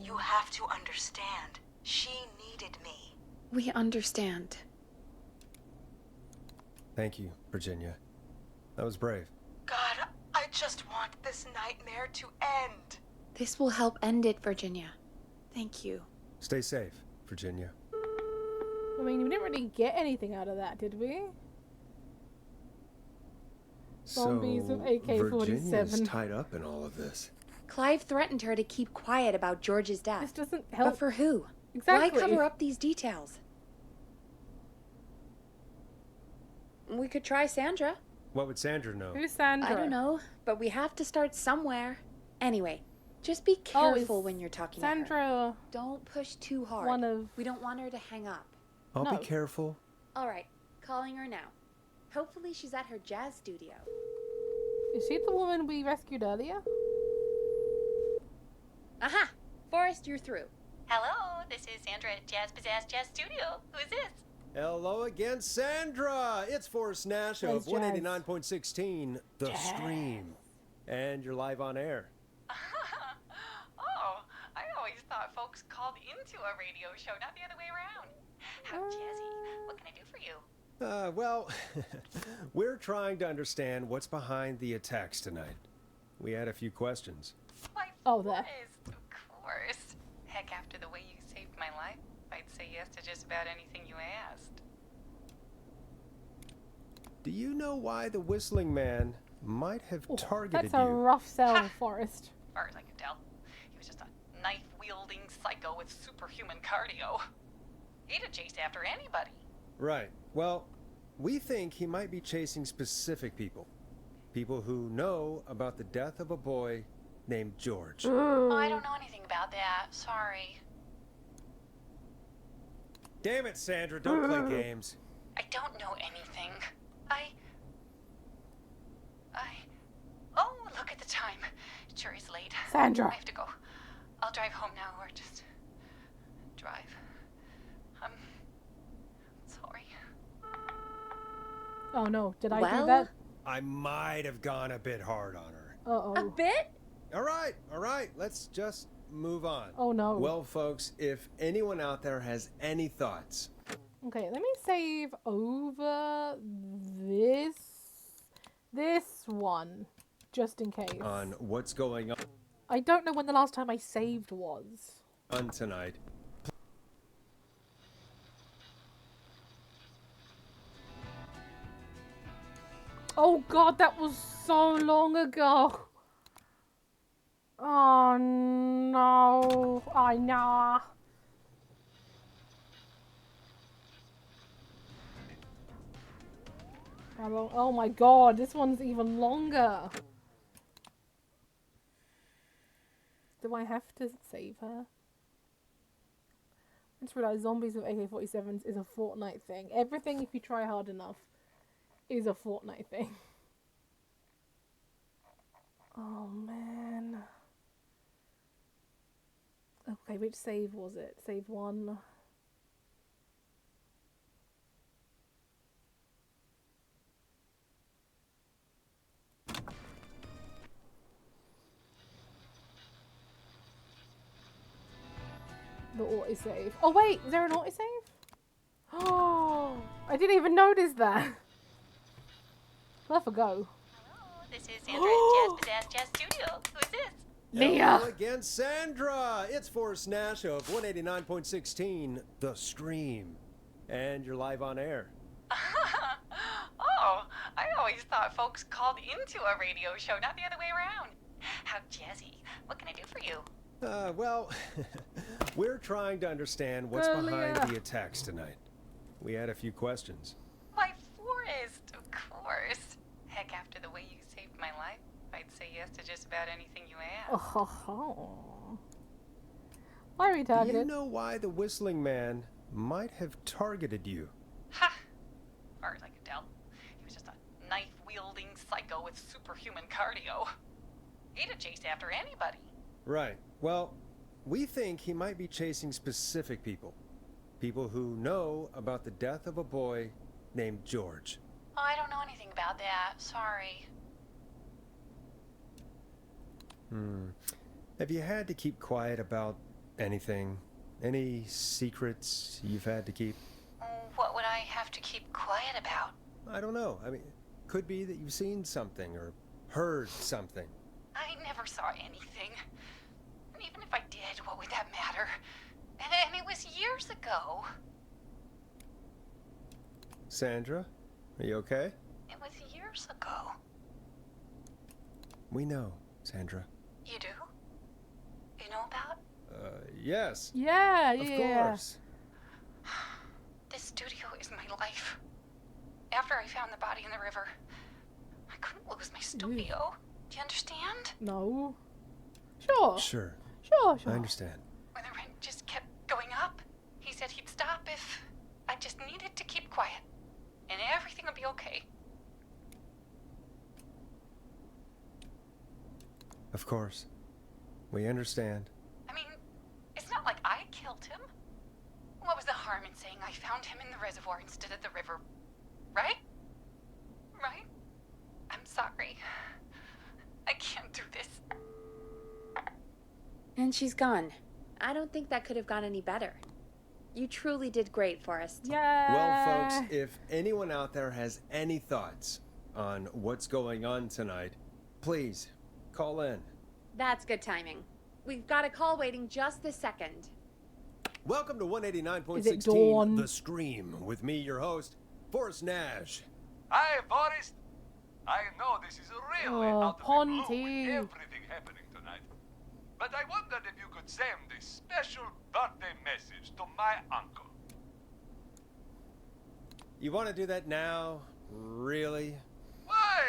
You have to understand. She needed me. We understand. Thank you, Virginia. That was brave. God, I just want this nightmare to end. This will help end it, Virginia. Thank you. Stay safe, Virginia. I mean, we didn't really get anything out of that, did we? Zombies with AK-47. Virginia's tied up in all of this. Clive threatened her to keep quiet about George's death. This doesn't help. But for who? Exactly. Why cover up these details? We could try Sandra. What would Sandra know? Who's Sandra? I don't know, but we have to start somewhere. Anyway, just be careful when you're talking to her. Sandra. Don't push too hard. One of... We don't want her to hang up. I'll be careful. All right, calling her now. Hopefully she's at her jazz studio. Is she the woman we rescued earlier? Aha! Forrest, you're through. Hello, this is Sandra at Jazz Pizzazz Jazz Studio. Who is this? Hello again, Sandra! It's Forrest Nash of Where's Jazz? 189.16, The Stream. And you're live on air. Oh, I always thought folks called into a radio show, not the other way around. How jazzy. What can I do for you? Well, we're trying to understand what's behind the attacks tonight. We had a few questions. Why, Oh, there. Forrest, of course. Heck, after the way you saved my life, I'd say yes to just about anything you asked. Do you know why the Whistling Man might have targeted That's a you? rough sell, Forrest. As far as I could tell, he was just a knife-wielding psycho with superhuman cardio. He'd have chased after anybody. Right. Well, we think he might be chasing specific people. People who know about the death of a boy named George. Oh, I don't know anything about that. Sorry. Damn it, Sandra, don't play games. I don't know anything. Oh, look at the time. It sure is late. Sandra. I have to go. I'll drive home now, or just drive. I'm sorry. Oh no, did I do Well- that? I might have gone a bit hard on her. Uh-oh. A bit? All right, let's just move on. Oh no. Well, folks, if anyone out there has any thoughts, Okay, let me save over this one, just in case. on what's going I don't know when the last time I saved was. on tonight, Oh god, that was so long ago. Oh no, I know. How long? Oh my god, this one's even longer. Do I have to save her? I just realised zombies with AK-47s is a Fortnite thing. Everything, if you try hard enough, is a Fortnite thing. Oh man. Okay, which save was it? Save one. The autosave. Oh wait, is there an autosave? Oh, I didn't even notice that. Let's go. Hello, this is Sandra at Jazz Studio. Who is this? Leah. Hello again, Sandra. It's Forrest Nash of 189.16, The Stream, and you're live on air. Oh, I always thought folks called into a radio show, not the other way around. How jazzy. What can I do for you? Well, we're trying to understand what's behind Leah. the attacks tonight. We had a few questions. Why, Forrest, of course. Heck, after the way you saved my life, I'd say yes to just about anything you asked. Oh. Why are we Do you targeted? know why the Whistling Man might have targeted you? Ha! As far as I could tell, he was just a knife-wielding psycho with superhuman cardio. He'd have chased after anybody. Right. Well, we think he might be chasing specific people. People who know about the death of a boy named George. Oh, I don't know anything about that. Sorry. Have you had to keep quiet about anything? Any secrets you've had to keep? What would I have to keep quiet about? I don't know. I mean, could be that you've seen something or heard something. I never saw anything. And even if I did, what would that matter? And it was years ago. Sandra, are you okay? It was years ago. We know, Sandra. You do? You know about? Yes. Yeah, Of yeah. course. This studio is my life. After I found the body in the river, I couldn't lose my studio. Do you understand? No. Sure. Sure. Sure, I sure. understand. When the rent just kept going up, he said he'd stop if I just needed to keep quiet. And everything would be okay. Of course. We understand. I mean, it's not like I killed him. What was the harm in saying I found him in the reservoir instead of the river. Right? Right? I'm sorry. I can't do this. And she's gone. I don't think that could have gone any better. You truly did great, Forrest. Yeah. Well, folks, if anyone out there has any thoughts on what's going on tonight, please call in. That's good timing. We've got a call waiting just this second. Welcome to Is it 189.16 Dawn? The Scream with me, your host, Forrest Nash. Hi, Forrest. I know this is really Oh, out of the blue with Ponty. everything happening tonight. But I wondered if you could send a special birthday message to my uncle. You want to do that now? Really? Why?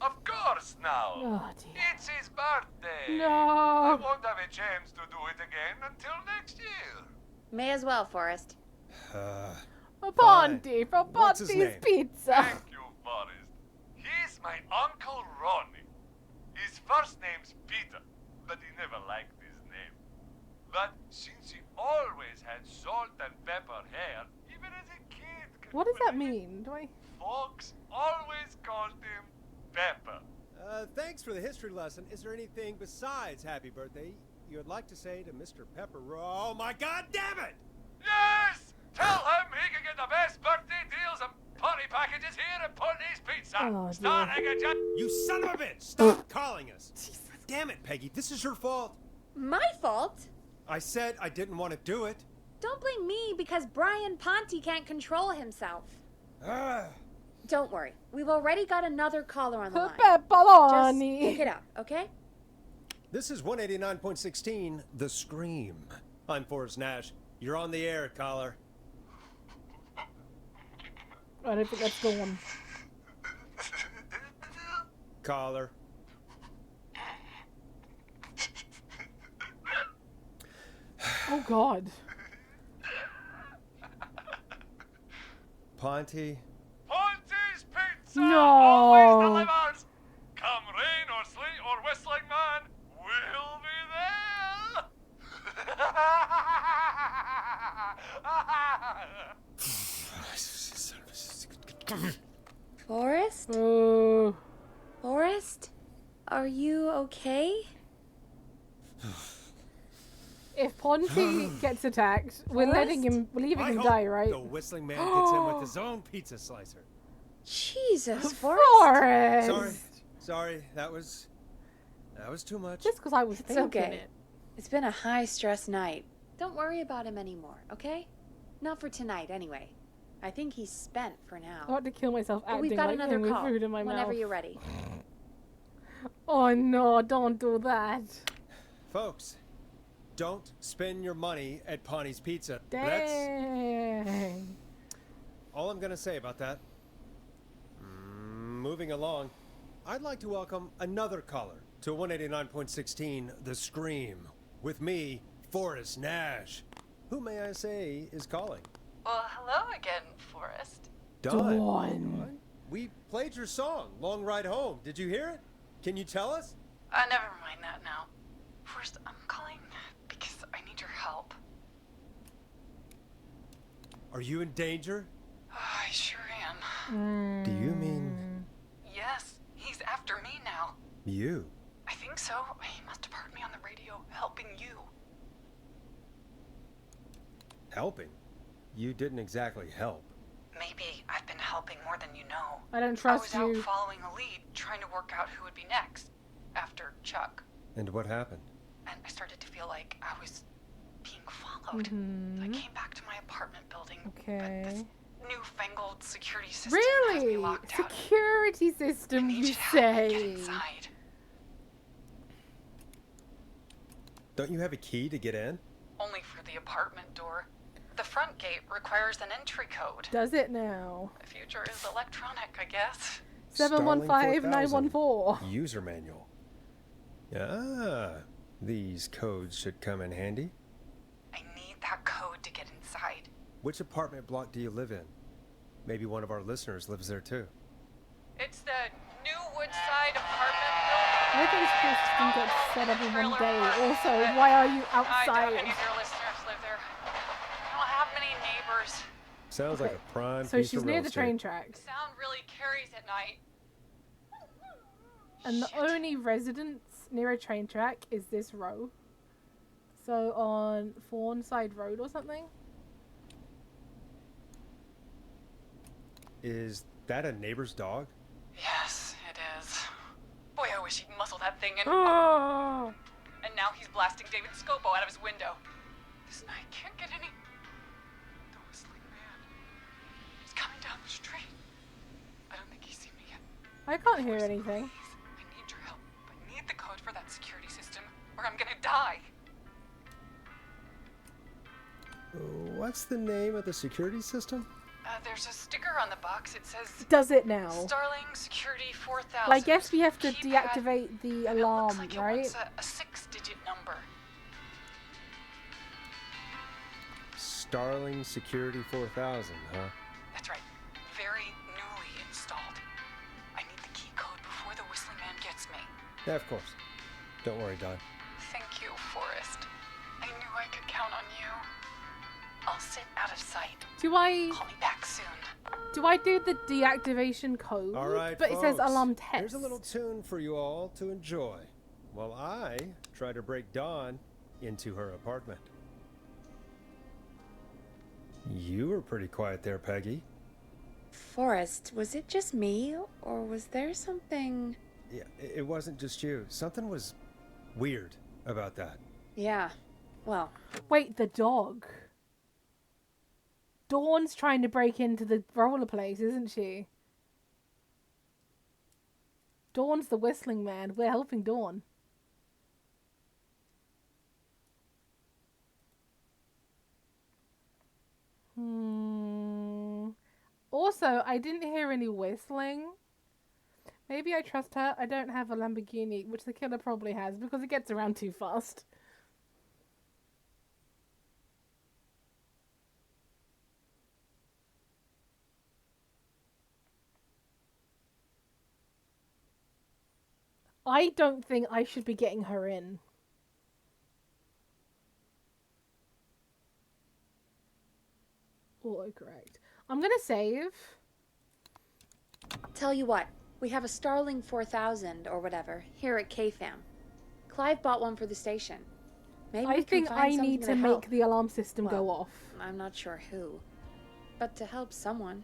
Of course now. Oh, dear. It's his birthday. No. I won't have a chance to do it again until next year. May as well, Forrest. A Ponty from What's his Ponty's name? Pizza. Thank you, Forrest. He's my Uncle Ronnie. His first name's Peter, but he never liked his name. But since he always had salt and pepper hair, even as a kid, What does that mean? folks always called him Pepper. Thanks for the history lesson. Is there anything besides happy birthday you would like to say to Mr. Pepper? Oh my God, damn it! Yes! Tell him he can get the best birthday deals and party packages here at Ponty's Pizza. Oh, dear. Starting at just... You son of a bitch! Stop calling us! Damn it, Peggy, this is your fault. My fault? I said I didn't want to do it. Don't blame me because Brian Ponty can't control himself. Ah. Don't worry. We've already got another caller on the line. Just Pepperoni. pick it up, okay? This is 189.16, The Scream. I'm Forrest Nash. You're on the air, caller. I don't think that's Dawn. Caller. Oh, God. Ponty. Ponty's Pizza No. always delivers. Come rain or sleet or whistling man, we'll be there. Forrest? Oh. Forrest? Are you okay? If Ponty gets attacked, we're leaving I him hope die, right? The whistling man gets in with his own pizza slicer. Jesus, Forrest. Forrest. Sorry, that was too much. Just because I was It's thinking okay. it. It's been a high-stress night. Don't worry about him anymore, okay? Not for tonight, anyway. I think he's spent for now. I want to kill myself But acting we've got like another him with call. food in my Whenever mouth. you're ready. Oh no, don't do that. Folks, don't spend your money at Ponty's Pizza. That's Dang. all I'm going to say about that. Moving along, I'd like to welcome another caller to 189.16 The Scream with me, Forrest Nash. Who may I say is calling? Well, hello again, Forrest. Dawn. We played your song, Long Ride Home. Did you hear it? Can you tell us? Never mind that now. First, I'm calling because I need your help. Are you in danger? I sure am. Do you mean Yes, he's after me now. you? I think so. He must have heard me on the radio helping you. Helping? You didn't exactly help. Maybe I've been helping more than you know. I don't trust I was you. out following a lead, trying to work out who would be next after Chuck. And what happened? And I started to feel like I was being followed. I came back to my apartment building. Okay. But this newfangled security system has me Really? locked out. Security system, I need you you to help me get say? inside. Don't you have a key to get in? Only for the apartment door. The front gate requires an entry code. Does it now? The future is electronic, I guess. 715914. User manual. Ah, these codes should come in handy. I need that code to get inside. Which apartment block do you live in? Maybe one of our listeners lives there too. It's the New Woodside apartment building. I think this system gets set up in one day. Also, why are you I doubt outside? any of your listeners live there. I don't have many neighbors. Sounds like a prime So piece she's of near real the estate. train tracks. Sound really carries at night. And the only residence near a train track is this row. So on Fawnside Road or something? Is that a neighbor's dog? Yes, it is. Boy, I wish he'd muscle that thing in. Oh. And now he's blasting David Scopo out of his window. This night can't get any. The whistling man. He's coming down the street. I don't think he's seen me yet. I can't hear anything. I need your help. I need the code for that security system, or I'm gonna die. What's the name of the security system? There's a sticker on the box. It says. Does it now? Starling Security 4000. I guess we have to Keypad, deactivate the and it alarm, looks like right? It wants a 6-digit number. Starling Security 4000, huh? That's right. Very newly installed. I need the key code before the whistling man gets me. Yeah, of course. Don't worry, Don. Thank you, Forrest. I knew I could count on you. I'll sit out of sight. Do I Call me back soon. do I do the deactivation code? All right, But it says folks, alarm test. Here's a little tune for you all to enjoy while I try to break Dawn into her apartment. You were pretty quiet there, Peggy. Forrest, was it just me, or was there something... Yeah, it wasn't just you. Something was weird about that. Yeah, well... Wait, the dog. Dawn's trying to break into the roller place, isn't she? Dawn's the whistling man. We're helping Dawn. Also, I didn't hear any whistling. Maybe I trust her. I don't have a Lamborghini, which the killer probably has, because it gets around too fast. I don't think I should be getting her in. Autocorrect. I'm gonna save. Tell you what, we have a Starling 4000 or whatever here at KFAM. Clive bought one for the station. Maybe I we can think find I something need to to make help. the alarm system go Well, off. I'm not sure who, but to help someone.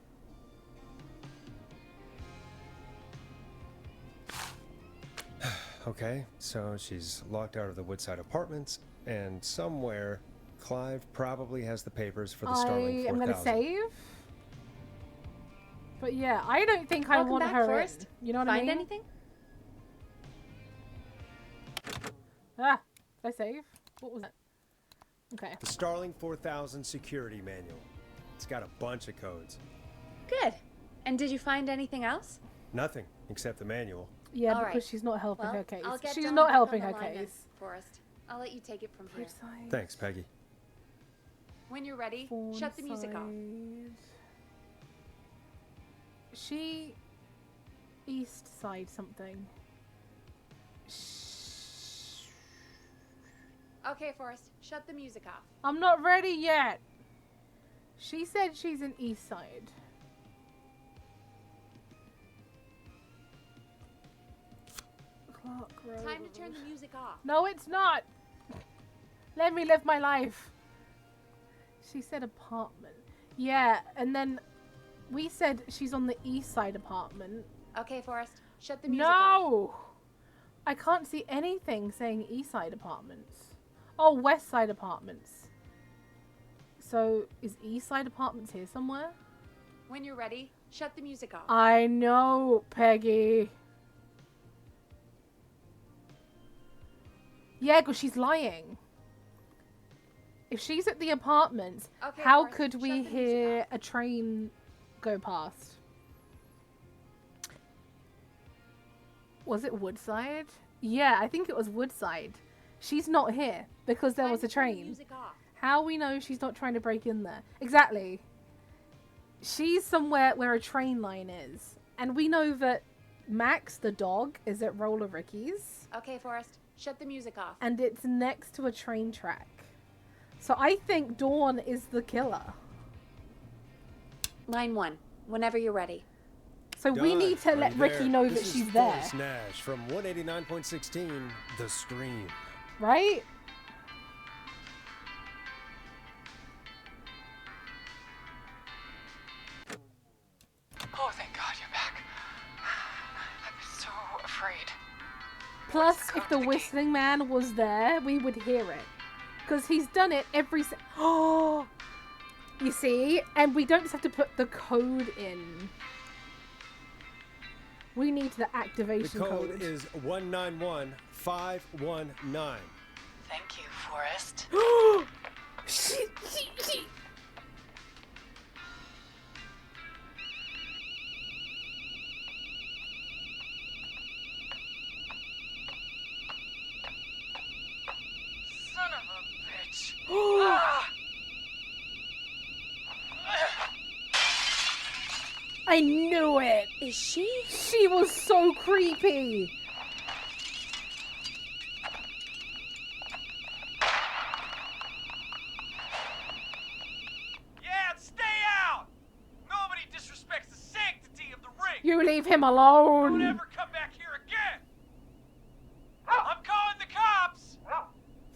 Okay, so she's locked out of the Woodside Apartments, and somewhere Clive probably has the papers for the Starling 4000. I am gonna save. But yeah, I don't think I Welcome want back, her Forrest. in. You know what I Find mean? anything? Ah, did I save? What was that? Okay. The Starling 4000 security manual. It's got a bunch of codes. Good. And did you find anything else? Nothing except the manual. Yeah, All because right. she's not helping Well, her case. I'll get She's Dawn not back helping on her the line then, case. Forrest, I'll let you take it from here. Thanks, Peggy. When you're ready, shut the music off. She east side something. Okay, Forrest, shut the music off. I'm not ready yet. She said she's in east side. Clark Road. Time to turn the music off. No, it's not. Let me live my life. She said apartment. Yeah, and then we said she's on the east side apartment. Okay, Forrest, shut the music off. No! I can't see anything saying east side apartments. Oh, west side apartments. So, is east side apartments here somewhere? When you're ready, shut the music off. I know, Peggy. Yeah, because she's lying. If she's at the apartments, Okay, how Forrest, could we shut the music hear a train go past? Was it Woodside? Yeah, I think it was Woodside. She's not here because there was a train. Music off. How we know she's not trying to break in there? Exactly. She's somewhere where a train line is. And we know that Max, the dog, is at Roller Ricky's. Okay, Forrest, shut the music off. And it's next to a train track. So I think Dawn is the killer. Line 1, whenever you're ready. So we Done. need to let Already Ricky there. know This that is she's there, Forrest Nash from 189.16, The Scream. right? Oh, thank God you're back. I was so afraid. Plus, if the whistling man was there, we would hear it. Because he's done it every Oh! You see? And we don't just have to put the code in. We need the The activation code is 191519. Thank you, Forrest. She. Son of a bitch. I knew it! Is she? She was so creepy! Yeah, stay out! Nobody disrespects the sanctity of the ring! You leave him Don't alone! ever come back here again! I'm calling the cops!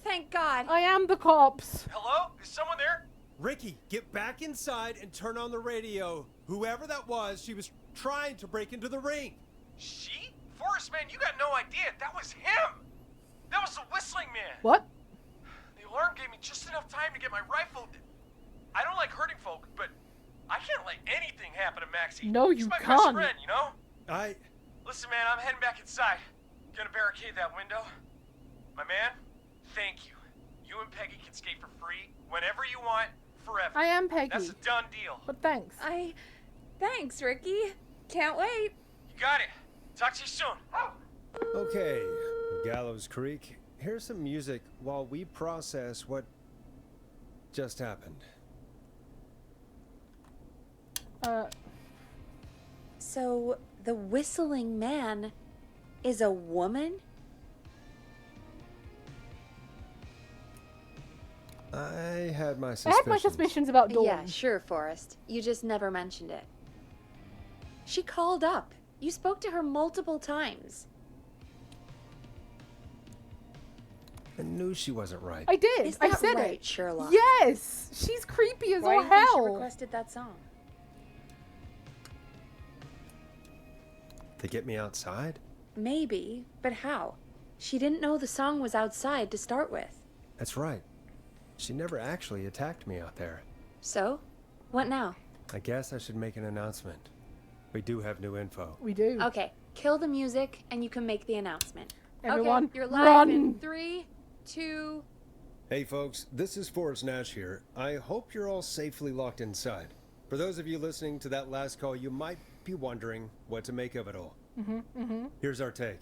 Thank God. I am the cops! Hello? Is someone there? Ricky, get back inside and turn on the radio. Whoever that was, she was trying to break into the ring. She? Forrest, man, you got no idea. That was him! That was the whistling man! What? The alarm gave me just enough time to get my rifle. I don't like hurting folk, but I can't let anything happen to Maxie. No, He's you my best can't. friend, you know? I... Listen, man, I'm heading back inside. Gonna barricade that window. My man, thank you. You and Peggy can skate for free whenever you want, forever. I am Peggy. That's a done deal. But thanks. Thanks, Ricky. Can't wait. You got it. Talk to you soon. Okay, Gallows Creek, here's some music while we process what just happened. So, the whistling man is a woman? I had my I suspicions. had my suspicions about Dawn. Yeah, sure, Forrest. You just never mentioned it. She called up. You spoke to her multiple times. I knew she wasn't right. I did. Is I that said right, it. Sherlock? Yes! She's creepy as Why all do you think she hell. requested that song? To get me outside? Maybe, but how? She didn't know the song was outside to start with. That's right. She never actually attacked me out there. So, what now? I guess I should make an announcement. We do have new info. We do. Okay, kill the music and you can make the announcement. Everyone, okay, you're live run! in 3, 2... Hey folks, this is Forrest Nash here. I hope you're all safely locked inside. For those of you listening to that last call, you might be wondering what to make of it all. Here's our take.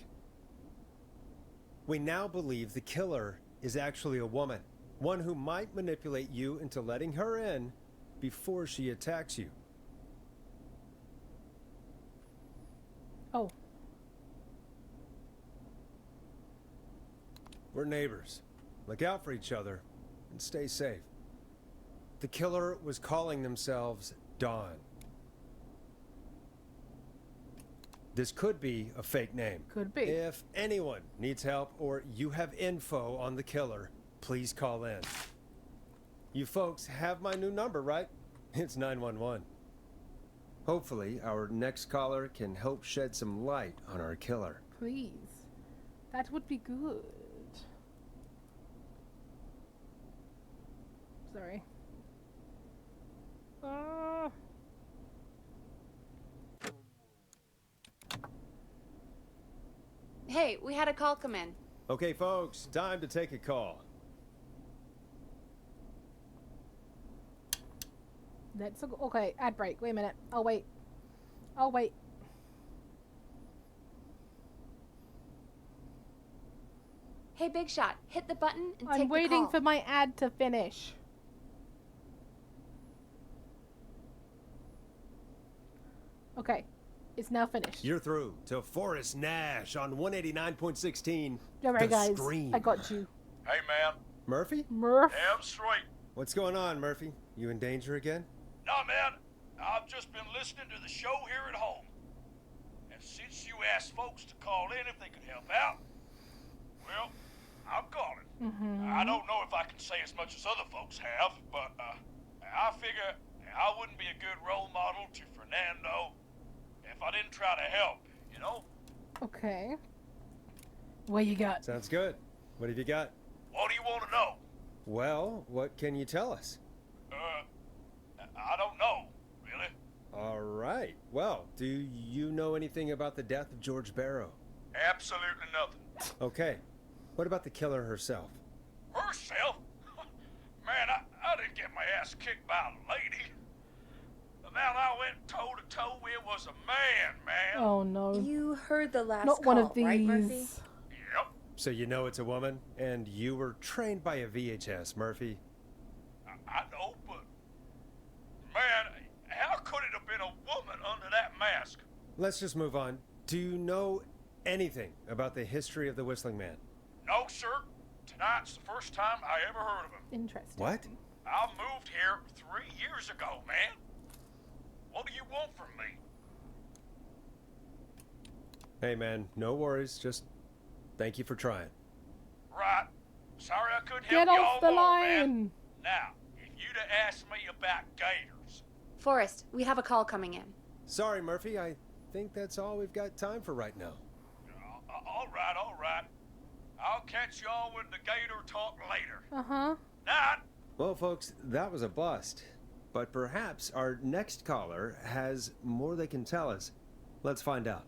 We now believe the killer is actually a woman. One who might manipulate you into letting her in before she attacks you. Oh. We're neighbors. Look out for each other and stay safe. The killer was calling themselves Dawn. This could be a fake name. Could be. If anyone needs help or you have info on the killer, please call in. You folks have my new number, right? It's 911. Hopefully, our next caller can help shed some light on our killer. Please. That would be good. Sorry. Hey, we had a call come in. Okay, folks, time to take a call. Let's go. Okay, ad break. Wait a minute. I'll wait. I'll wait. Hey, Big Shot, hit the button and take I'm the waiting call. for my ad to finish. Okay, it's now finished. You're through to Forrest Nash on 189.16. Alright, The guys. Scream. I got you. Hey, man. Murphy? Murph. Damn straight. What's going on, Murphy? You in danger again? Nah, man. I've just been listening to the show here at home. And since you asked folks to call in if they could help out, well, I'm calling. I don't know if I can say as much as other folks have, but I figure I wouldn't be a good role model to Fernando if I didn't try to help, you know? Okay. What you got? Sounds good. What have you got? What do you want to know? Well, what can you tell us? I don't know, really. All right. Well, do you know anything about the death of George Barrow? Absolutely nothing. Okay. What about the killer herself? Herself? Man, I didn't get my ass kicked by a lady. The man I went toe-to-toe with was a man. Oh, no. You heard the last Not call, one of these. right, Murphy? Yep. So you know it's a woman, and you were trained by a VHS, Murphy. I know, but... Man, how could it have been a woman under that mask? Let's just move on. Do you know anything about the history of the Whistling Man? No, sir. Tonight's the first time I ever heard of him. Interesting. What? I moved here 3 years ago, man. What do you want from me? Hey, man, no worries. Just thank you for trying. Right. Sorry I couldn't Get help off y'all the more, line. man. Now, if you'd have asked me about gators... Forrest, we have a call coming in. Sorry, Murphy. I think that's all we've got time for right now. All right. I'll catch y'all with the gator talk later. Uh-huh. Night. Well, folks, that was a bust. But perhaps our next caller has more they can tell us. Let's find out.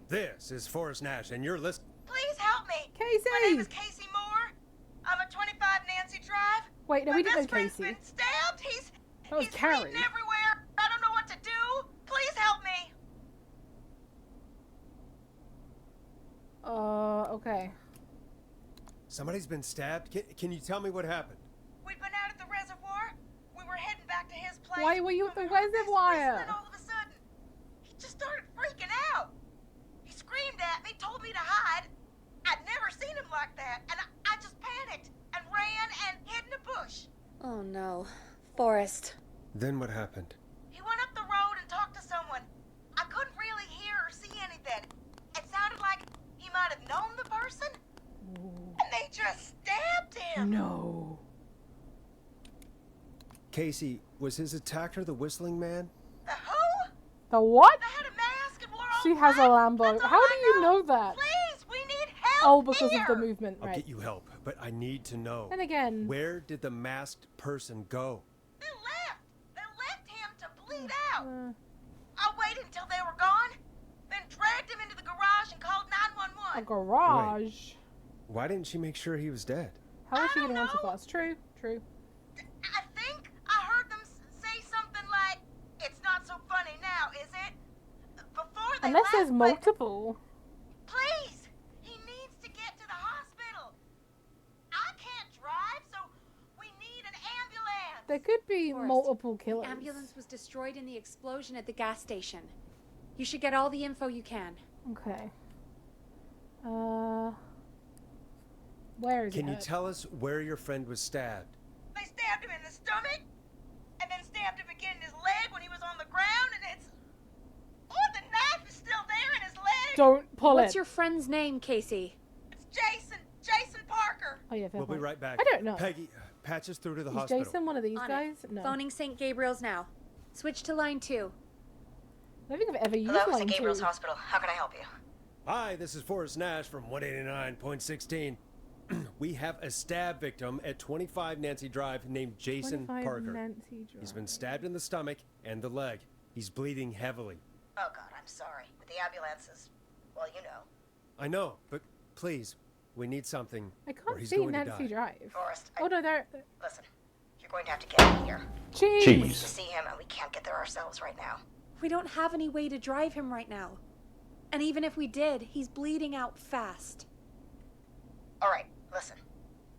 This is Forrest Nash, and you're listening. Please help me. Casey! My name is Casey Moore. I'm at 25 Nancy Drive. Wait, no, My we didn't know best friend's Casey. been stabbed. That was he's Carrie. bleeding everywhere. I don't know what to do. Please help me. Okay. Somebody's been stabbed? Can you tell me what happened? We'd been out at the reservoir. We were heading back to his place. Why were you at the when we heard this reservoir? whistling all of a sudden. He just started freaking out. He screamed at me, told me to hide. I'd never seen him like that, and I just panicked and ran and hid in a bush. Oh no. Forrest. Then what happened? He went up the road and talked to someone. I couldn't really hear or see anything. It sounded like he might have known the person, and they just stabbed him. No. Casey, was his attacker the Whistling Man? The who? The what? They had a mask and wore all She has a black. Lambo. That's all How do I you know that? Please, we need help. Oh, because here. of the movement, I'll right. get you help, but I need to know. And again. Where did the masked person go? They left him to bleed out. I waited until they were gone, then dragged him into the garage and called 911. A garage. Why didn't she make sure he was dead? How is she getting on so fast? True. I think I heard them say something like, "It's not so funny now, is it?" Before they Unless left, there's multiple. Please, he needs to get to the hospital. I can't drive, so we need an ambulance. There could be Forrest, multiple killers. The ambulance was destroyed in the explosion at the gas station. You should get all the info you can. Okay. Where is Can it? you tell us where your friend was stabbed? They stabbed him in the stomach, and then stabbed him again in his leg when he was on the ground, and it's... Oh, the knife is still there in his leg. Don't pull What's it. your friend's name, Casey? It's Jason Parker. Oh yeah, fair We'll be point. right back. I don't know. Peggy, patch us through to the Is hospital. Jason one of these On guys? it. No. Phoning St. Gabriel's now. Switch to line 2. I don't think I've ever used Hello, line St. Gabriel's 2. Hospital. How can I help you? Hi, this is Forrest Nash from 189.16. We have a stab victim at 25 Nancy Drive named Jason 25 Parker. Nancy Drive. He's been stabbed in the stomach and the leg. He's bleeding heavily. Oh, God, I'm sorry. But the ambulances, well, you know. I know, but please, we need something. I or can't he's see going Nancy to die. Drive. Forrest, Oh no, there. listen. You're going to have to get me here. Cheese. We need to see him, and we can't get there ourselves right now. We don't have any way to drive him right now. And even if we did, he's bleeding out fast. All right, listen.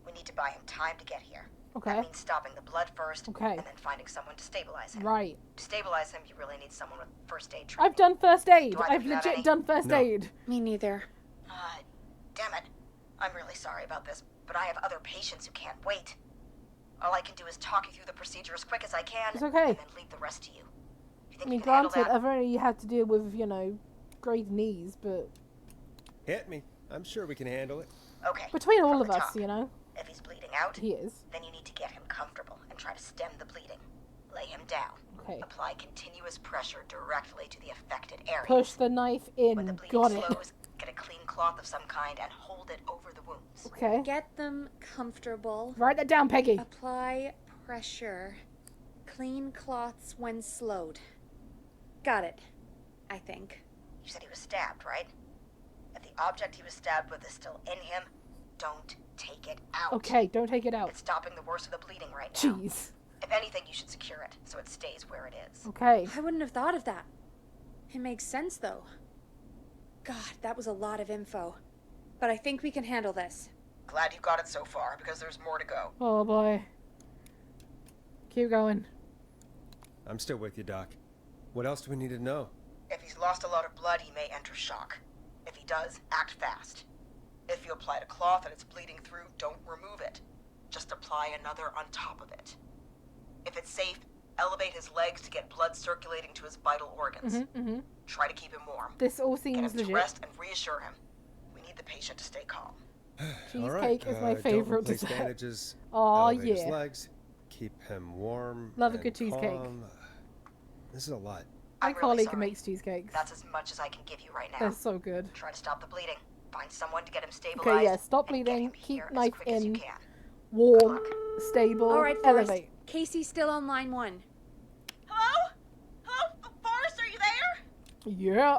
We need to buy him time to get here. Okay. That means stopping the blood first, Okay. and then finding someone to stabilize him. Right. To stabilize him, you really need someone with first aid training. I've done first aid. Do either I've of you have legit any? done first No. aid. Me neither. Damn it. I'm really sorry about this, but I have other patients who can't wait. All I can do is talk you through the procedure as quick as I can, It's okay. and then leave the rest to you. I mean, granted, I've only had to deal with, you know, grade knees, but... Hit me. I'm sure we can handle it. Okay. Between all from of the us, top. you know? If he's bleeding out, He is. then you need to get him comfortable and try to stem the bleeding. Lay him down. Okay. Apply continuous pressure directly to the affected area. Push the knife in. When the bleeding Got it. slows, get a clean cloth of some kind and hold it over the wounds. Okay. Get them comfortable. Write that down, Peggy. Apply pressure. Clean cloths when slowed. Got it. I think. You said he was stabbed, right? If the object he was stabbed with is still in him, don't take it out. Okay, don't take it out. It's stopping the worst of the bleeding right now. Jeez. If anything, you should secure it so it stays where it is. Okay. I wouldn't have thought of that. It makes sense, though. God, that was a lot of info. But I think we can handle this. Glad you got it so far, because there's more to go. Oh, boy. Keep going. I'm still with you, Doc. What else do we need to know? If he's lost a lot of blood, he may enter shock. If he does, act fast. If you applied a cloth and it's bleeding through, don't remove it. Just apply another on top of it. If it's safe, elevate his legs to get blood circulating to his vital organs. Try to keep him warm. This all Get seems him to legit. rest and reassure him. We need the patient to stay calm. Cheesecake is my don't favorite replace dessert. bandages. Oh, elevate his yeah. legs. Keep him warm. Love a and good cheesecake. calm. This is a lot. My I'm really colleague sorry. makes cheesecakes. That's as much as I can give you right now. They're so good. Try to stop the bleeding. Find someone to get him stabilized. Okay, yeah, stop and get bleeding, him keep here as knife quick as you in, can. warm, stable, All right, Forrest. elevate. Casey's still on line 1. Hello? Hello? Forrest, are you there? Yeah.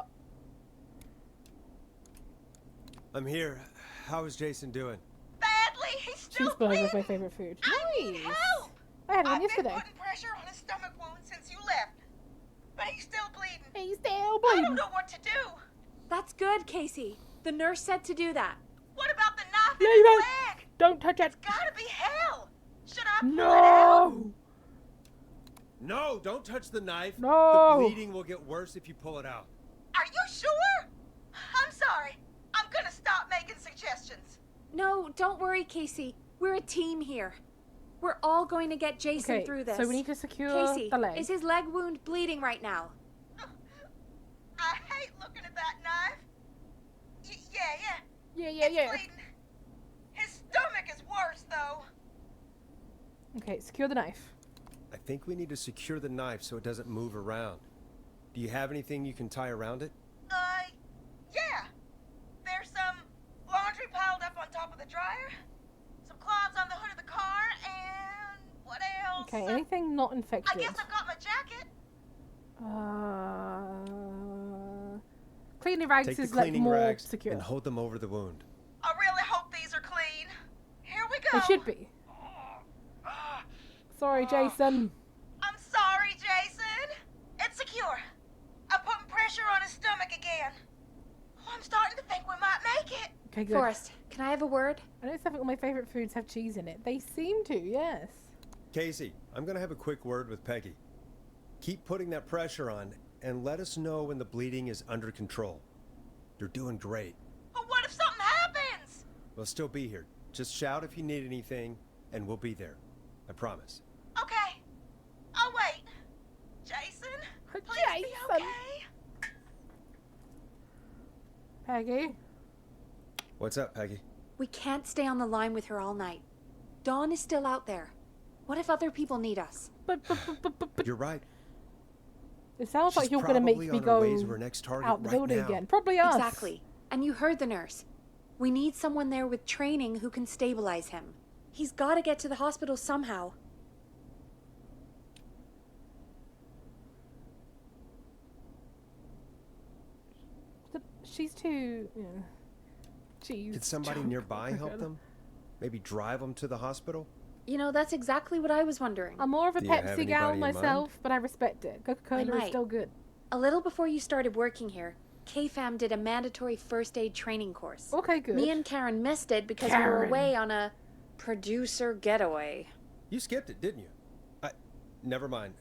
I'm here. How is Jason doing? Badly. He's still Cheeseburger bleeding. is my favorite food. I need help. I had one I've yesterday. been putting pressure on his stomach wound since you left. But he's still bleeding. He's still I bleeding. don't know what to do. That's good, Casey. The nurse said to do that. What about the knife in Leave his it. leg? Don't touch it. Gotta be hell. Should I pull it out? No. No, don't touch the knife. No. The bleeding will get worse if you pull it out. Are you sure? I'm sorry. I'm gonna stop making suggestions. No, don't worry, Casey. We're a team here. We're all going to get Jason Okay, through this. so we need to secure Casey, the leg. is his leg wound bleeding right now? I hate looking at that knife. Yeah. Yeah. It's bleeding. His stomach is worse, though. Okay, secure the knife. I think we need to secure the knife so it doesn't move around. Do you have anything you can tie around it? Yeah. There's some laundry piled up on top of the dryer, some cloths on the hood of the car, and what else? Okay, anything not I infected. guess I've got my jacket. Cleaning rags Take the is like cleaning more rags secure. and hold them over the wound. I really hope these are clean. Here we go. They should be. Sorry, Jason. I'm sorry, Jason. It's secure. I'm putting pressure on his stomach again. Oh, I'm starting to think we might make it. Okay, good. Forrest, can I have a word? I know some of my favorite foods have cheese in it. They seem to, yes. Casey, I'm going to have a quick word with Peggy. Keep putting that pressure on and let us know when the bleeding is under control. You're doing great. But what if something happens? We'll still be here. Just shout if you need anything, and we'll be there. I promise. Okay. I'll wait. Jason, please be okay. Peggy? What's up, Peggy? We can't stay on the line with her all night. Dawn is still out there. What if other people need us? But You're right. it sounds like She's you're going to make probably me on her go way to her next target out the right building now. again. Probably us. Exactly. And you heard the nurse. We need someone there with training who can stabilize him. He's got to get to the hospital somehow. She's too... Yeah. Jeez. Could somebody Junk. nearby Oh, help God. them? Maybe drive them to the hospital? You know, that's exactly what I was wondering. I'm more of a Do you have Pepsi gal anybody in mind? myself, but I respect it. Coca-Cola is might. still good. A little before you started working here, KFAM did a mandatory first aid training course. Okay, good. Me and Karen missed it because we were Karen. away on a producer getaway. You skipped it, didn't you? Never mind.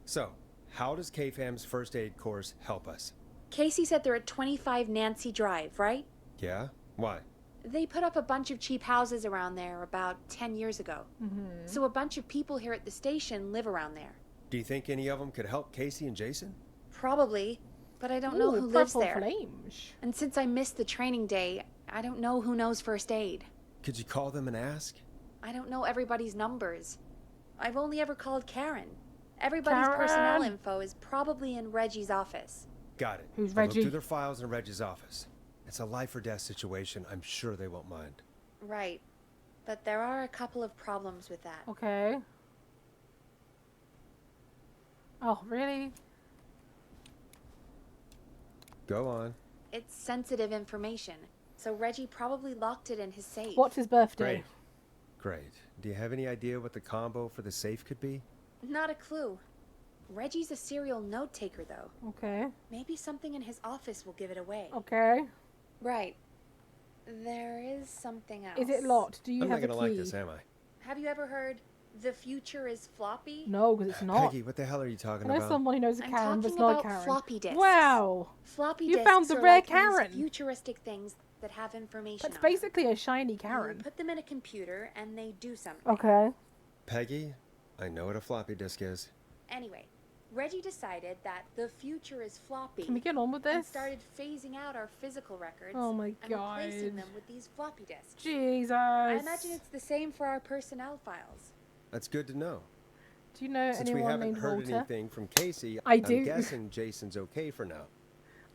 So, how does KFAM's first aid course help us? Casey said they're at 25 Nancy Drive, right? Yeah? Why? They put up a bunch of cheap houses around there about 10 years ago. Mm-hmm. So a bunch of people here at the station live around there. Do you think any of them could help Casey and Jason? Probably, but I don't know Ooh, who lives purple there. flames. And since I missed the training day, I don't know who knows first aid. Could you call them and ask? I don't know everybody's numbers. I've only ever called Karen. Everybody's Karen! personnel info is probably in Reggie's office. Got it. Who's I'll look Reggie? through their files in Reggie's office. It's a life or death situation. I'm sure they won't mind. Right. But there are a couple of problems with that. Okay. Oh, really? Go on. It's sensitive information, so Reggie probably locked it in his safe. What's his birthday? Great. Great. Do you have any idea what the combo for the safe could be? Not a clue. Reggie's a serial note taker, though. Okay. Maybe something in his office will give it away. Okay. Right. There is something else. Is it locked? Do you I'm have not a gonna key? like this, am I? Have you ever heard the future is floppy? No, because it's not. Peggy, what the hell are you talking I know about? someone who knows a I'm Karen, but it's talking not a about Karen. floppy disks. Wow. Floppy You disks found the are rare like these Karen. futuristic things that have information That's on basically a shiny them. Karen. You put them in a computer and they do something. Okay. Peggy, I know what a floppy disk is. Anyway, Reggie decided that the future is floppy. Can we get on with And this? started phasing out our physical records. Oh my and God. replacing them with these floppy disks. Jesus. I imagine it's the same for our personnel files. That's good to know. Do you know Since we anyone haven't named heard Walter? anything from Casey, I I'm do. guessing Jason's okay for now.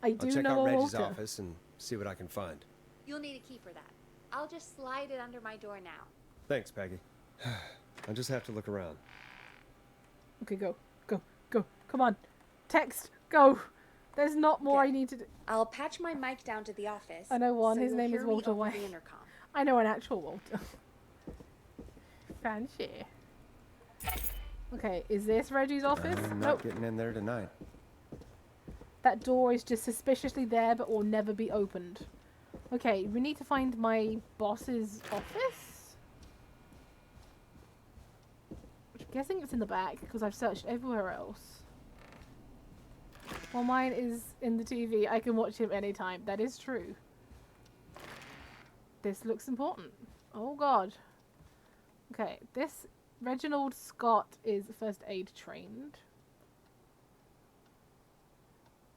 I do I'll check know out a Reggie's Walter. office and see what I can find. You'll need a key for that. I'll just slide it under my door now. Thanks, Peggy. I'll just have to look around. Okay, go. Go. Go. Come on. Text. Go. There's not more I need to do. I'll patch my mic down to the office. I know one. so His you'll name hear is me Walter over White. the intercom. I know an actual Walter. Fancy. Okay, is this Reggie's office? I'm Nope. not getting in there tonight. That door is just suspiciously there but will never be opened. Okay, we need to find my boss's office. I'm guessing it's in the back because I've searched everywhere else. Well, mine is in the TV. I can watch him anytime. That is true. This looks important. Oh god. Okay, this Reginald Scott is first aid trained.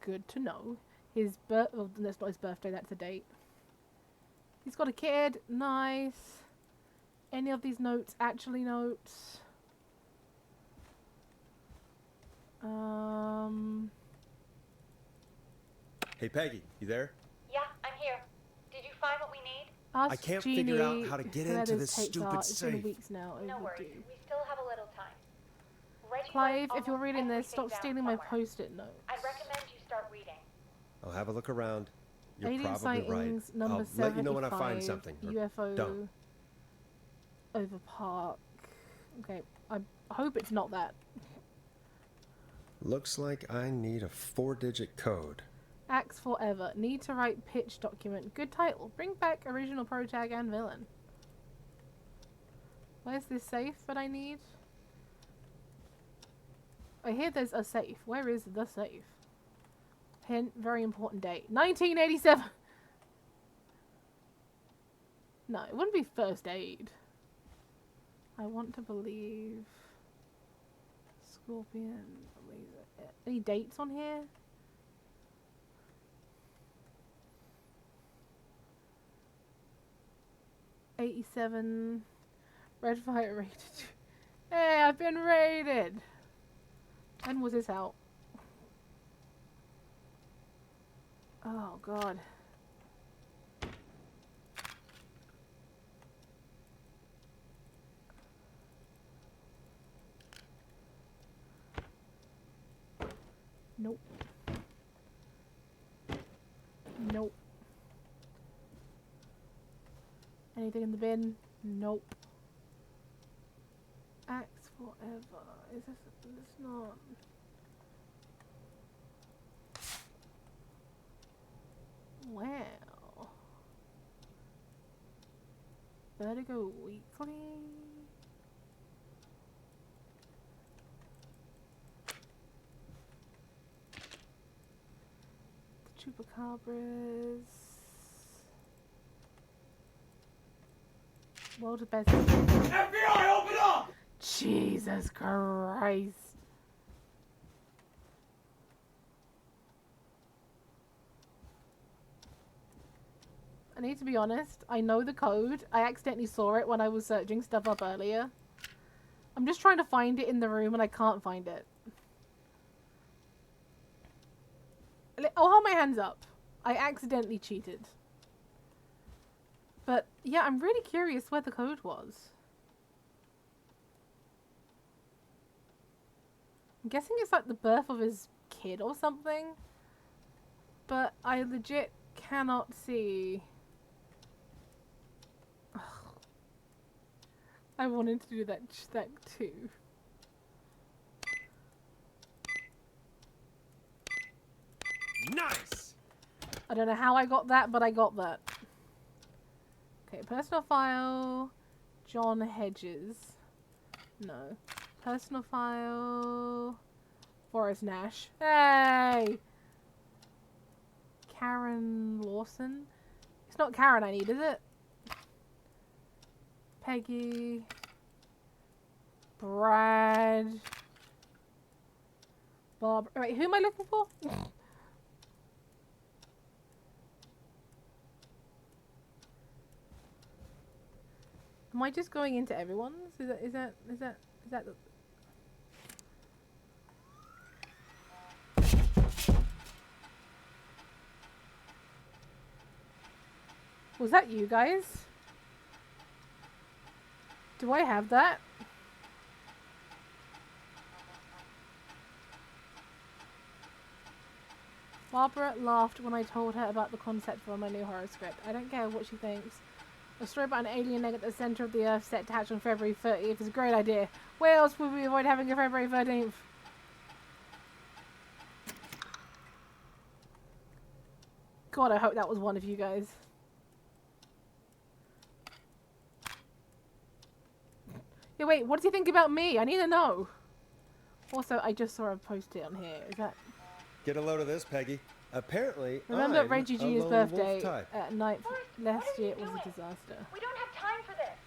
Good to know. His well, that's not his birthday, that's a date. He's got a kid. Nice. Any of these notes actually notes? Hey, Peggy, you there? Yeah, I'm here. Did you find what we need? Ask I can't Jeannie figure out how to get where into those this tapes stupid are. It's been safe. weeks now. No overdue. worries. We still have a little time. Reggie Clive, wrote if you're almost reading this, everything stop down stealing my somewhere. post-it notes. I'd recommend you start reading. I'll have a look around. You're Alien probably sightings, right. number I'll let you know when I find 75, something. or UFO don't. over park. Okay, I hope it's not that. Looks like I need a 4-digit code. Axe Forever. Need to write pitch document. Good title. Bring back original protag and villain. Where's this safe that I need? I hear there's a safe. Where is the safe? Hint, very important date. 1987! No, it wouldn't be first aid. I want to believe... Scorpion... Laser. Any dates on here? '87. Red Fire rated. Hey, I've been raided! When was this out? Oh god. Nope. Nope. Anything in the bin? Nope. Axe Forever. Is this not? Wow. Vertigo Weekly. The Chupacabras. World of Best. FBI, open up! Jesus Christ. need to be honest. I know the code. I accidentally saw it when I was searching stuff up earlier. I'm just trying to find it in the room and I can't find it. I'll hold my hands up. I accidentally cheated. But, yeah, I'm really curious where the code was. I'm guessing it's like the birth of his kid or something. But I legit cannot see. Ugh. I wanted to do that too. Nice! I don't know how I got that, but I got that. Okay, personal file. John Hedges. No. Personal file. Forrest Nash. Hey! Karen Lawson. It's not Karen I need, is it? Peggy. Brad. Bob. Wait, who am I looking for? Am I just going into everyone's? Is that the... Was that you guys? Do I have that? Barbara laughed when I told her about the concept for my new horror script. I don't care what she thinks. A story about an alien egg at the center of the Earth set to hatch on February 30th is a great idea. Where else would we avoid having a February 13th? God, I hope that was one of you guys. Yeah, wait, what does he think about me? I need to know. Also, I just saw a post-it on here. Is that... Get a load of this, Peggy. Apparently, Remember I'm Reggie a Jr.'s lone birthday wolf type. at night last year? It was a disaster. We don't have time for this.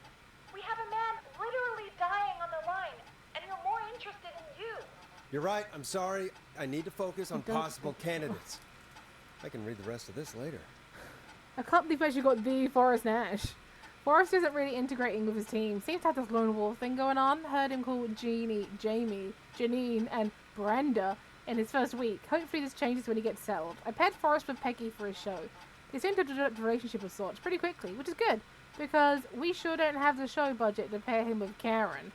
We have a man literally dying on the line, and you're more interested in you. You're right. I'm sorry. I need to focus on don't possible candidates. I can read the rest of this later. I can't believe I actually got the Forrest Nash. Forrest isn't really integrating with his team. Seems to have this lone wolf thing going on. Heard him call Jeannie, Jamie, Janine, and Brenda in his first week. Hopefully this changes when he gets settled. I paired Forrest with Peggy for his show. They seem to develop a relationship of sorts pretty quickly, which is good, because we sure don't have the show budget to pair him with Karen.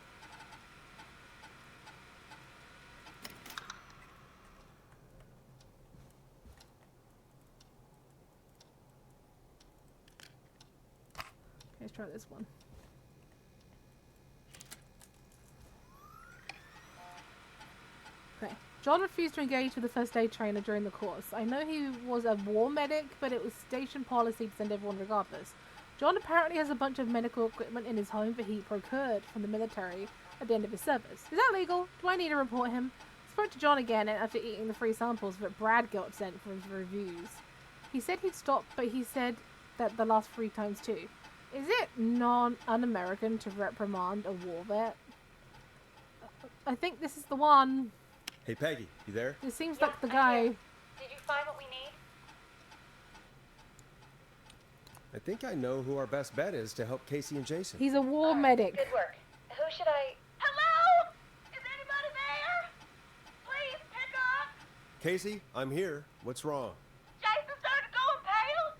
Let's try this one. Okay. John refused to engage with the first aid trainer during the course. I know he was a war medic, but it was station policy to send everyone regardless. John apparently has a bunch of medical equipment in his home that he procured from the military at the end of his service. Is that legal? Do I need to report him? I spoke to John again after eating the free samples that Brad got sent for his reviews. He said he'd stop, but he said that the last 3 times too. Is it un-American to reprimand a war vet? I think this is the one. Hey, Peggy, you there? This seems like the guy. Did you find what we need? I think I know who our best bet is to help Casey and Jason. He's a war medic. Good work. Who should I... Hello? Is anybody there? Please pick up. Casey, I'm here. What's wrong? Jason started going pale.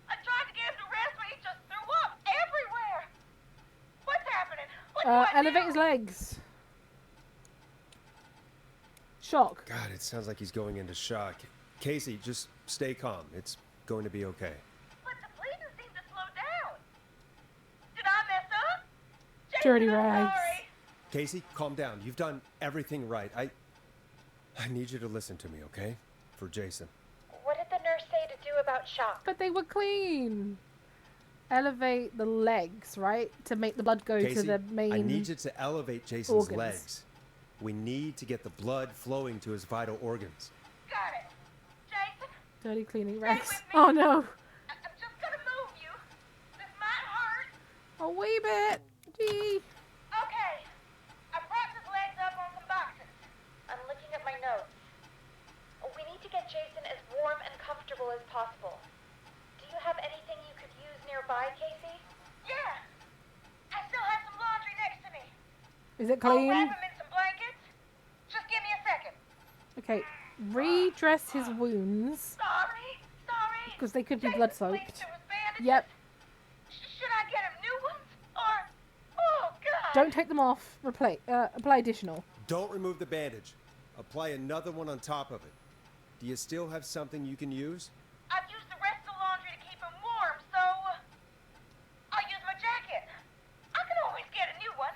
I tried to get him to rest, but he just threw up everywhere. What's happening? What do I Elevate do? his legs. Shock. God, it sounds like he's going into shock. Casey, just stay calm. It's going to be okay. But the bleeding seemed to slow down. Did I mess up? Jason, Dirty I'm rags. sorry. Casey, calm down. You've done everything right. I need you to listen to me, okay? For Jason. What did the nurse say to do about shock? But they were clean. Elevate the legs, right? To make the blood go Casey, to the main I need you to elevate Jason's organs. legs. We need to get the blood flowing to his vital organs. Got it. Jason, dirty cleaning rags. Oh no. I'm just gonna move you. This might hurt. A wee bit. Gee. Okay. I propped his legs up on some boxes. I'm looking at my notes. We need to get Jason as warm and comfortable as possible. Do you have anything you could by, Casey? Yeah. I still have some laundry next to me. Is it I'll clean? wrap him in some blankets. Just give me a second. Okay. Redress his wounds. Sorry. Because they could be blood soaked. To his bandages. Yep. Should I get him new ones? Or... Oh, God. Don't take them off. Apply additional. Don't remove the bandage. Apply another one on top of it. Do you still have something you can use? I've used the rest of the laundry to keep him warm, so... I'll use my jacket. I can always get a new one.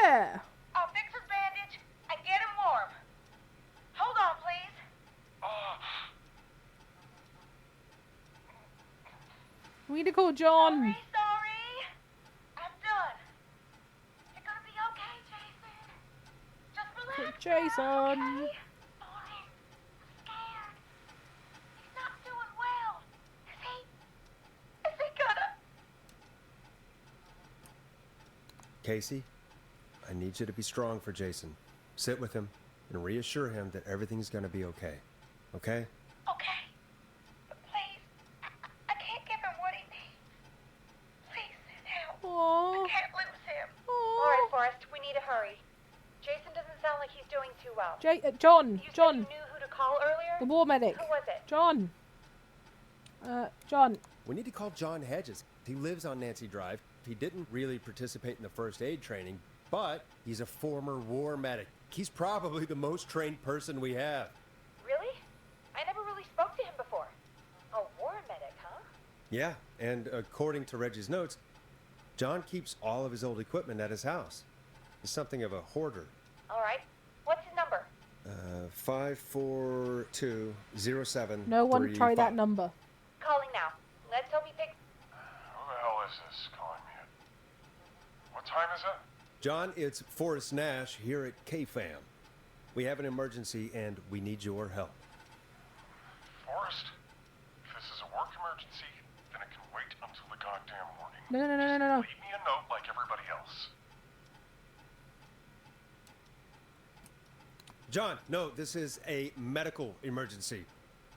Yeah. I'll fix his bandage and get him warm. Hold on, please. We need to call John. Sorry. I'm done. You're gonna be okay, Jason. Just relax. Jason. Okay? Sorry. I'm scared. He's not doing well. Is he gonna... Casey, I need you to be strong for Jason. Sit with him and reassure him that everything's gonna be okay. Okay? Okay. But please, I can't give him what he needs. Please sit down. Aww. I can't lose him. All right, Forrest, we need to hurry. Jason doesn't sound like he's doing too well. John. You John. said you knew who to call earlier? The war medic. Who was it? John. John. We need to call John Hedges. He lives on Nancy Drive. He didn't really participate in the first aid training, but he's a former war medic. He's probably the most trained person we have. Really? I never really spoke to him before. A war medic, huh? Yeah, and according to Reggie's notes, John keeps all of his old equipment at his house. He's something of a hoarder. All right. What's his number? 54207. No one try that number. Calling now. Let's hope he picks... Who the hell is this calling me at? What time is it? John, it's Forrest Nash here at KFAM. We have an emergency and we need your help. Forrest? If this is a work emergency, then it can wait until the goddamn morning. No. Leave me a note like everybody else. John, no, this is a medical emergency.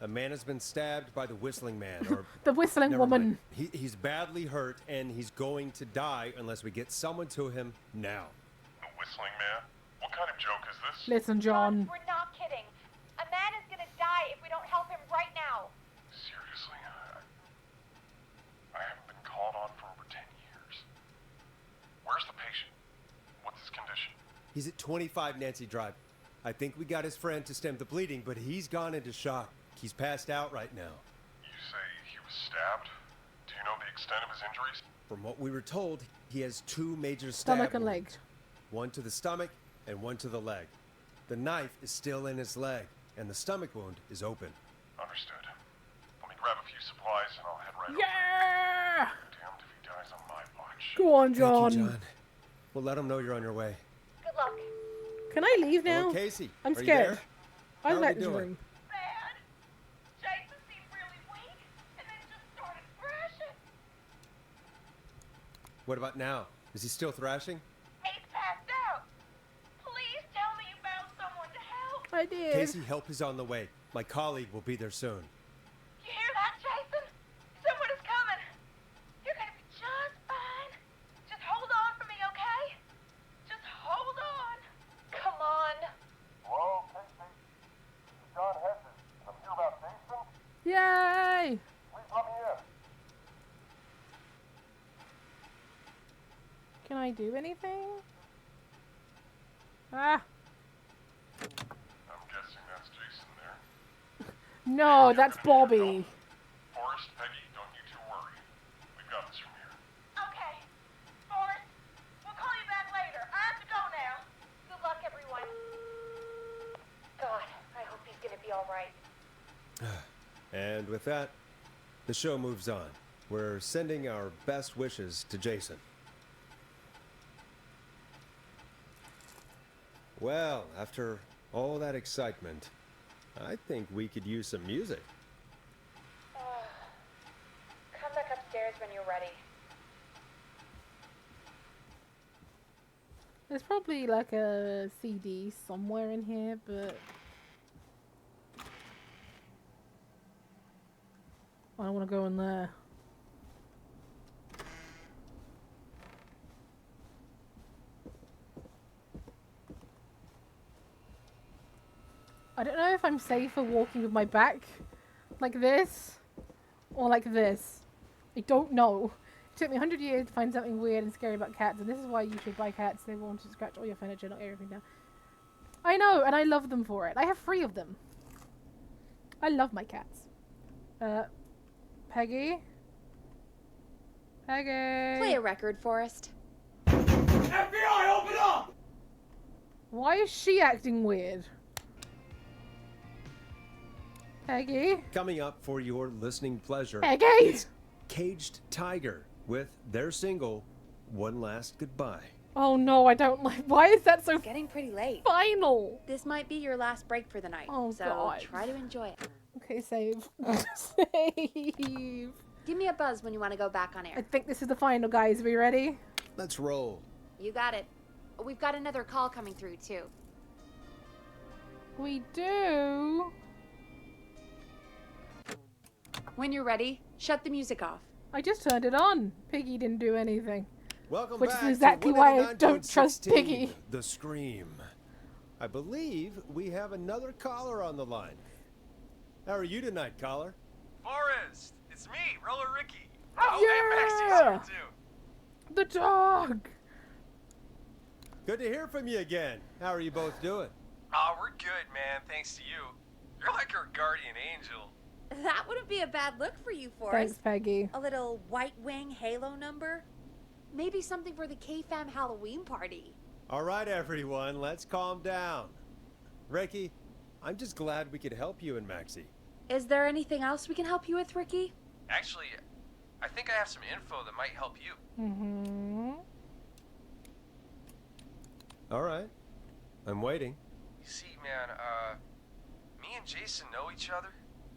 A man has been stabbed by the Whistling Man, or... The Whistling Never Woman. mind. He's badly hurt, and he's going to die unless we get someone to him now. The Whistling Man? What kind of joke is this? Listen, John. We're not kidding. A man is gonna die if we don't help him right now. Seriously? I haven't been called on for over 10 years. Where's the patient? What's his condition? He's at 25 Nancy Drive. I think we got his friend to stem the bleeding, but he's gone into shock. He's passed out right now. You say he was stabbed? Do you know the extent of his injuries? From what we were told, he has two major Stomach stab and leg. wounds. One to the stomach and one to the leg. The knife is still in his leg, and the stomach wound is open. Understood. Let me grab a few supplies and I'll head right Yeah! over. Damned if he dies on my watch. Go on, John. Thank you, John. We'll let him know you're on your way. Good luck. Can I leave now? Hello, Casey. I'm Are you scared. there? I How are like you this doing? room. Bad. Jason seemed really weak, and then just started thrashing. What about now? Is he still thrashing? He's passed out. Please tell me you found someone to help. I did. Casey, help is on the way. My colleague will be there soon. You hear that, Jason? Someone is coming. You're gonna be just fine. Just hold on for me, okay? Just hold on. Come on. Hello, Casey. John Hedges. I'm here about Jason. Yay! Please let me in. Can I do anything? Ah! I'm guessing that's Jason there. No, that's Bobby. Forrest, Peggy, don't you two worry. We've got this from here. Okay. Forrest, we'll call you back later. I have to go now. Good luck, everyone. God, I hope he's gonna be all right. And with that, the show moves on. We're sending our best wishes to Jason. Well, after all that excitement, I think we could use some music. Come back upstairs when you're ready. There's probably like a CD somewhere in here, but I don't want to go in there. I don't know if I'm safer walking with my back like this or like this. I don't know. It took me 100 years to find something weird and scary about cats, and this is why you should buy cats. They want to scratch all your furniture, knock everything down. I know, and I love them for it. I have 3 of them. I love my cats. Peggy? Peggy? Play a record, Forrest. FBI, open up! Why is she acting weird? Peggy? Coming up for your listening pleasure, Peggy! it's Caged Tiger with their single, One Last Goodbye. Oh no, I don't like. Why is that so It's getting pretty late. final? This might be your last break for the night. Oh, so God. try to enjoy it. Okay, save. Save. Give me a buzz when you want to go back on I air. think this is the final, guys. Are we ready? Let's roll. You got it. We've got another call coming through, too. We do. When you're ready, shut the music off. I just turned it on. Piggy didn't do anything. Welcome Which back is exactly to why I don't trust 199.16, Piggy. The Scream. I believe we have another caller on the line. How are you tonight, caller? Forrest, it's me, Roller Ricky. Yeah! Maxie's here too. The dog. Good to hear from you again. How are you both doing? Oh, we're good, man. Thanks to you. You're like our guardian angel. That wouldn't be a bad look for you, Thanks, Forrest. Peggy. A little White Wing Halo number? Maybe something for the K-Fam Halloween party. All right, everyone, let's calm down. Ricky, I'm just glad we could help you and Maxie. Is there anything else we can help you with, Ricky? Actually, I think I have some info that might help you. Mm-hmm. All right, I'm waiting. You see, man, me and Jason know each other.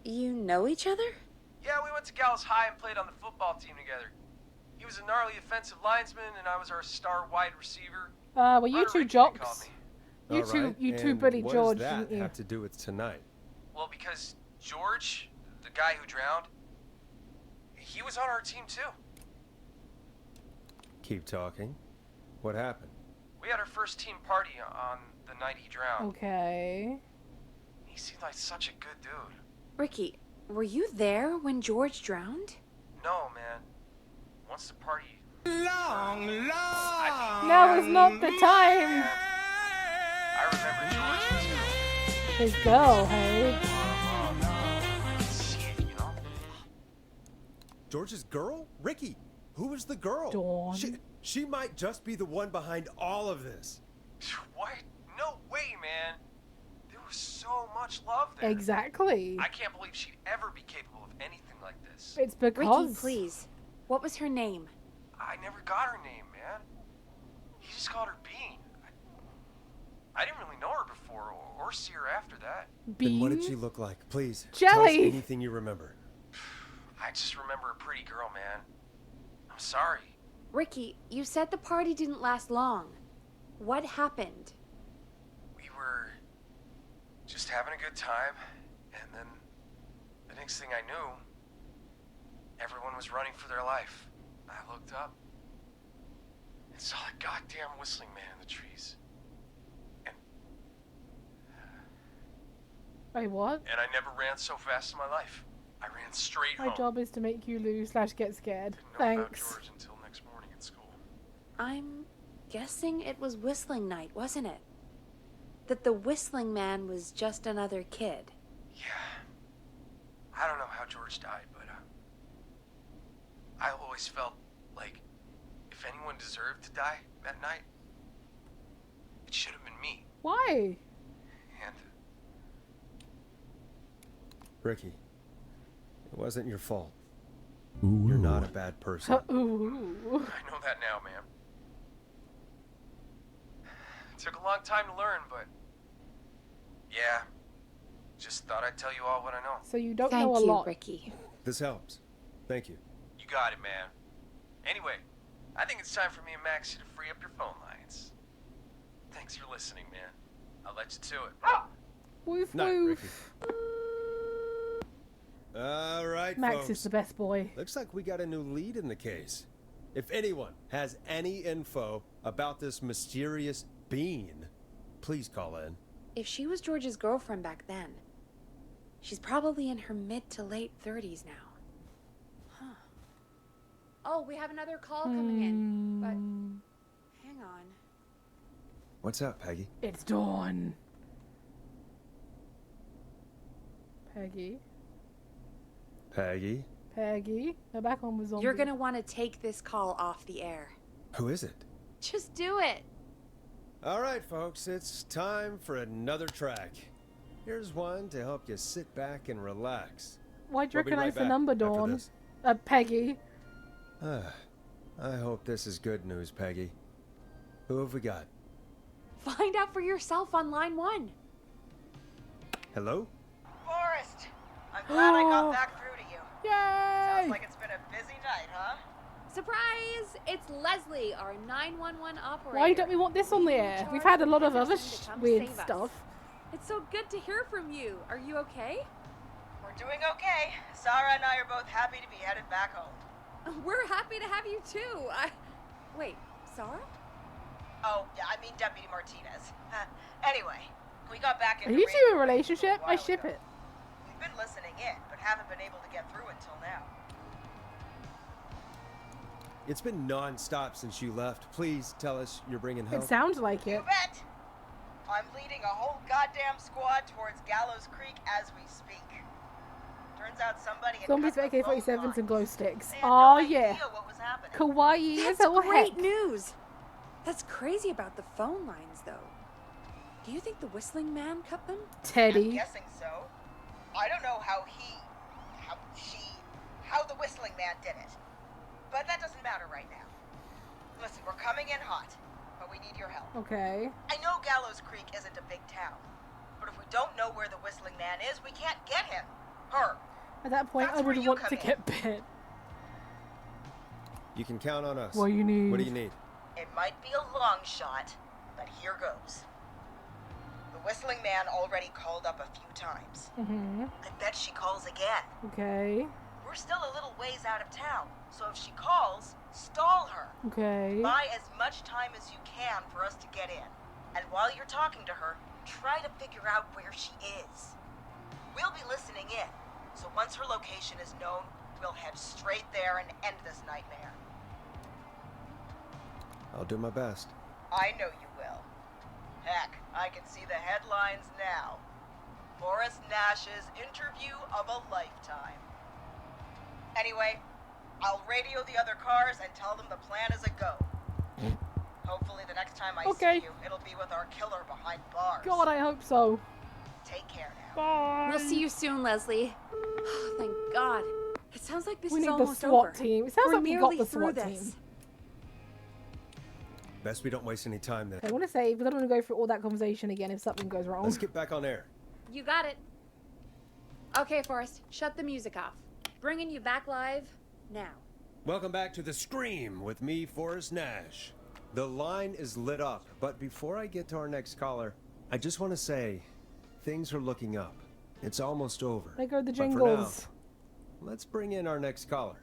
You know each other? Yeah, we went to Gallows High and played on the football team together. He was a gnarly offensive linesman, and I was our star wide receiver. Well, you two jocks. You All two, right, you two and bully what George, does that didn't you? have to do with tonight? Well, because George, the guy who drowned, he was on our team too. Keep talking. What happened? We had our first team party on the night he drowned. Okay. He seemed like such a good dude. Ricky, were you there when George drowned? No, man. Once the party... Long. Now is not the time. I remember George was His girl, hey. George's girl? Ricky, who was the girl? Dawn. She might just be the one behind all of this. What? No way, man. There was so much love there. Exactly. I can't believe she'd ever be capable of anything like this. It's because. Ricky, please. What was her name? I never got her name, man. He just called her Bean. I didn't really know her before or see her after that. Then what did she look like? Please. Jelly. Tell us anything you remember. I just remember a pretty girl, man. I'm sorry. Ricky, you said the party didn't last long. What happened? We were just having a good time, and then the next thing I knew, everyone was running for their life. I looked up and saw a goddamn whistling man in the trees. Wait, what? And I never ran so fast in my life. I ran straight My home. job is to make you lose / get scared. Didn't know Thanks. about George until next morning at school. I'm guessing it was Whistling Night, wasn't it? That the Whistling Man was just another kid. Yeah. I don't know how George died, but I always felt like if anyone deserved to die that night, it should have been me. Why? And Ricky, it wasn't your fault. You're not a bad person. Ooh. I know that now, ma'am. It took a long time to learn, but yeah, just thought I'd tell you all what I know. So you don't Thank know a you, lot. Ricky. This helps. Thank you. You got it, man. Anyway, I think it's time for me and Maxie to free up your phone lines. Thanks for listening, man. I'll let you to it. Woof Night, woof. All right, Max folks. is the best boy. Looks like we got a new lead in the case. If anyone has any info about this mysterious bean, please call in. If she was George's girlfriend back then, she's probably in her mid to late 30s now. Huh. Oh, we have another call coming in, but hang on. What's up, Peggy? It's Dawn. Peggy. Peggy? Peggy. They're back on with zombies. You're gonna want to take this call off the air. Who is it? Just do it. All right, folks, it's time for another track. Here's one to help you sit back and relax. Why'd you We'll be recognize right the back number, after Dawn? this. Peggy. I hope this is good news, Peggy. Who have we got? Find out for yourself on line 1. Hello? Forrest! I'm glad I got back through to you. Yay! Sounds like it's been a busy night, huh? Surprise! It's Leslie, our 911 operator. Why don't we want this on the air? We've had a lot of other weird stuff. It's so good to hear from you. Are you okay? We're doing okay. Sarah and I are both happy to be headed back home. We're happy to have you too. Wait, Sarah? Oh, yeah, I mean Deputy Martinez. Anyway, we got back Are into you radio two in a relationship? a while I ship ago. it. We've been listening in, but haven't been able to get through until now. It's been non-stop since you left. Please tell us you're bringing help. It sounds like it. You bet! I'm leading a whole goddamn squad towards Gallows Creek as we speak. Turns out somebody had Zombies cut with the phone AK-47s and lines. glow sticks. They had Oh no yeah. idea what was happening. Kawaii as That's all great heck. news. That's crazy about the phone lines, though. Do you think the Whistling Man cut them? I'm Teddy. guessing so. I don't know how the Whistling Man did it. But that doesn't matter right now. Listen, we're coming in hot, but we need your help. Okay. I know Gallows Creek isn't a big town, but if we don't know where the Whistling Man is, we can't get him. Her. At that point, That's I where would you want come to in. get bit. You can count on us. What do you need? What do you need? It might be a long shot, but here goes. The Whistling Man already called up a few times. Mm-hmm. I bet she calls again. Okay. We're still a little ways out of town, so if she calls, stall her. Okay. Buy as much time as you can for us to get in. And while you're talking to her, try to figure out where she is. We'll be listening in, so once her location is known, we'll head straight there and end this nightmare. I'll do my best. I know you will. Heck, I can see the headlines now. Forrest Nash's interview of a lifetime. Anyway, I'll radio the other cars and tell them the plan is a go. Hopefully the next time I Okay. see you, it'll be with our killer behind bars. God, I hope so. Take care now. Bye. We'll see you soon, Leslie. Thank God. It sounds like this We is need the almost SWAT over. team. It sounds We're like we got nearly the through SWAT this. team. Best we don't waste any time then. Okay, I want to say, we don't want to go through all that conversation again if something goes wrong. Let's get back on air. You got it. Okay, Forrest, shut the music off. Bringing you back live now. Welcome back to The Scream with me, Forrest Nash. The line is lit up, but before I get to our next caller, I just want to say, things are looking up. It's almost over. There go the But for now, jingles. let's bring in our next caller.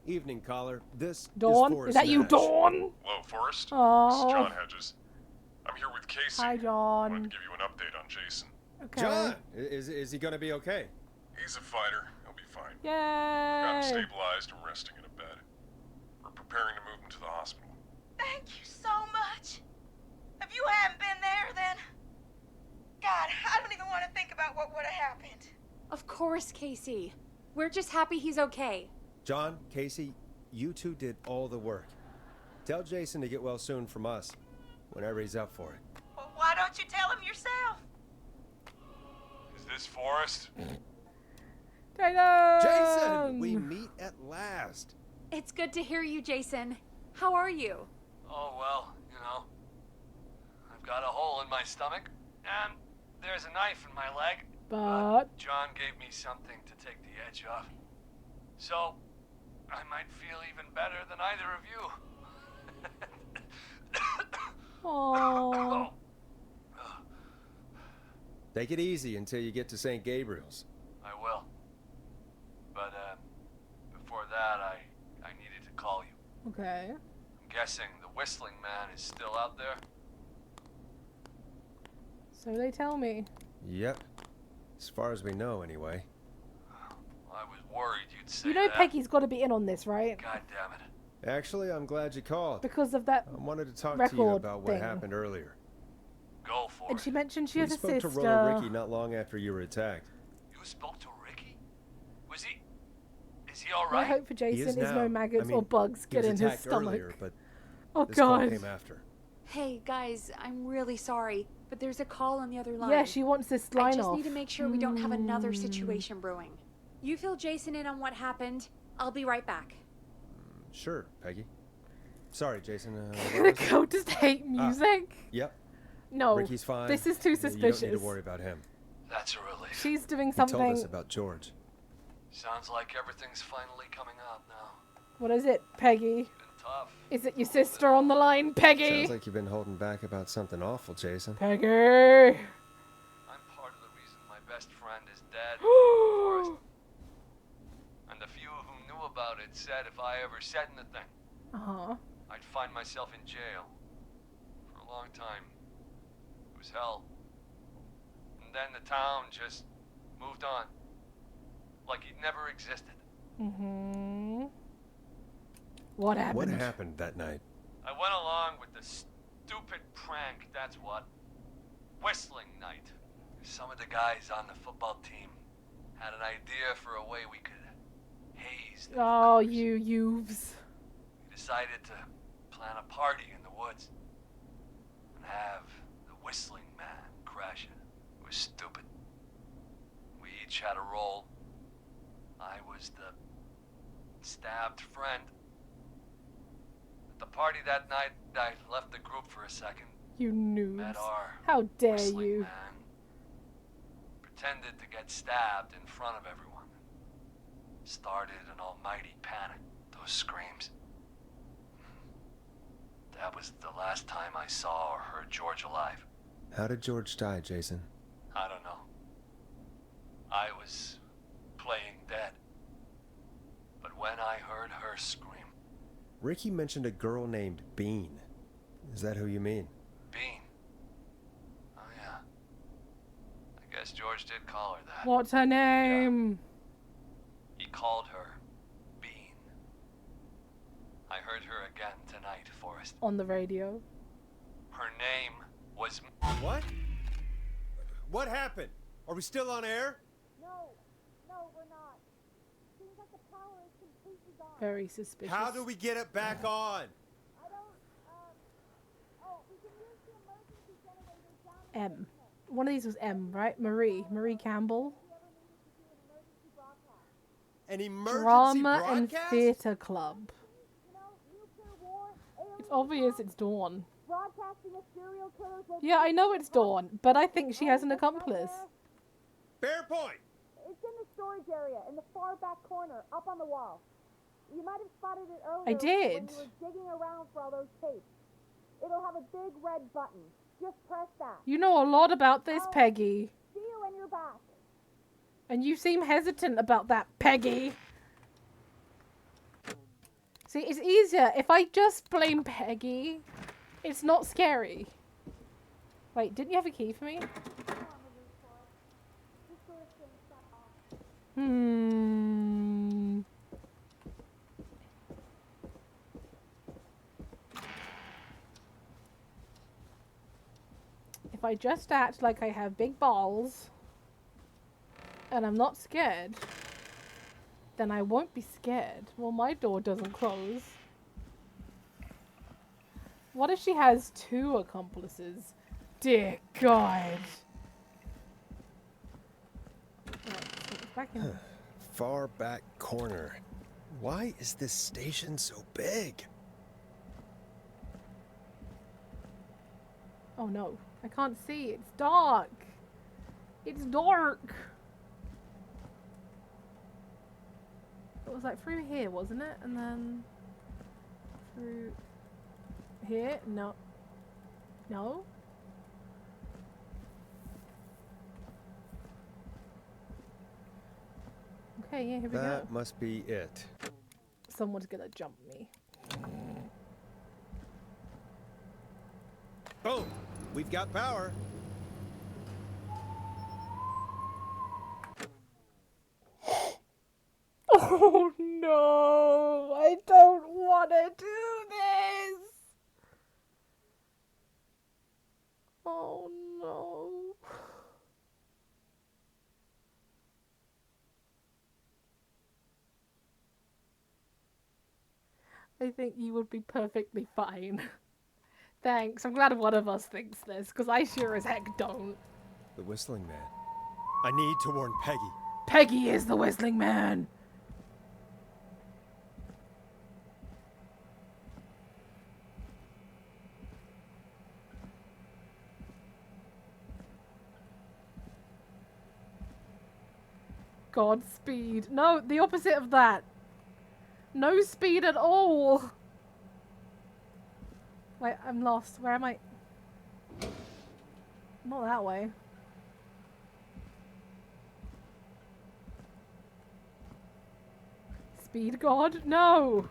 Evening caller, this Dawn? is Forrest Is that you, Nash. Dawn? Hello, Forrest. Oh. This is John Hedges. I'm here with Casey. Hi, John. Wanted to give you an update on Jason. Okay. John, is he going to be okay? He's a fighter. He'll be fine. Yay! Got him stabilized and resting in a bed. We're preparing to move him to the hospital. Thank you so much. If you hadn't been there, then... God, I don't even want to think about what would have happened. Of course, Casey. We're just happy he's okay. John, Casey, you two did all the work. Tell Jason to get well soon from us, whenever he's up for it. Well, why don't you tell him yourself? Is this Forrest? Jason, we meet at last. It's good to hear you, Jason. How are you? Oh, well, you know. I've got a hole in my stomach, and there's a knife in my leg. But John gave me something to take the edge off. So, I might feel even better than either of you. Aww. Take it easy until you get to St. Gabriel's. I will. But, before that, I needed to call you. Okay. I'm guessing the Whistling Man is still out there? So they tell me. Yep. As far as we know, anyway. I was worried you'd say You know that. Peggy's got to be in on this, right? God damn it. Actually, I'm glad you called. Because of that I wanted to talk to you record about what thing. happened earlier. Go for And it. she mentioned she We has a spoke sister. to Roller Ricky not long after you were attacked. You spoke to Ricky? Was he... Is he all My right? hope for Jason is now. no maggots I mean, or bugs he was get in his attacked stomach. earlier, but Oh this call god. came after. Hey, guys, I'm really sorry, but there's a call on the other line. Yeah, she wants this line I just off. need to make sure we don't have another situation brewing. You fill Jason in on what happened. I'll be right back. Sure, Peggy. Sorry, Jason. The girl just hate music. Yep. No, Ricky's fine. this is too You don't suspicious. need to worry about him. That's a relief. She's doing He something. told us about George. Sounds like everything's finally coming out now. What is it, Peggy? Tough. Is it your sister on the line, Peggy? Sounds like you've been holding back about something awful, Jason. Peggy. I'm part of the reason my best friend is dead. Forrest. And the few who knew about it said if I ever said anything, Uh-huh. I'd find myself in jail. For a long time. It was hell. And then the town just moved on. Like it never existed. Mm-hmm. What happened? What happened that night? I went along with the stupid prank, that's what. Whistling night. Some of the guys on the football team had an idea for a way we could haze the Oh, you youths. We decided to plan a party in the woods and have the whistling man crash it. It was stupid. We each had a role. I was the stabbed friend. At the party that night, I left the group for a second. You noobs. Met our How dare whistling you? man. Pretended to get stabbed in front of everyone. Started an almighty panic. Those screams. That was the last time I saw or heard George alive. How did George die, Jason? I don't know. I was playing dead. But when I heard her scream, Ricky mentioned a girl named Bean. Is that who you mean? Bean. Oh yeah. I guess George did call her that. What's her name? He called her Bean. I heard her again tonight, Forrest. On the radio. Her name was... What? What happened? Are we still on air? No, we're not. Seems like the power is completely gone. Very suspicious. How do we get it back on? I don't, we can use the emergency generators down M. One of these was M, right? Marie Campbell. An emergency Drama and broadcast? Theatre Club. It's obvious it's Dawn. broadcasting a serial killer's location. Yeah, I know it's Dawn, but I think she has an accomplice. Fair point. It's in the storage area, in the far back corner, up on the wall. You might have spotted it earlier I did. when you were digging around for all those tapes. It'll have a big red button. Just press that. You know a lot about this, Peggy. See you when you're back. And you seem hesitant about that, Peggy. See, it's easier if I just blame Peggy. It's not scary. Wait, didn't you have a key for me? If I just act like I have big balls and I'm not scared, then I won't be scared. Well, my door doesn't close. What if she has 2 accomplices? Dear God. Right, so it's back in. Far back corner. Why is this station so big? Oh no, I can't see. It's dark. It's dark. It was like through here, wasn't it? And then through here? No. No? Okay, yeah, here we go. That must be it. Someone's gonna jump me. Boom! We've got power. Oh no! I don't want to do this! Oh no. I think you would be perfectly fine. Thanks, I'm glad one of us thinks this, because I sure as heck don't. The Whistling Man. I need to warn Peggy. Peggy is the Whistling Man! Godspeed. No, the opposite of that. No speed at all. Wait, I'm lost. Where am I? Not that way. Speed God? No!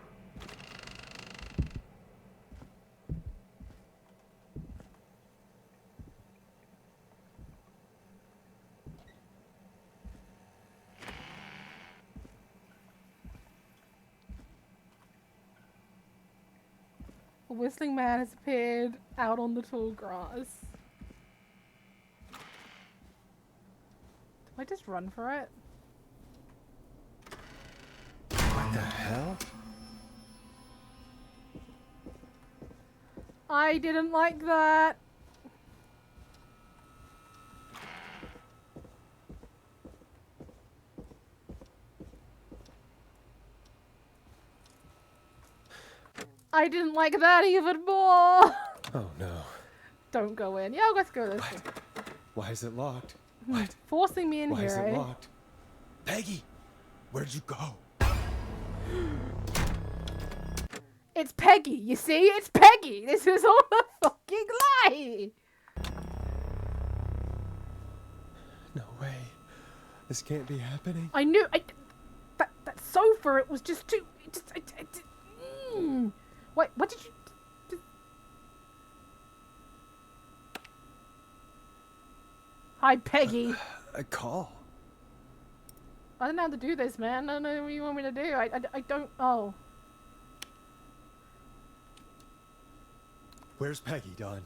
A Whistling Man has appeared out on the tall grass. Do I just run for it? What the hell? I didn't like that. I didn't like that even more. Oh no. Don't go in. Yeah, let's go this way. Why is it locked? What? Forcing me in Why here, is it eh? locked? Peggy, where'd you go? It's Peggy, you see? It's Peggy! This is all a fucking lie! No way. This can't be happening. I knew. That sofa, it was just too. Wait, what did you. Hi, Peggy. A call. I don't know how to do this, man. I don't know what you want me to do. I don't. Oh. Where's Peggy, Dawn?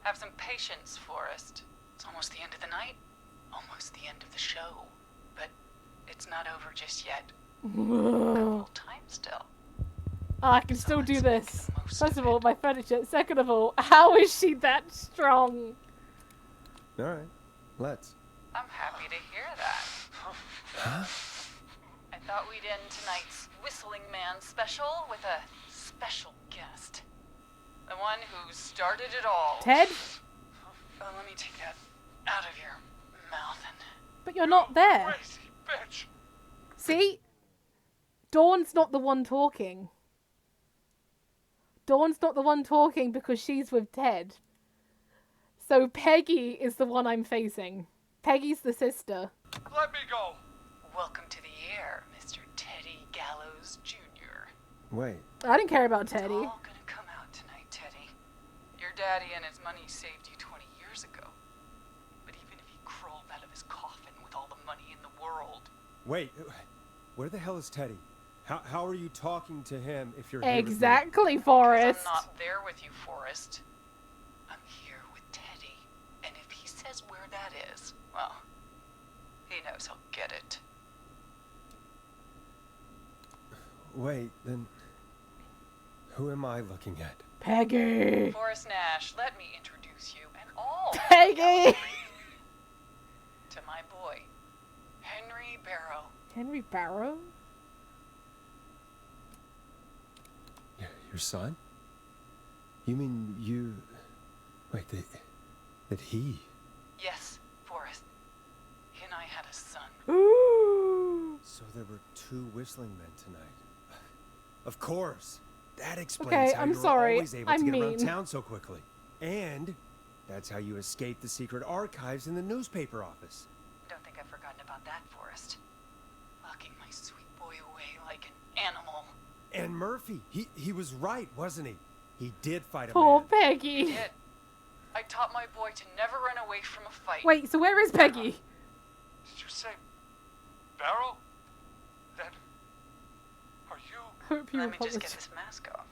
Have some patience, Forrest. It's almost the end of the night. Almost the end of the show. But it's not over just yet. Got a little time still. Oh, I can still do this. First of all, my furniture. Second of all, how is she that strong? Alright, let's. I'm happy to hear that. Huh? I thought we'd end tonight's Whistling Man special with a special guest. The one who started it all. Ted? Let me take that out of your mouth and... But you're not there. Crazy bitch. See? Dawn's not the one talking. Dawn's not the one talking because she's with Ted. So Peggy is the one I'm facing. Peggy's the sister. Let me go. Welcome to the air, Mr. Teddy Gallows Jr. Wait. I didn't care about Teddy. It's all gonna come out tonight, Teddy. Your daddy and his money saved you 20 years ago. But even if he crawled out of his coffin with all the money in the world... Wait, where the hell is Teddy? How are you talking to him if you're here Exactly, Forrest. I'm not there with you, Forrest. I'm here with Teddy. And if he says where that is, well, he knows he'll get it. Wait, then who am I looking at? Peggy. Forrest Nash, let me introduce you and all Peggy. to my boy, Henry Barrow. Henry Barrow? Your son? You mean you... Wait, that he... Yes, Forrest. He and I had a son. Ooh. So there were two Whistling Men tonight. Of course. That explains Okay, how I'm you were sorry. always able I'm to get around mean. town so quickly. And that's how you escaped the secret archives in the newspaper office. Don't think I've forgotten about that, Forrest. Locking my sweet boy away like an animal. And Murphy, he was right, wasn't he? He did fight a Poor man. Peggy. He did. I taught my boy to never run away from a fight. Wait, so where is Peggy? Did you say Barrow? Then Hope you Let me just apologize. get this mask off.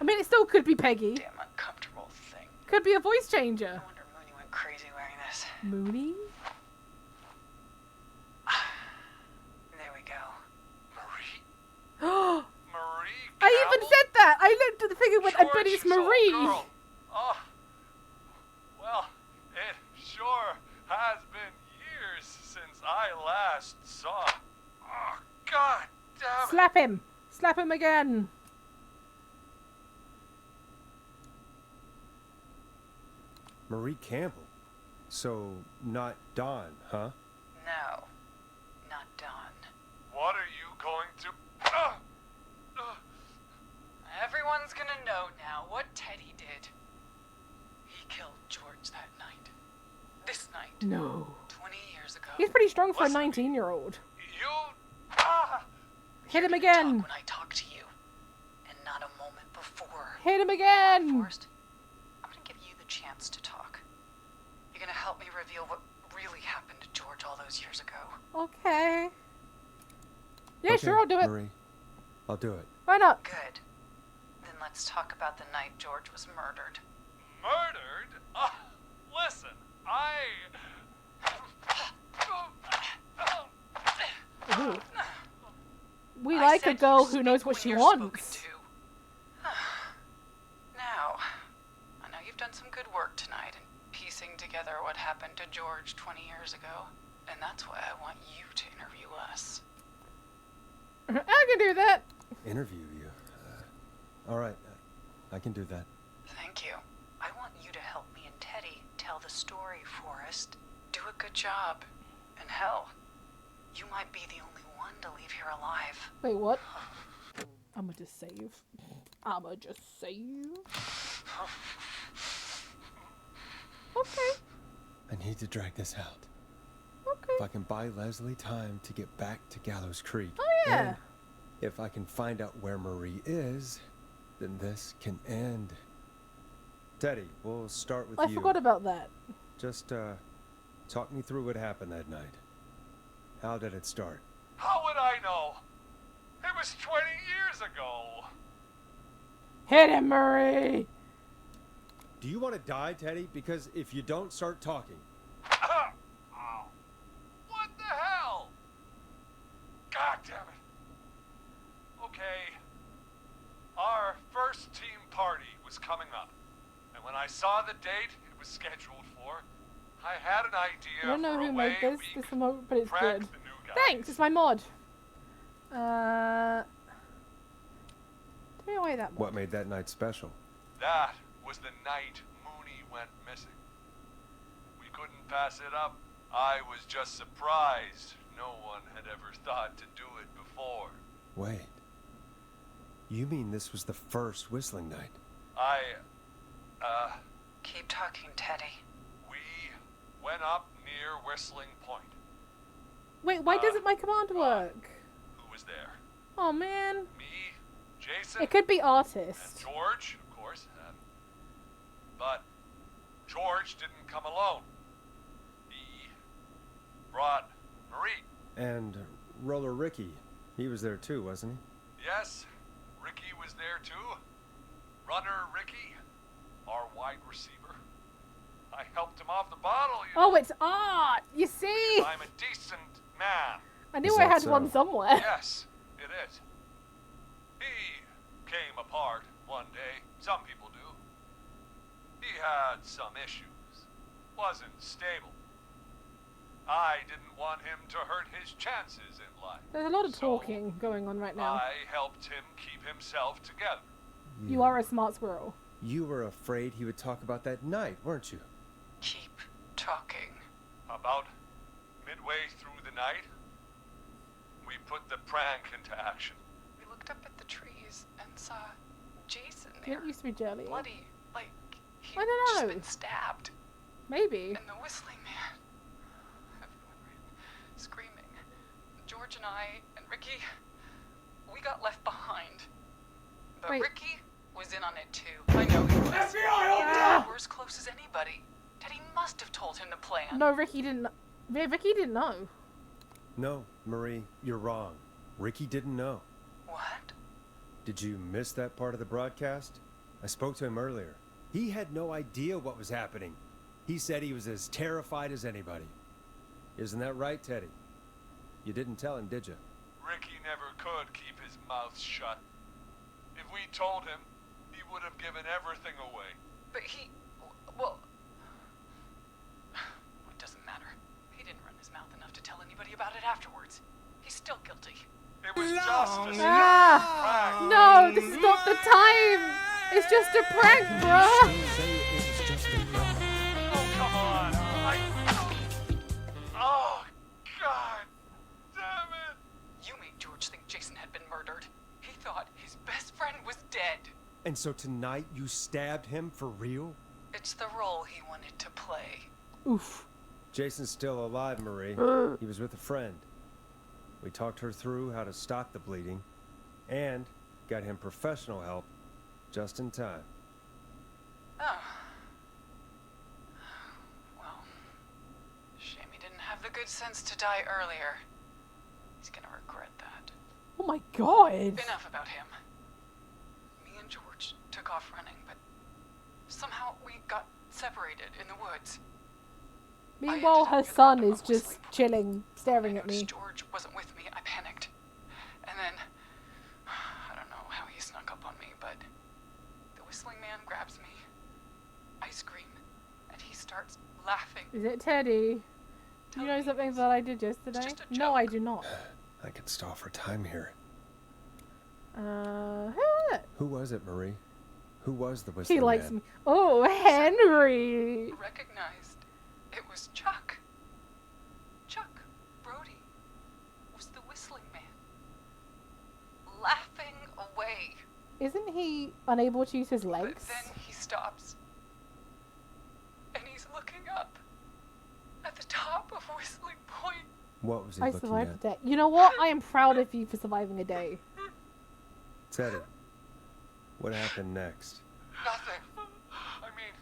I mean, it still could be Peggy. Damn uncomfortable thing. Could be a voice changer. I wonder Mooney went crazy wearing this. Mooney? There we go. Oh, Marie I even said that. I looked at the thing and went, I bet it's George's old Marie. girl. Oh, well, it sure has been years since I last saw. Oh, God damn it. Slap him. Slap him again. Marie Campbell. So, not Dawn, huh? No, not Dawn. What are you going to... Everyone's gonna know now what Teddy did. He killed George that night. This night. No. 20 years ago. He's pretty strong for a 19-year-old. You... Hit him again. When I talk to you, and not a moment before. Hit him again. Forrest, I'm gonna give you the chance to talk. You're gonna help me reveal what really happened to George all those years ago. Okay. Yeah, Okay, sure, I'll do it. Marie, I'll do it. Why not? Good. Then let's talk about the night George was murdered. Murdered? Listen, Ooh. We I like a said girl you who knows speak what when she you're wants. spoken to. Now, I know you've done some good work tonight in piecing together what happened to George 20 years ago, and that's why I want you to interview us. I can do that. Interview you. All right, I can do that. Thank you. I want you to help me and Teddy tell the story, Forrest. Do a good job. And hell, you might be the only one to leave here alive. Wait, what? I'ma just save. I'ma just save. Okay. I need to drag this out. Okay. If I can buy Leslie time to get back to Gallows Creek. Oh, yeah. And if I can find out where Marie is, then this can end. Teddy, we'll start with I you. forgot about that. Just, talk me through what happened that night. How did it start? How would I know? It was 20 years ago. Hit him, Marie! Do you want to die, Teddy? Because if you don't start talking... Oh. What the hell? God damn it. Okay. Our first team party was coming up. And when I saw the date it was scheduled for, I had an idea I don't know for who a made way this, we but it's prank good. the new guys. Thanks, it's my mod. Give me away that mod. What made that night special? That was the night Mooney went missing. We couldn't pass it up. I was just surprised no one had ever thought to do it before. Wait. You mean this was the first whistling night? Keep talking, Teddy. We went up near Whistling Point. Wait, why doesn't my command work? Who was there? Oh, man. Me, Jason, It could be artist. and George, of course. But George didn't come alone. He brought Marie. And Roller Ricky, he was there too, wasn't he? Yes, Ricky was there too. Runner Ricky, our wide receiver. I helped him off the bottle, you know. Oh, it's art! You see? I'm a decent man. I knew I had one somewhere. Yes, it is. He came apart one day. Some people do. He had some issues. Wasn't stable. I didn't want him to hurt his chances in life. There's a lot of talking going on right now. I helped him keep himself together. You are a smart squirrel. You were afraid he would talk about that night, weren't you? Keep talking. About midway through the night, we put the prank into action. We looked up at the trees and saw Jason It there. used to be jelly. Bloody, like he'd I don't just know. been stabbed. Maybe. And the whistling man. Everyone ran, screaming. George and I and Ricky, we got left behind. But Wait. Ricky was in on it too. I know he was. FBI, We're as close as anybody. Teddy must have told him the plan. No, Ricky didn't. Yeah, Ricky didn't know. No, Marie, you're wrong. Ricky didn't know. What? Did you miss that part of the broadcast? I spoke to him earlier. He had no idea what was happening. He said he was as terrified as anybody. Isn't that right, Teddy? You didn't tell him, did you? Ricky never could keep his mouth shut. If we told him, he would have given everything away. But he... well... it doesn't matter. He didn't run his mouth enough to tell anybody about it afterwards. He's still guilty. It was just a Ah! No, this is not the time! It's just a prank, bruh! Oh, come on. Oh, God. Damn it. You made George think Jason had been murdered. He thought his best friend was dead. And so tonight you stabbed him for real? It's the role he wanted to play. Oof. Jason's still alive, Marie. He was with a friend. We talked her through how to stop the bleeding and got him professional help just in time. Oh. Well, shame he didn't have the good sense to die earlier. He's gonna regret that. Oh my god! Enough about him. Me and George took off running, but somehow we got separated in the woods. Meanwhile, her son is just chilling, staring at me. George wasn't with me. I panicked. And then, I don't know how he snuck up on me, but the whistling man grabs me. I scream, and he starts laughing. Is it Teddy? Do you know something that I did yesterday? No, I do not. I can stall for time here. Who was it, Marie? Who was the whistling He likes man? me. Oh, Henry! Recognized it was Chuck. Chuck Brody was the whistling man. Laughing away. Isn't he unable to use his legs? But then he stops. And he's looking up at the top of Whistling Point. What was he I looking survived at? the day. You know what? I am proud of you for surviving a day. Teddy, what happened next? Nothing. I mean,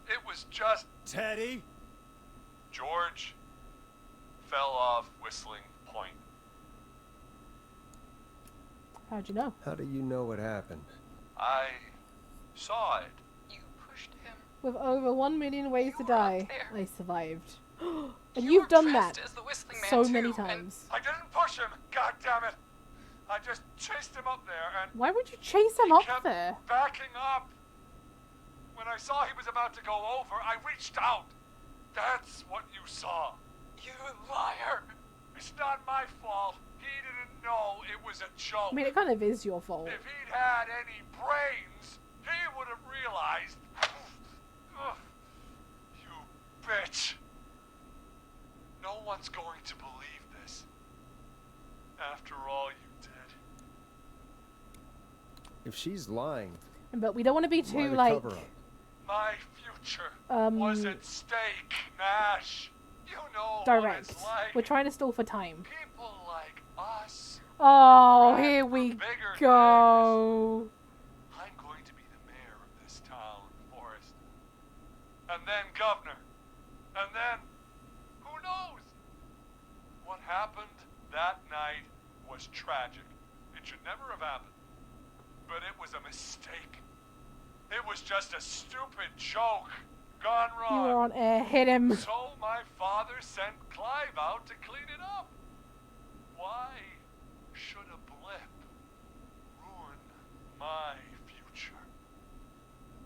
it was just... Teddy? George fell off Whistling Point. How'd you know? How do you know what happened? I saw it. You pushed him. With over 1 million ways to die, I survived. And you've done that so many times. I didn't push him. God damn it! I just chased him up there and... Why would you chase him up there? Backing up. When I saw he was about to go over, I reached out. That's what you saw. You liar. It's not my fault. He didn't know it was a joke. I mean, it kind of is your fault. If he'd had any brains, he would have realized. Ugh. You bitch. No one's going to believe this. After all you did. If she's lying, But we don't want to be why too, the like... cover-up? My future was at stake, Nash. You know direct. what it's like. We're trying to stall for time. People like us. Oh, here we go. I'm going to be the mayor of this town, Forrest. And then governor. And then, who knows? What happened that night was tragic. It should never have happened. But it was a mistake. It was just a stupid joke gone You wrong. were on air. Hit him. So my father sent Clive out to clean it up. Why should a blip ruin my future?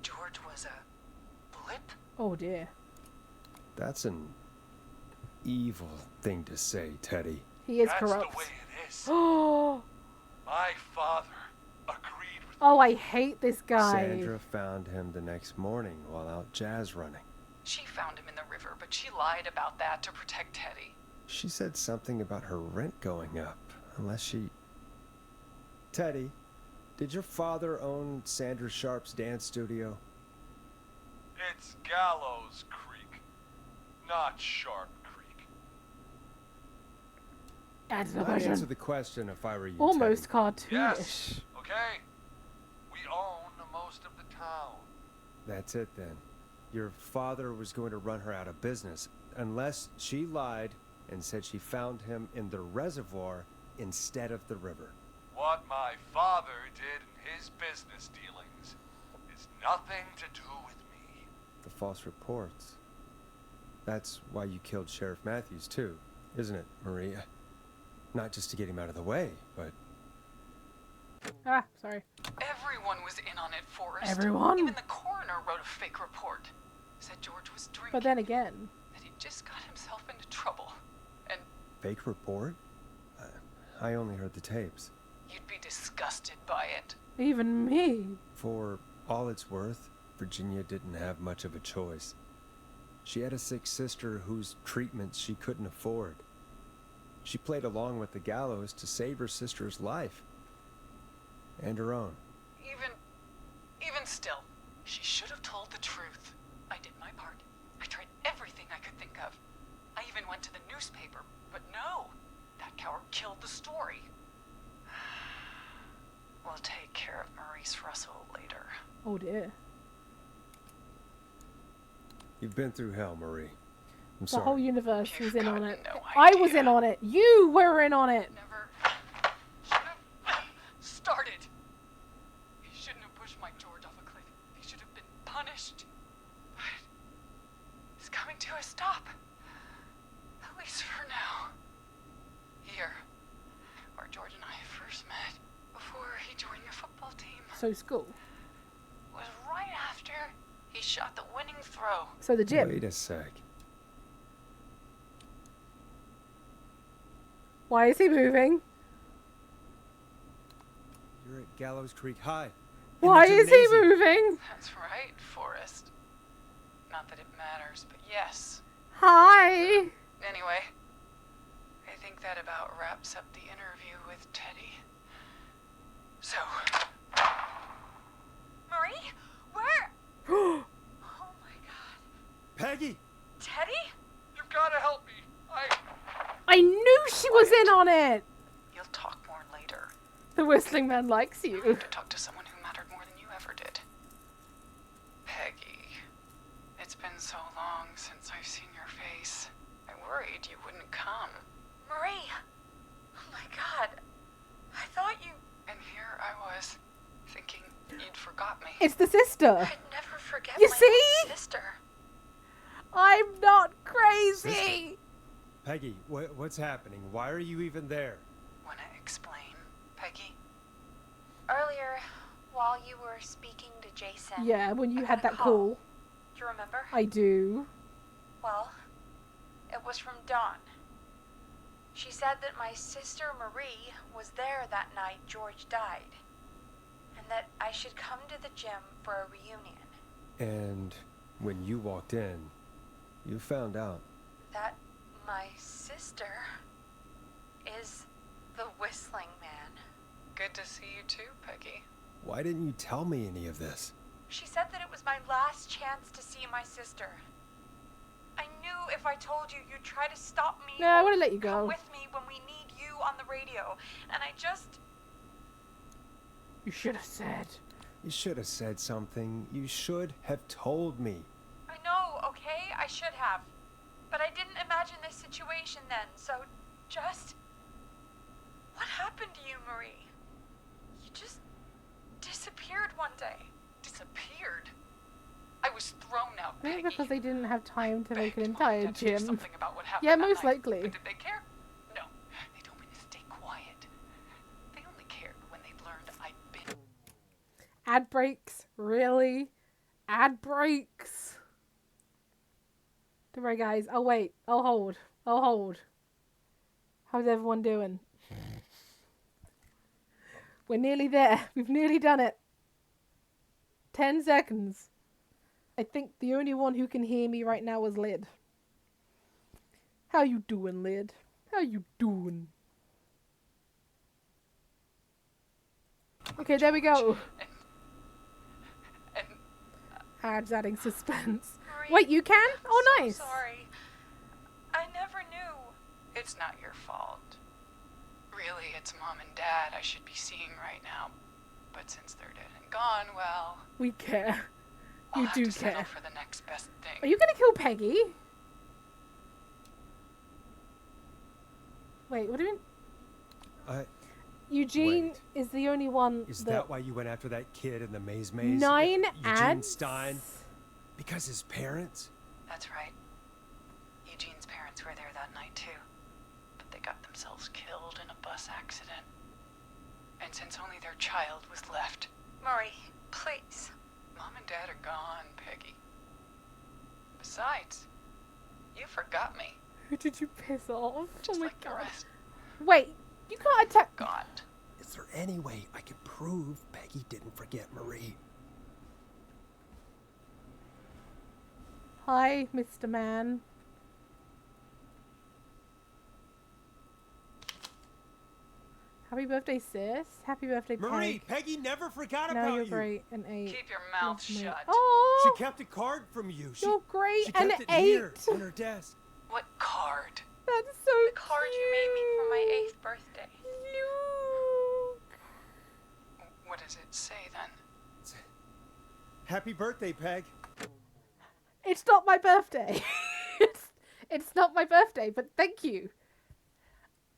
George was a blip? Oh, dear. That's an evil thing to say, Teddy. He is That's corrupt. the way it is. Oh, My father agreed with I hate this guy. Sandra found him the next morning while out jazz running. She found him in the river, but she lied about that to protect Teddy. She said something about her rent going up, unless she... Teddy, did your father own Sandra Sharp's dance studio? It's Gallows Creek, not Sharp Creek. Answer the I'd question. answer the question if I were you, Almost Teddy. cartoonish. Yes, okay. We own most of the town. That's it then. Your father was going to run her out of business, unless she lied and said she found him in the reservoir instead of the river. What my father did in his business dealings is nothing to do with me. The false reports. That's why you killed Sheriff Matthews, too, isn't it, Maria? Not just to get him out of the way, but... Ah, sorry. Everyone was in on it, Forrest. Everyone? Even the coroner wrote a fake report. Said George was drinking. But then again... That he just got himself into trouble. And... Fake report? I only heard the tapes. You'd be disgusted by it. Even me. For all it's worth, Virginia didn't have much of a choice. She had a sick sister whose treatment she couldn't afford. She played along with the gallows to save her sister's life. And her own. Even still, she should have told the truth. I did my part. I tried everything I could think of. I even went to the newspaper, but no. That coward killed the story. We'll take care of Maurice Russell later. Oh dear. You've been through hell, Marie. I'm The sorry. whole universe was in on it. no I was in on it. You were in on it. Started. He shouldn't have pushed my George off a cliff. He should have been punished. But it's coming to a stop. At least for now. Here, where George and I first met, before he joined your football team, So school. was right after he shot the winning throw. So the gym. Wait a sec. Why is he moving? You're at Gallows Creek High. Why is he moving? That's right, Forrest. Not that it matters, but yes. Hi. Anyway, I think that about wraps up the interview with Teddy. So... Marie? Where? Oh my god. Peggy! Teddy? You've got to help me. I knew she was in on it. You'll talk more later. The Whistling Man likes you. I need to talk to someone who mattered more than you ever did. Peggy. It's been so long since I've seen your face. I worried you wouldn't come. Marie! Oh my god. I thought you... And here I was, thinking you'd forgot me. It's the sister. I'd never forget You my see? own sister. I'm not crazy. Peggy, what's happening? Why are you even there? Wanna explain, Peggy? Earlier, while you were speaking to Jason... Yeah, when you I had got a that call. Do you remember? I do. Well, it was from Dawn. She said that my sister Marie was there that night George died. And that I should come to the gym for a reunion. And when you walked in, you found out. That my sister is the Whistling Man. Good to see you too, Peggy. Why didn't you tell me any of this? She said that it was my last chance to see my sister. I knew if I told you, you'd try to stop me. No, I or would've let you come go. with me when we need you on the radio. And I just... You should have said. You should have said something. You should have told me. I know, okay? I should have. But I didn't imagine this situation then, so just... What happened to you, Marie? You just disappeared one day. Disappeared? I was thrown out, Maybe Peggy. because they didn't have time to make an entire gym. Something about what happened Yeah, that most night. likely. But did they care? No. They told me to stay quiet. They only cared when they learned I'd been... Ad breaks? Really? Ad breaks? Don't worry, guys. I'll wait. I'll hold. I'll hold. How's everyone doing? We're nearly there. We've nearly done it. 10 seconds. I think the only one who can hear me right now is Lid. How you doing, Lid? How you doing? Okay, there we go. Ads adding suspense. Marie, Wait, you can? Oh, so nice. sorry. I never knew. It's not your fault. Really, it's Mom and Dad I should be seeing right now. But since they're dead and gone, well... We care. I'll You have do to settle care. for the next best thing. Are you gonna kill Peggy? Wait, what do you mean? Eugene Wait. is the only one Is that why you went after that kid in the maze? 9 Eugene ads? Stein? Because his parents? That's right. Eugene's parents were there that night too. But they got themselves killed in a bus accident. And since only their child was left... Marie, please. Mom and Dad are gone, Peggy. Besides, you forgot me. Who did you piss off? Just oh my like the god. rest. Wait, you can't attack. God. Is there any way I could prove Peggy didn't forget Marie? Hi, Mr. Man. Happy birthday, sis. Happy birthday, Marie, Peg. Peggy never forgot Now about you're you. great, an 8. Keep your mouth Love me. shut. Oh, She kept a card from you. you're great, She an kept it 8. here on her desk. What card? That's so The card you made me for my 8th birthday. Luke. What does it say then? Happy birthday, Peg. It's not my birthday. it's not my birthday, but thank you.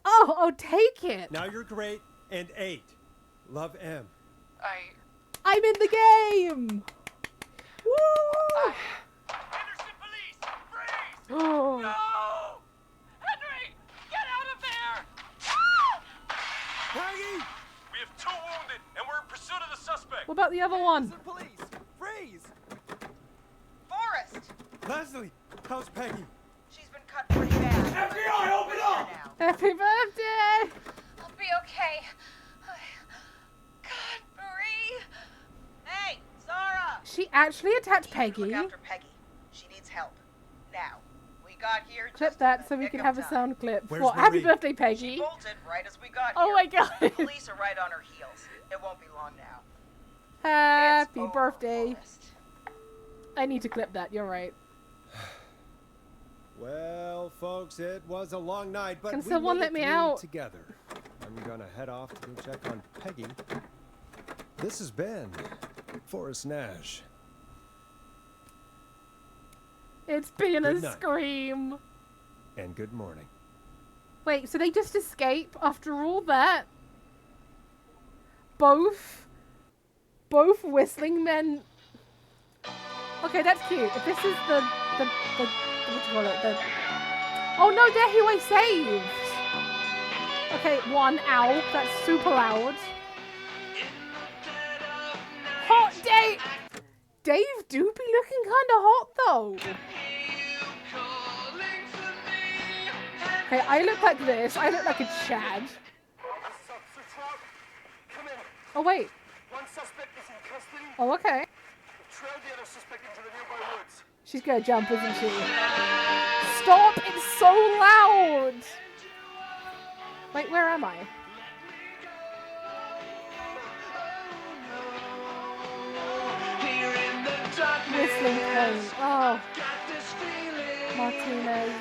Oh, I'll take it. Now you're great and 8. Love, M. I'm in the game. Woo! Henderson police! Freeze! Oh. No! Henry! Get out of there! Peggy! We have 2 wounded, and we're in pursuit of the suspect. What about the other one? Police! Freeze! Forrest! Leslie, how's Peggy? She's been cut pretty bad. FBI, open up! Happy birthday! I'll be okay. God, Marie. Hey, Zara! She actually attacked Look Peggy. after Peggy. She needs help. Now, we got here Clip just that in so we the can nick have of a time. sound clip. Where's What? Happy Marie? birthday, She Peggy. bolted right as we got Oh here. my god. The police are right on her heels. It won't be long now. Happy over, birthday. Forrest. I need to clip that. You're right. Well, folks, it was a long night, but Can we someone made let it me through out? together. I'm gonna head off to go check on Peggy. This has been Forrest Nash. It's been Good a night. scream. And good morning. Wait, so they just escape after all that? Both whistling men. Okay, that's cute. If this is the what do you call it? Oh no, they're who I saved. Okay, 1 owl. That's super loud. Hot Dave. Dave do be looking kind of hot though. Okay, I look like this. I look like a Chad. Oh wait. One suspect is in custody. Oh okay. Trail the other suspect into the nearby woods. She's gonna jump, isn't she? Stop! It's so loud! Wait, where am I? Whistling Crane. Oh. Martinez.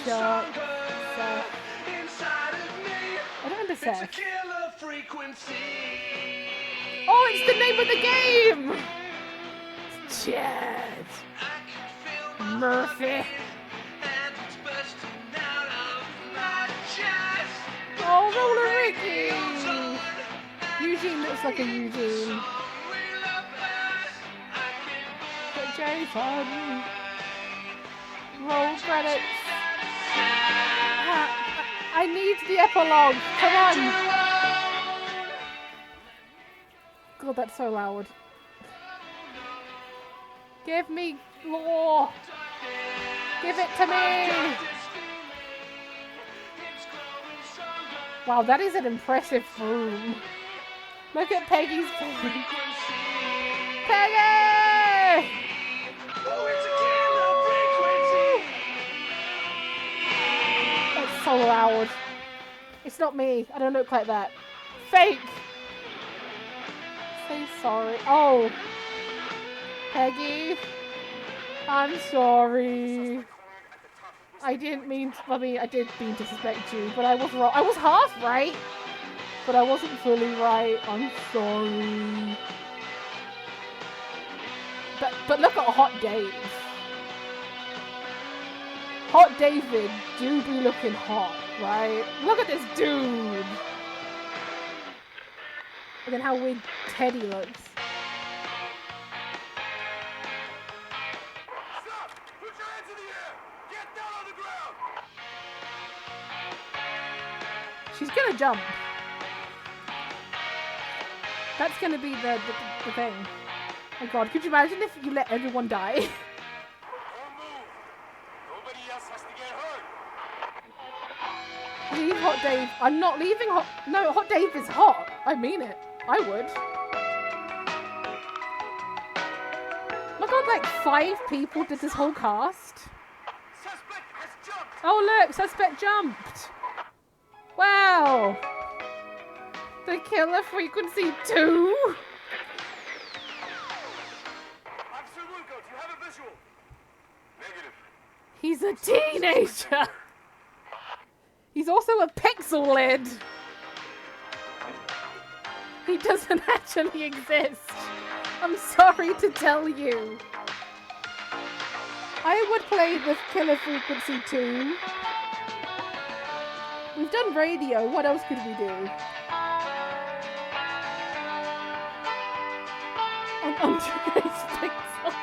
Chuck. Seth. I don't remember Seth. Oh, it's the name of the game! Chad. Murphy. Oh, Roller Ricky! Eugene looks like a Eugene. Jason. Roll credits. I need the epilogue. Come on. God, that's so loud. Give me lore. Give it to me. Wow, that is an impressive room. Look at Peggy's face. Peggy! That's so loud. It's not me. I don't look like that. Fake! Say sorry. Oh. Peggy. I'm sorry. I didn't mean to, I mean, I did mean to suspect you, but I was wrong. I was half right, but I wasn't fully right. I'm sorry. But look at Hot Dave. Hot David do be looking hot, right? Look at this dude. And then how weird Teddy looks. Stop! Put your hands in the air! Get down on the ground! She's gonna jump. That's gonna be the thing. Oh god, could you imagine if you let everyone die? Don't move! Nobody else has to get hurt! Leave Hot Dave. I'm not leaving Hot... No, Hot Dave is hot. I mean it. I would. My god, like 5 people did this whole cast. Suspect has jumped! Oh look, suspect jumped. Wow. The killer frequency 2? Officer Wilco, do you have a visual? Negative. He's a teenager. He's also a pixel lid. He doesn't actually exist. I'm sorry to tell you. I would play with Killer Frequency 2. We've done radio. What else could we do? An underage pixel.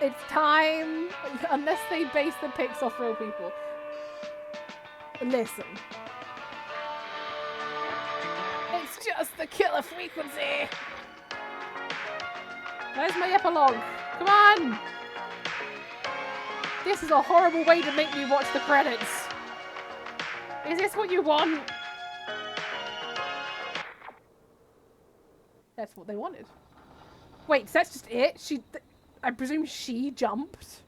It's time. Unless they base the pics off real people. Listen. It's just the killer frequency. Where's my epilogue? Come on! This is a horrible way to make me watch the credits. Is this what you want? That's what they wanted. Wait, so that's just it? I presume she jumped?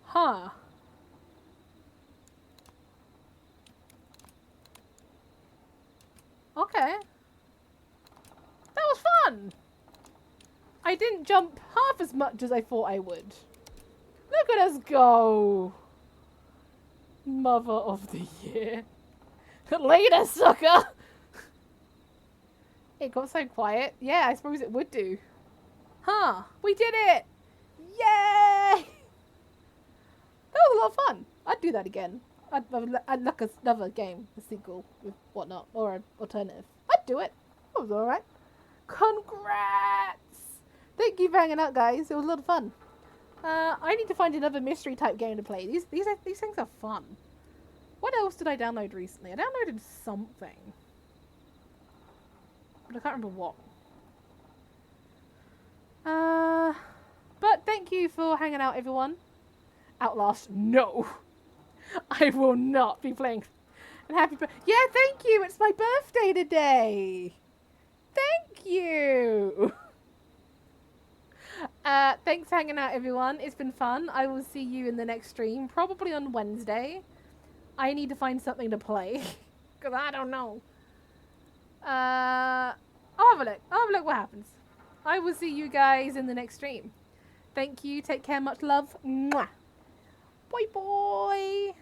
Huh. Okay. That was fun! I didn't jump half as much as I thought I would. Look at us go! Mother of the year. Later, sucker! It got so quiet. Yeah, I suppose it would do. Huh. We did it! Yay! That was a lot of fun. I'd do that again. I'd like another game, a sequel, with whatnot, or an alternative. I'd do it. That was alright. Congrats! Thank you for hanging out, guys. It was a lot of fun. I need to find another mystery type game to play. These things are fun. What else did I download recently? I downloaded something. But I can't remember what. But thank you for hanging out, everyone. Outlast, no. I will not be playing. And happy birthday. Yeah, thank you. It's my birthday today. Thank you. Thanks for hanging out, everyone. It's been fun. I will see you in the next stream, probably on Wednesday. I need to find something to play. Because I don't know. I'll have a look. I'll have a look what happens. I will see you guys in the next stream. Thank you. Take care. Much love. Mwah. Bye bye.